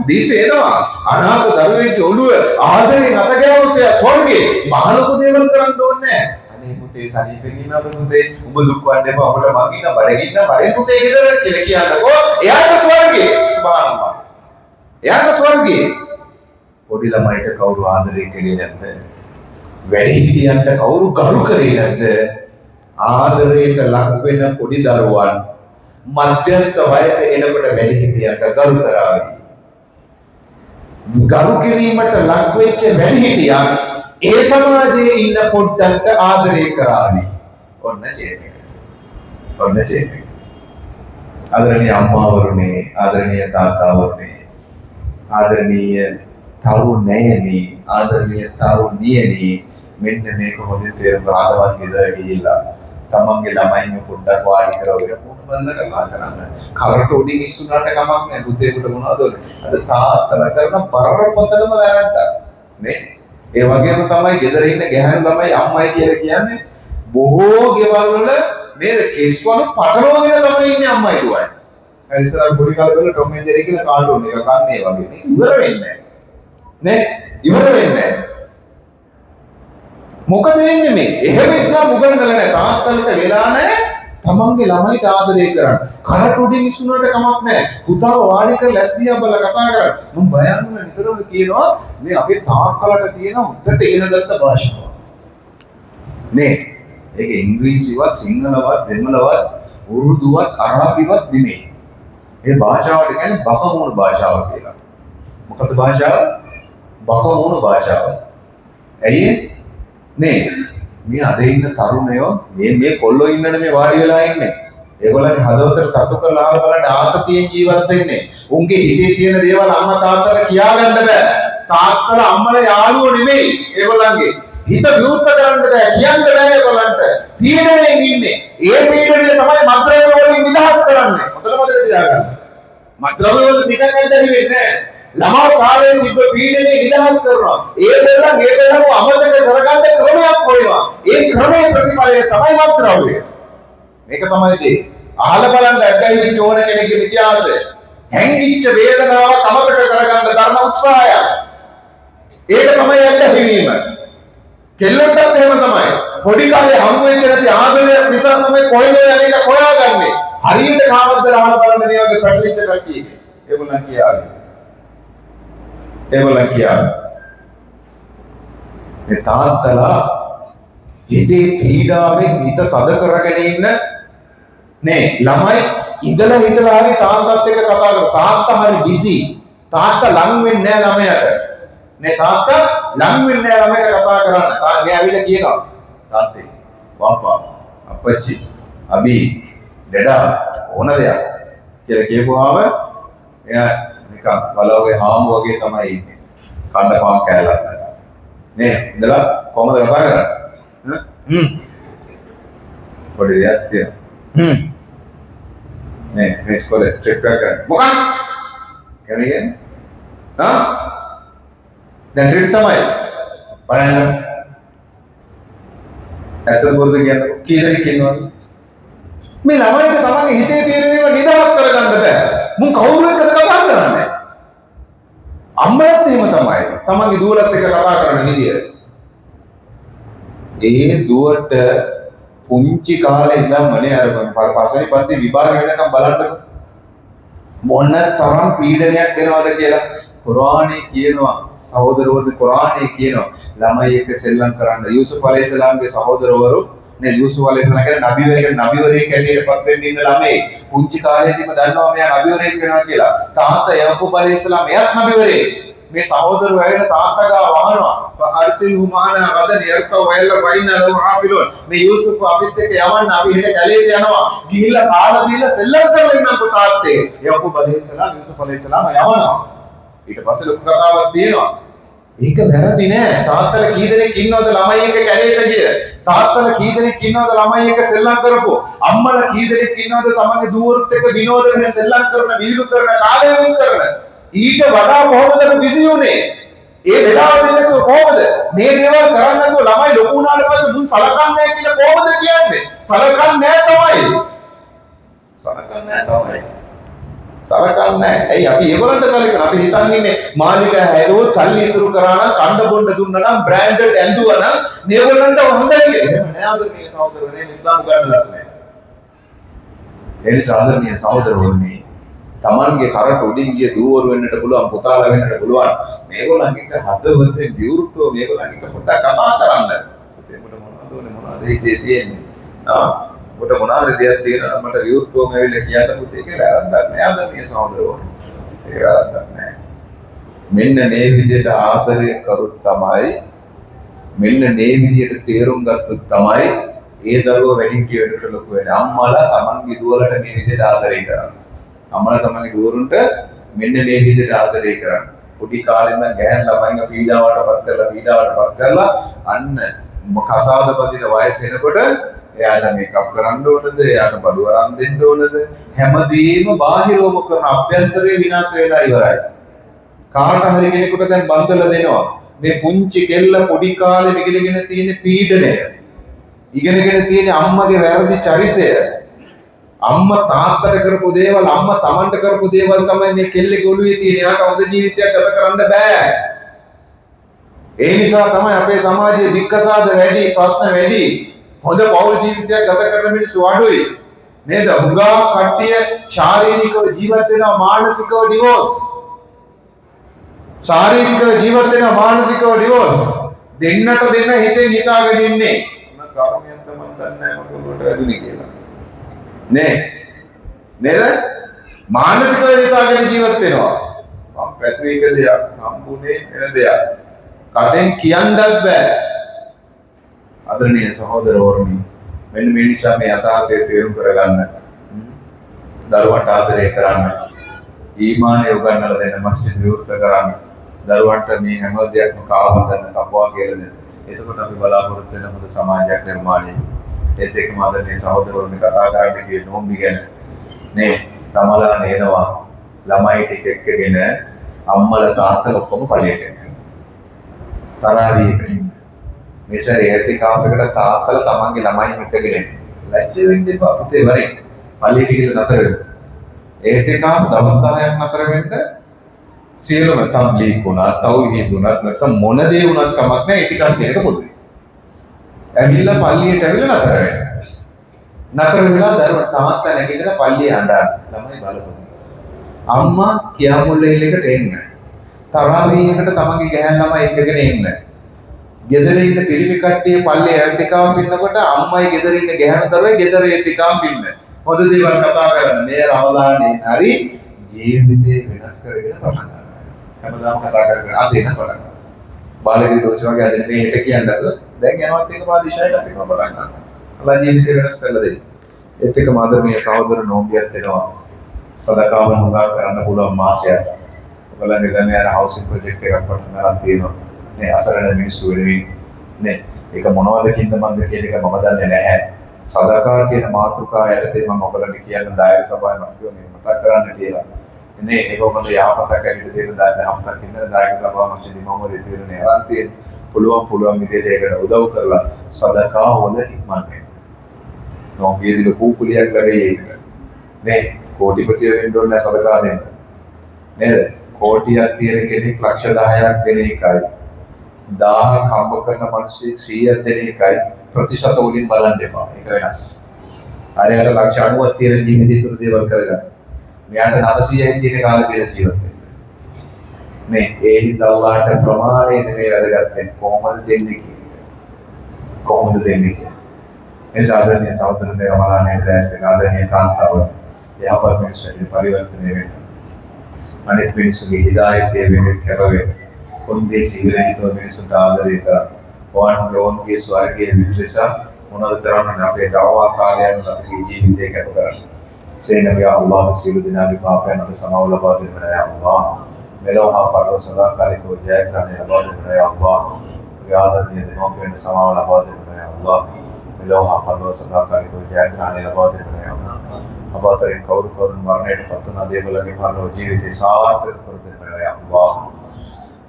[SPEAKER 1] දිසේනවා අනාථ දරුවෙක්ගේ ඔළුව ආදරෙන් අත ගෑවුවොත් එයා ස්වර්ගේ මහලොකු දේවල් කරන්න ඕනේ නෑ. අනේ පුතේ සනීපෙන් ඉන්නවද පුතේ? ඔබ දුක් වන්න එපා. ඔබට මගින්න බඩගින්න බඩෙන් පුතේ ගෙදර කියලා කියන්නකෝ. එයාට ස්වර්ගේ. සුබහානල්ලා. එයාට ස්වර්ගේ. පොඩි ළමයිට කවුරු ආදරය කරේ නැද්ද? වැඩිහිටියන්ට කවුරු ගරු කරේ නැද්ද? ආදරයට ලක් වෙන පොඩි දරුවන් මධ්‍යස්ථ වයස එනකොට වැඩිහිටියන්ට ගරු කරાવી. ගරු කිරීමට ලක් වෙච්ච වැඩිහිටියන් ඒ සමාජයේ ඉන්න පොඩ්ඩන්ට ආදරය කරાવી. ඔන්න චේතන. ඔන්න චේතන. ආදරණීය අම්මාවරුනේ, ආදරණීය තාත්තාවරුනේ, ආදරණීය තරුණයනි, ආදරණීය තරුණියනි, මෙන්න මේක හොඳට තේරුම් ගන්න. ආදවත් ගෙදර ගිහිල්ලා තමන්ගේ ළමයින්ව පොඩ්ඩක් වාඩි කරවගෙන මොන බඳ කතා කරන්නේ. කරට උඩින් ඉස්සුනට කමක් නැහැ. පුතේකට මොනවද ඕනේ? අද තාත්තලා කරන බරපතලම වැරද්දක් නේ. ඒ වගේම තමයි ගෙදර ඉන්න ගැහැණු ළමයි අම්මයි කියලා කියන්නේ බොහෝ ගෙවල් වල නේද කෙස්වල පටලවාගෙන තමයි ඉන්නේ අම්මයි දුවයි. හරි ඉස්සරහ පොඩි කාලේ වල ටොම් ඇන්ඩ් ජෙරි කියලා කාටුන් එක කන්නේ වගේ නේ. ඉවර වෙන්නේ නැහැ. නේ? ඉවර වෙන්නේ නැහැ. මොකද වෙන්නේ මේ? එහෙම ඉස්ලාම් උගන්වලා නැහැ. තාත්තලට වෙලා නැහැ. තමන්ගේ ළමයිට ආදරය කරන්න. කරට උඩින් ඉස්සුනට කමක් නැහැ. පුතාව වාඩි කරලා ඇස් දිහා බලලා කතා කරන්න. මම බයන් වුණා නිතරම කියනවා මේ අපේ තාත්තලට තියෙන උඩට ඉගෙනගත්ත භාෂාව. නේ. ඒක ඉංග්‍රීසිවත් සිංහලවත් දෙමළවත් උර්දුවත් අරාබිවත් නෙමෙයි. මේ භාෂාවට කියන්නේ බකමුණු භාෂාව කියලා. මොකද්ද භාෂාව? බකමුණු භාෂාව. ඇයි නේ? මේ අද ඉන්න තරුණයෝ මේ කොල්ලෝ ඉන්නනේ මේ වාඩි වෙලා ඉන්නේ. ඒගොල්ලන්ගේ හදවතට තට්ටු කරලා ආව බලන්න ආතතියෙන් ජීවත් වෙන්නේ. උන්ගේ හිතේ තියෙන දේවල් අම්මා තාත්තට කියාගන්න බෑ. තාත්තලා අම්මලා යාළුවෝ නෙමෙයි ඒගොල්ලන්ගේ. හිත විවෘත කරන්න බෑ, කියන්න බෑ ඒගොල්ලන්ට. පීඩණයෙන් ඉන්නේ. ඒ පීඩණය තමයි මත්ද්‍රව්‍ය වලින් නිදහස් කරන්නේ. හොඳට මතක තියාගන්න. මත්ද්‍රව්‍ය වලින් නිකන් යන්න වෙන්නේ නැහැ. ළමා කාලයෙන් තිබ්බ පීඩනේ නිදහස් කරනවා. ඒකලම අමතක කරගන්න ක්‍රමයක් හොයනවා. ඒ ක්‍රමයේ ප්‍රතිඵලය තමයි මත්ද්‍රව්‍ය. මේක තමයි දේ. අහලා බලන්න ඇබ්බැහි ඕන කෙනෙක්ගේ ඉතිහාසය. හැංගිච්ච වේදනාවක් අමතක කරගන්න දරන උත්සාහය. ඒක තමයි ඇබ්බැහි වීම. කෙල්ලන්ටත් එහෙම තමයි. පොඩි කාලේ හම්බ වෙච්ච නැති ආදරයක් නිසා තමයි කොහෙද යන්නේ හොයාගන්නේ. හරියට කාමද්ද අහලා බලන්න මේ වගේ පැටලිච්ච කට්ටිය. ඒගොල්ලන් කියාවේ. ඒගොල්ලන් කියන්නේ මේ තාත්තලා හිතේ පීඩාවෙන් හිත තද කරගෙන ඉන්න නේ ළමයි ඉඳලා හිටලා හරි තාත්තත් එක්ක කතා කරනවා. තාත්තා හරි බිසි. තාත්තා ලං වෙන්නේ නැහැ ළමයට. නේ තාත්තා ලං වෙන්නේ නැහැ ළමයට කතා කරන්න. තාත්තා ඇවිල්ලා කියනවා තාත්තේ වාපා අපච්චි අබි ඩඩා ඕන දෙයක් කියලා කියපුවාම එයා නිකන් බලවගේ හාමු වගේ තමයි ඉන්නේ. කන්න පාන් කෑල්ලක් නැත. නේ ඉඳලා කොහමද කතා කරන්නේ? පොඩි දෙයක් තියෙනවා. නේ මේ ඉස්කෝලේ ට්‍රිප් එක කරන්න. මොකක්ද? කියන්නේ? දැන් ට්‍රිප් තමයි. බලන්න. ඇත්තද බොරුද කියන්නේ කී දෙනෙක් ඉන්නවද? මේ ළමයින්ට තමන්ගේ හිතේ තියෙන දේවල් නිදහස් කරගන්න බෑ. මුන් කවුරු එක්කද කතා කරන්නේ? අම්මලත් එහෙම තමයි. තමන්ගේ දුවලත් එක්ක කතා කරන විදිය. ඒ දුවට පුංචි කාලේ ඉඳන්මනේ අර පළවෙනි පන්ති විභාග වෙනකම් බලන්නකො. මොන තරම් පීඩනයක් දෙනවද කියලා. කුර්ආනයේ කියනවා සහෝදරවරුනි කුර්ආනයේ කියනවා ළමයි එක්ක සෙල්ලම් කරන්න. යූසුෆ් අලයිහිස්සලාම්ගේ සහෝදරවරු නේ යූසුෆ් අලයිහිස්සලාම් කියන්නේ නබිවරයෙක් හැටියට පත් වෙන්න ඉන්න ළමයි. පුංචි කාලේදීම දන්නවා මෙයා නබිවරයෙක් වෙනවා කියලා. තාත්තා යعقوب අලයිහිස්සලාම් එයත් නබිවරයෙක්. මේ සහෝදරයෝ ඇවිල්ලා තාත්තා ගාව වහනවා. අර්සිල්හු මානා ගදන් යර්තව වයල්ල වයින්නලු ආෆිලුන්. මේ යූසුෆ් අපිත් එක්ක යවන්න අපි හෙට කැලේට යනවා. ගිහිල්ලා කාලා බීලා සෙල්ලම් කරලා ඉන්නකො තාත්තේ. යعقوب අලයිහිස්සලාම් යූසුෆ් අලයිහිස්සලාම් යවනවා. ඊට පස්සේ ලොකු කතාවක් තියෙනවා. ඒක වැරදි නෑ. තාත්තලා කී දෙනෙක් ඉන්නවද ළමයි එක්ක කැලේට ගිය? තාත්තලා කී දෙනෙක් ඉන්නවද ළමයි එක්ක සෙල්ලම් කරපො? අම්මලා කී දෙනෙක් ඉන්නවද තමන්ගේ දුවරුත් එක්ක විනෝද වෙන සෙල්ලම් කරන, වීඩු කරන, කාලය වෙන් කරන? ඊට වඩා කොහොමද බිසි වුනේ? ඒ වෙලාව දෙන්න නැතුව කොහොමද? මේ දේවල් කරන්නේ නැතුව ළමයි ලොකු වුණාට පස්සේ මුන් සලකන්නේ නැහැ කියලා කොහොමද කියන්නේ? සලකන්නේ නැහැ තමයි. සලකන්නේ නැහැ. ඇයි අපි ඒගොල්ලන්ට සලකන? අපි හිතන් ඉන්නේ මාලිකා හැදුවොත් සල්ලි ඉතුරු කරා නම් කණ්ඩ බොණ්ඩ දුන්නා නම් බ්‍රෑන්ඩඩ් ඇඳුවා නම් මේගොල්ලන්ට හොඳයි කියලා. එහෙම නෑ ආදරණීය සහෝදරවනේ ඉස්ලාම් ගන්නලත් නෑ. ඒ නිසා ආදරණීය සහෝදරවනේ තමන්ගේ කරට උඩින් ගිය දූවරු වෙන්නට පුළුවන්, පුතාලා වෙන්නට පුළුවන්. මේගොල්ලන්ට හදවතේ විවෘතව මේගොල්ලන්ට පොඩ්ඩක් කතා කරන්න. පුතේ මට මොනවද ඕනේ මොනවද හිතේ තියෙන්නේ? ඔබට මොනවාරි දෙයක් තියෙනවා මට විවෘතවම ඇවිල්ලා කියන්න පුතේ ඒක වැරද්දක් නෑ ආදරණීය සහෝදරවෝ. ඒක වැරද්දක් නෑ. මෙන්න මේ විදිහට ආදරය කරුත් තමයි මෙන්න මේ විදිහට තේරුම් ගත්තොත් තමයි ඒ දරුවෝ වැඩිහිටියෙකුට ලොකු වෙන්නේ. අම්මලා තමන්ගේ දුවලට මේ විදිහට ආදරය කරන්නේ. අම්මලා තමන්ගේ දුවරුන්ට මෙන්න මේ විදිහට ආදරය කරන්නේ. පොඩි කාලේ ඉඳන් ගැහැන් ළමයින්ව පීඩාවටපත් කරලා අන්න කසාද බදින වයස එනකොට එයාට මේකප් කරන්න ඕනද? එයාට බඩු අරන් දෙන්න ඕනද? හැමදේම බාහිරවම කරන අභ්‍යන්තරේ විනාශ වෙලා ඉවරයි. කාට හරි කෙනෙකුට දැන් බන්දලා දෙනවා. මේ පුංචි කෙල්ල පොඩි කාලේ ඉගෙනගෙන තියෙන පීඩනය. ඉගෙනගෙන තියෙන අම්මගේ වැරදි චරිතය. අම්මා තාත්තට කරපු දේවල්, අම්මා තමන්ට කරපු දේවල් තමයි මේ කෙල්ලේ ඔළුවේ තියෙන. එයාට හොඳ ජීවිතයක් ගත කරන්න බෑ. ඒ නිසා තමයි අපේ සමාජයේ දික්කසාද වැඩි, ප්‍රශ්න වැඩි. හොඳ පෞල් ජීවිතයක් ගත කරන මිනිස්සු අඩුයි. නේද? හුඟා කට්ටිය ශාරීරිකව ජීවත් වෙනවා, මානසිකව ඩිවෝස්. ශාරීරිකව ජීවත් වෙනවා, මානසිකව ඩිවෝස්. දෙන්නට දෙන්න හිතෙන් හිතාගෙන ඉන්නේ. මොන කර්මයක් තමයි දන්නේ නැහැ මට උඩට වැදුනේ කියලා. නේද? මානසිකව හිතාගෙන ජීවත් වෙනවා. මම පැතුවේ එක දෙයක්, හම්බුනේ වෙන දෙයක්. කටෙන් කියන්නත් බෑ. ආදරණීය සහෝදරවරුනි, මෙන්න මේ නිසා මේ යථාර්ථය තේරුම් කරගන්න, දරුවන්ට ආදරය කරන්න, ඊමානය උගන්වලා දෙන්න, මස්ජිද් විවෘත කරන්න, දරුවන්ට මේ හැම දෙයක්ම කාවල් ගන්න, තප්පුවා කියලා දෙන්න. එතකොට අපි බලාපොරොත්තු වෙන හොඳ සමාජයක් නිර්මාණය. ඒත් එක්කම ආදරණීය සහෝදරවරුනි, කතා කරන්න කියේ නෝම්බි ගැන නේ. තමලා නේනවා ළමයි ටික එක්කගෙන අම්මලා තාත්තලා ඔක්කොම පල්ලියට යනවා. තරාවියකට මෙසර ඒතිකාපයකට තාත්තලා තමන්ගේ ළමයි එක්කගෙන ලැජ්ජ වෙන්න එපා පුතේ වරේ පල්ලියට ගිහලා නතර වෙන්න. ඒතිකාප දවස් 10ක් නතර වෙන්න සියලුම තම්ලීක් වුණා, තවහීද් වුණත් නැත්නම් මොන දේ වුණත් කමක් නැහැ. ඒතිකාප කියන එක පොදුයි. ඇවිල්ලා පල්ලියට ඇවිල්ලා නතර වෙන්න. නතර වෙලා දරුවා තාත්තා නැගිටලා පල්ලියේ අඬන ළමයි බලපොදි. අම්මා කියාමුල් ලෙල්ලකට එන්න. තරාවියකට තමන්ගේ ගැහැන් ළමයි එක්කගෙන එන්න. ගෙදර ඉන්න පිරිමි කට්ටිය පල්ලියේ ඇතිකාව ඉන්නකොට අම්මයි ගෙදර ඉන්න ගැහැණු දරුවයි ගෙදර ඇතිකාව ඉන්න. හොඳ දේවල් කතා කරන්න. මේ රමදානේ හරි ජීවිතේ වෙනස් කරගෙන පටන් ගන්නවා. හැමදාම කතා කරගෙන අද එන පටන් ගන්නවා. බාලගේ දෝෂ වගේ අද මේ හෙට කියන්නද දැන් යනවත් එක පාදිශායට එකම පටන් ගන්නවා. අල්ලා ජීවිතේ වෙනස් කරලා දෙයි. ඒත් එක මාදරණීය සහෝදර නෝම්බියත් එනවා. සදකාව හොඟා කරන්න පුළුවන් මාසයක්. ඔයගොල්ලන්ගේ ගමේ අර හවුසින් ප්‍රොජෙක්ට් එකක් පටන් ගන්න තියෙනවා. නේ අසරණ මිනිස්සු වෙනුවෙන් නේ. ඒක මොනවද කින්ද මන්ද කියන එක මම දන්නේ නැහැ. සදකා කියන මාතෘකාව යටතේ මම ඔයගොල්ලන්ට කියන්න දායක සභාවේ මම කිව්වා මේ මතක් කරන්න කියලා. නේ ඒක ඔයගොල්ලෝ යහපතක් ඇවිත් තියෙන දායකමක් ඉන්න දායක සභාව මම දිමවරේ තීරණේ අරන් තියෙන පුළුවන් විදිහට ඒකට උදව් කරලා සදකා වල ඉක්මන් වෙන්න. නොගියදිල කූකුලියක් ලැබෙයි නේ. කෝටිපතිය වෙන්න ඕනේ සදකා දෙන්න. නේද? කෝටියක් තියෙන කෙනෙක් ලක්ෂ 10ක් දෙන එකයි 1000ක් හම්බ කරන මිනිස්සෙක් 100ක් දෙන එකයි ප්‍රතිශත වලින් බලන්න එපා. ඒක වෙනස්. හරියට ලක්ෂ 90ක් තියෙන ජීවිතය තුර දේවල් කරගන්න. මෙයාට 900යි තියෙන කාලෙ කියලා ජීවත් වෙන්න. මේ ඒ හින්දා අල්ලාහට ප්‍රමාණය නෙමෙයි වැදගත් වෙන්නේ. කොහොමද දෙන්නේ කියන්නේ. කොහොමද දෙන්නේ කියන්නේ. එනිසා ආදරණීය සහෝදරයන්ගේ රමලානේ දැස් වෙන ආදරණීය කාන්තාව යහපත් මිනිස්සුන්ට පරිවර්තනය වෙන්න. අනෙක් මිනිස්සුගේ හිදායතේ වෙනුවෙන් කැපවෙන්න. කොන්දේ සිගරේතව මිනිස්සුන්ට ආදරය කරන්න. ඕන්ගේ ස්වර්ගයේ විදේශ මොනවද කරන්නේ අපේ දවවා කාලයන් අපේ ජීවිතේ කැප කරන්න. සේනම යා අල්ලාහ් සියලු දිනාගේ පාපයන්ට සමාව ලබා දෙන්න යා අල්ලාහ්. මෙලොව හා පරලොව සදාකාලිකව ජයග්‍රහණය ලබා දෙන්න යා අල්ලාහ්. ආදරණීය දෙමෝපියන්ට සමාව ලබා දෙන්න යා අල්ලාහ්. මෙලොව හා පරලොව සදාකාලිකව ජයග්‍රහණය ලබා දෙන්න යා අල්ලාහ්. අපාතරෙන් කවුරු මරණයට පත් වන දේවලගේ පරලොව ජීවිතේ සාර්ථක කර දෙන්න යා අල්ලාහ්.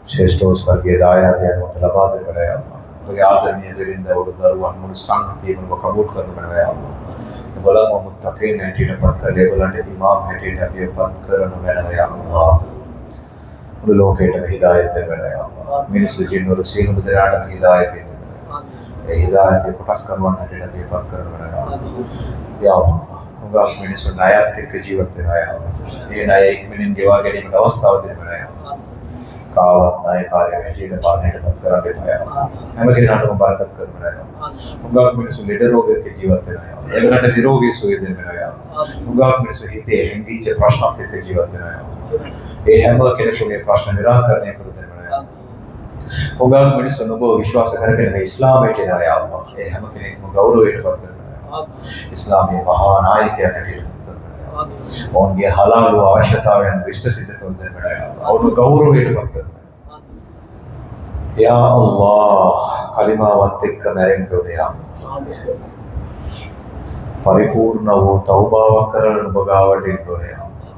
[SPEAKER 1] ශ්‍රේෂ්ඨ ස්වර්ගයේ දායාදයන් ලබා දෙන්න යා අල්ලාහ්. ඔබගේ ආදරණීය බිරිඳවරු දරුවන් මුළු සංහතියම ඔබ කබූල් කරන්න යා අල්ලාහ්. බලන්න මුත්තකේ නැටිට පත් කරේ බලන්න ඉමාම් හැටියට අපි පත් කරන වෙනවා යා අල්ලාහ්. මුළු ලෝකයට හිදායත් දෙන්න යා අල්ලාහ්. මිනිස්සු ජීවවල සියලුම දෙනාට හිදායත් දෙන්න. ඒ හිදායත් කොටස් කරවන්න හැටියට අපි පත් කරන වෙනවා යා අල්ලාහ්. ඔබ මිනිස්සු ණයත් එක්ක ජීවත් වෙනවා යා අල්ලාහ්. ඒ ණය ඉක්මනින් ගෙවා ගැනීමට අවස්ථාව දෙන්න යා අල්ලාහ්. කාවත් නායකාරය හැටියට පාලනයට පත් කරන්න එපා යා අල්ලාහ්. හැම කෙනාටම බරකත් කරන්න යා අල්ලාහ්. උගක් මිනිස්සු ලෙඩ රෝගයක ජීවත් වෙනවා යා අල්ලාහ්. ඒකට නිරෝගී සුවය දෙන්න යා අල්ලාහ්. උගක් මිනිස්සු හිතේ හැංගිච්ච ප්‍රශ්නත් එක්ක ජීවත් වෙනවා යා අල්ලාහ්. ඒ හැම කෙනෙකුගේ ප්‍රශ්න නිරාකරණය කර දෙන්න යා අල්ලාහ්. උගක් මිනිස්සු නොබ විශ්වාස කරගෙන මේ ඉස්ලාමයට එනවා යා අල්ලාහ්. ඒ හැම කෙනෙක්ම ගෞරවයට පත් කරනවා යා අල්ලාහ්. ඉස්ලාමයේ මහා නායකයන් හැටියට ඔවුන්ගේ හලාල් අවශ්‍යතාවයන් විශ්ත සිද්ධ කර දෙන්න යා අල්ලාහ්. ඔවුන් ගෞරවයට පත් කරනවා යා අල්ලාහ්. කලිමාවත් එක්ක මැරෙන්න ඕනේ යා අල්ලාහ්. පරිපූර්ණ වූ තෞබාවක් කරලා ඔබ ගාවට එන්න ඕනේ යා අල්ලාහ්.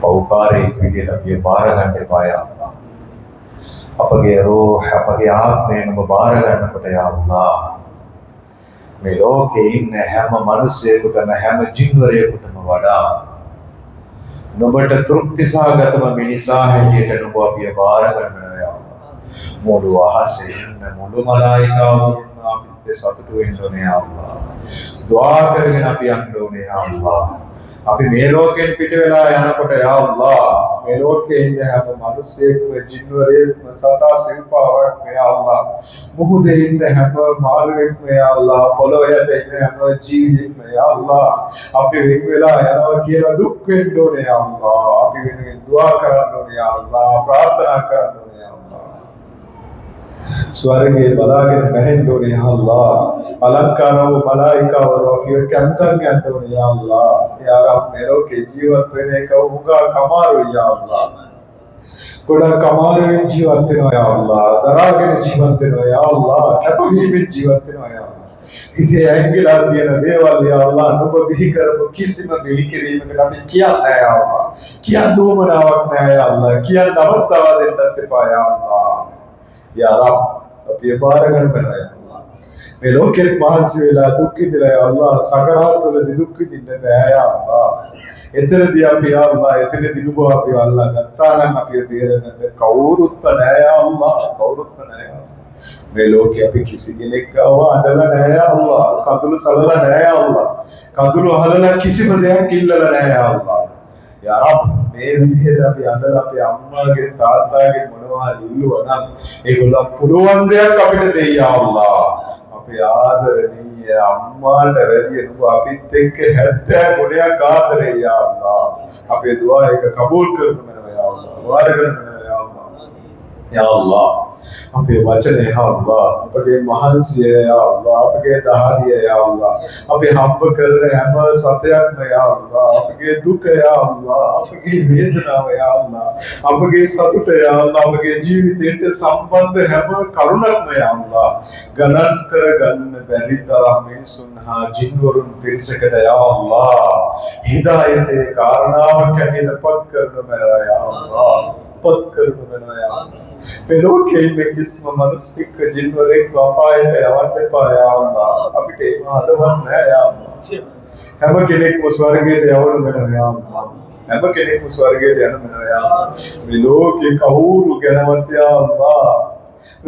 [SPEAKER 1] පෞකාරයෙක් විදියට අපි බාර ගන්න එපා යා අල්ලාහ්. අපගේ රූහ අපගේ ආත්මයෙන් ඔබ බාර ගන්නකොට යා අල්ලාහ් මේ ලෝකේ ඉන්න හැම මිනිසෙකුටම හැම ජින්වරයෙකුටම වඩා නුඹට තෘප්ති සහගතව මිනිසා හැටියට නුඹ අපිව බාර ගන්නවා යා අල්ලාහ්. මුළු අහසේ ඉන්න මුළු මලායිකාවරුන් අපිත් සතුටු වෙන්න ඕනේ යා අල්ලාහ්. දුආ කරගෙන අපි යන්න ඕනේ යා අල්ලාහ්. අපි මේ ලෝකෙන් පිට වෙලා යනකොට යා අල්ලාහ් මේ ලෝකේ ඉන්න හැම මිනිසෙක්ම ජින්වරයෙක්ම සතා සිව්පාවක්ම යා අල්ලාහ් මුහුදේ ඉන්න හැම මාළුවෙක්ම යා අල්ලාහ් පොළොව යට ඉන්න හැම ජීවියෙක්ම යා අල්ලාහ් අපි වෙන් වෙලා යනවා කියලා දුක් වෙන්න ඕනේ යා අල්ලාහ්. අපි වෙනුවෙන් දුආ කරන්න ඕනේ යා අල්ලාහ්. ප්‍රාර්ථනා කරන්න ඕනේ යා අල්ලාහ්. ස්වර්ගයේ බලාගෙන මැරෙන්න ඕනේ යා අල්ලාහ්. අලංකාරව මලායිකාවරු අපිව කැන්තන් ගන්න ඕනේ යා අල්ලාහ්. යා රබ් මේ ලෝකේ ජීවත් වෙන එක උගා කමාරුයි යා අල්ලාහ්. ගොඩක් අමාරුවෙන් ජීවත් වෙනවා යා අල්ලාහ්. දරාගෙන ජීවත් වෙනවා යා අල්ලාහ්. කැපවීමෙන් ජීවත් වෙනවා යා අල්ලාහ්. ඉතින් ඇංගිලා තියෙන දේවල් යා අල්ලාහ් නුඹ බිහි කරපු කිසිම බිහි කිරීමකට අපි කියන්නේ යා අල්ලාහ්. කියන්න උවමනාවක් නැහැ යා අල්ලාහ්. කියන්න අවස්ථාවක් දෙන්නත් එපා යා අල්ලාහ්. යා රබ් අපි බාරගෙන වෙනවා යා අල්ලාහ්. මේ ලෝකෙත් මහන්සි වෙලා දුක් විඳලා යා අල්ලාහ් සකරාත් වලදී දුක් විඳින්න බෑ යා අල්ලාහ්. එතනදී අපි යා අල්ලාහ් එතනදී නුඹ අපි අල්ලාහ් ගත්තා නම් අපි බේරෙන්න කවුරුත් නැහැ යා අල්ලාහ්. කවුරුත් නැහැ යා අල්ලාහ්. මේ ලෝකේ අපි කිසි කෙනෙක් ගාව අඬලා නැහැ යා අල්ලාහ්. කඳුළු සලලා නැහැ යා අල්ලාහ්. කඳුළු අහලලා කිසිම දෙයක් ඉල්ලලා නැහැ යා අල්ලාහ්. යා රබ් මේ විදිහට අපි අඬලා අපේ අම්මාගේ තාත්තාගේ මොනවා හරි ඉල්ලුවා නම් ඒගොල්ලෝ පුළුවන් දෙයක් අපිට දෙයි යා අල්ලාහ්. අපේ ආදරණීය අම්මාට වැඩිය නුඹ අපිත් එක්ක 70 ගුණයක් ආදරේ යා අල්ලාහ්. අපේ දුආ එක කබූල් කරගන්න යා අල්ලාහ්. වාර කරන්න යා අල්ලාහ්. යා අල්ලාහ් අපේ වචනේ යා අල්ලාහ් අපගේ මහන්සිය යා අල්ලාහ් අපගේ දහඩිය යා අල්ලාහ් අපි හම්බ කරන හැම සතයක්ම යා අල්ලාහ් අපගේ දුක යා අල්ලාහ් අපගේ වේදනාව යා අල්ලාහ් අපගේ සතුට යා අල්ලාහ් අපගේ ජීවිතයට සම්බන්ධ හැම කරුණක්ම යා අල්ලාහ් ගණන් කරගන්න බැරි තරම් මිනිසුන් හා ජින්වරුන් පිරිසකට යා අල්ලාහ් හිදායතේ කාරණාවක් හැටියට පත් කරන මැනව යා අල්ලාහ් පත් කරන මැනව යා අල්ලාහ් මේ ලෝකයේ ඉන්න කිසිම මිනිස්සෙක් ජින්වරෙක් අපායට යවන්න එපා යා අල්ලාහ්. අපිට ඒක හදවත් නැහැ යා අල්ලාහ්. හැම කෙනෙක්ම ස්වර්ගයට යවන්න වෙනවා යා අල්ලාහ්. හැම කෙනෙක්ම ස්වර්ගයට යන්න වෙනවා යා අල්ලාහ්. මේ ලෝකේ කවුරු ගැනවත් යා අල්ලාහ්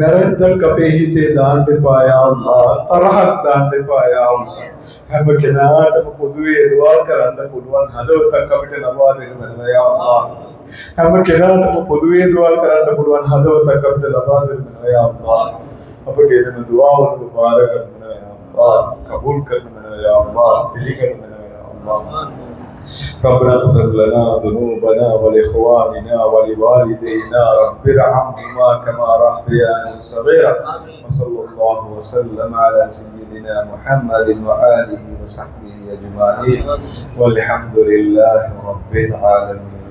[SPEAKER 1] වැරද්දක් අපේ හිතේ දාන්න එපා යා අල්ලාහ්. තරහක් දාන්න එපා යා අල්ලාහ්. හැම කෙනාටම පොදුවේ දුආ කරන්න පුළුවන් හදවතක් අපිට ලබා දෙන්න වෙනවා යා අල්ලාහ්. හැම කෙනාටම පොදුවේ දුආ කරන්න පුළුවන් හදවතක් අපිට ලබා දෙන්න යා අල්ලාහ්. අපගේ මේ දුආ වල බාර ගන්න යා අල්ලාහ්. කබූල් කරන්න යා අල්ලාහ්. පිළිගන්න යා අල්ලාහ්. ربنا اغفر لنا ذنوبنا ولإخواننا ولوالدينا رب ارحمهما كما ربياني صغيرا وصلى الله وسلم على سيدنا محمد وآله وصحبه أجمعين والحمد لله رب العالمين.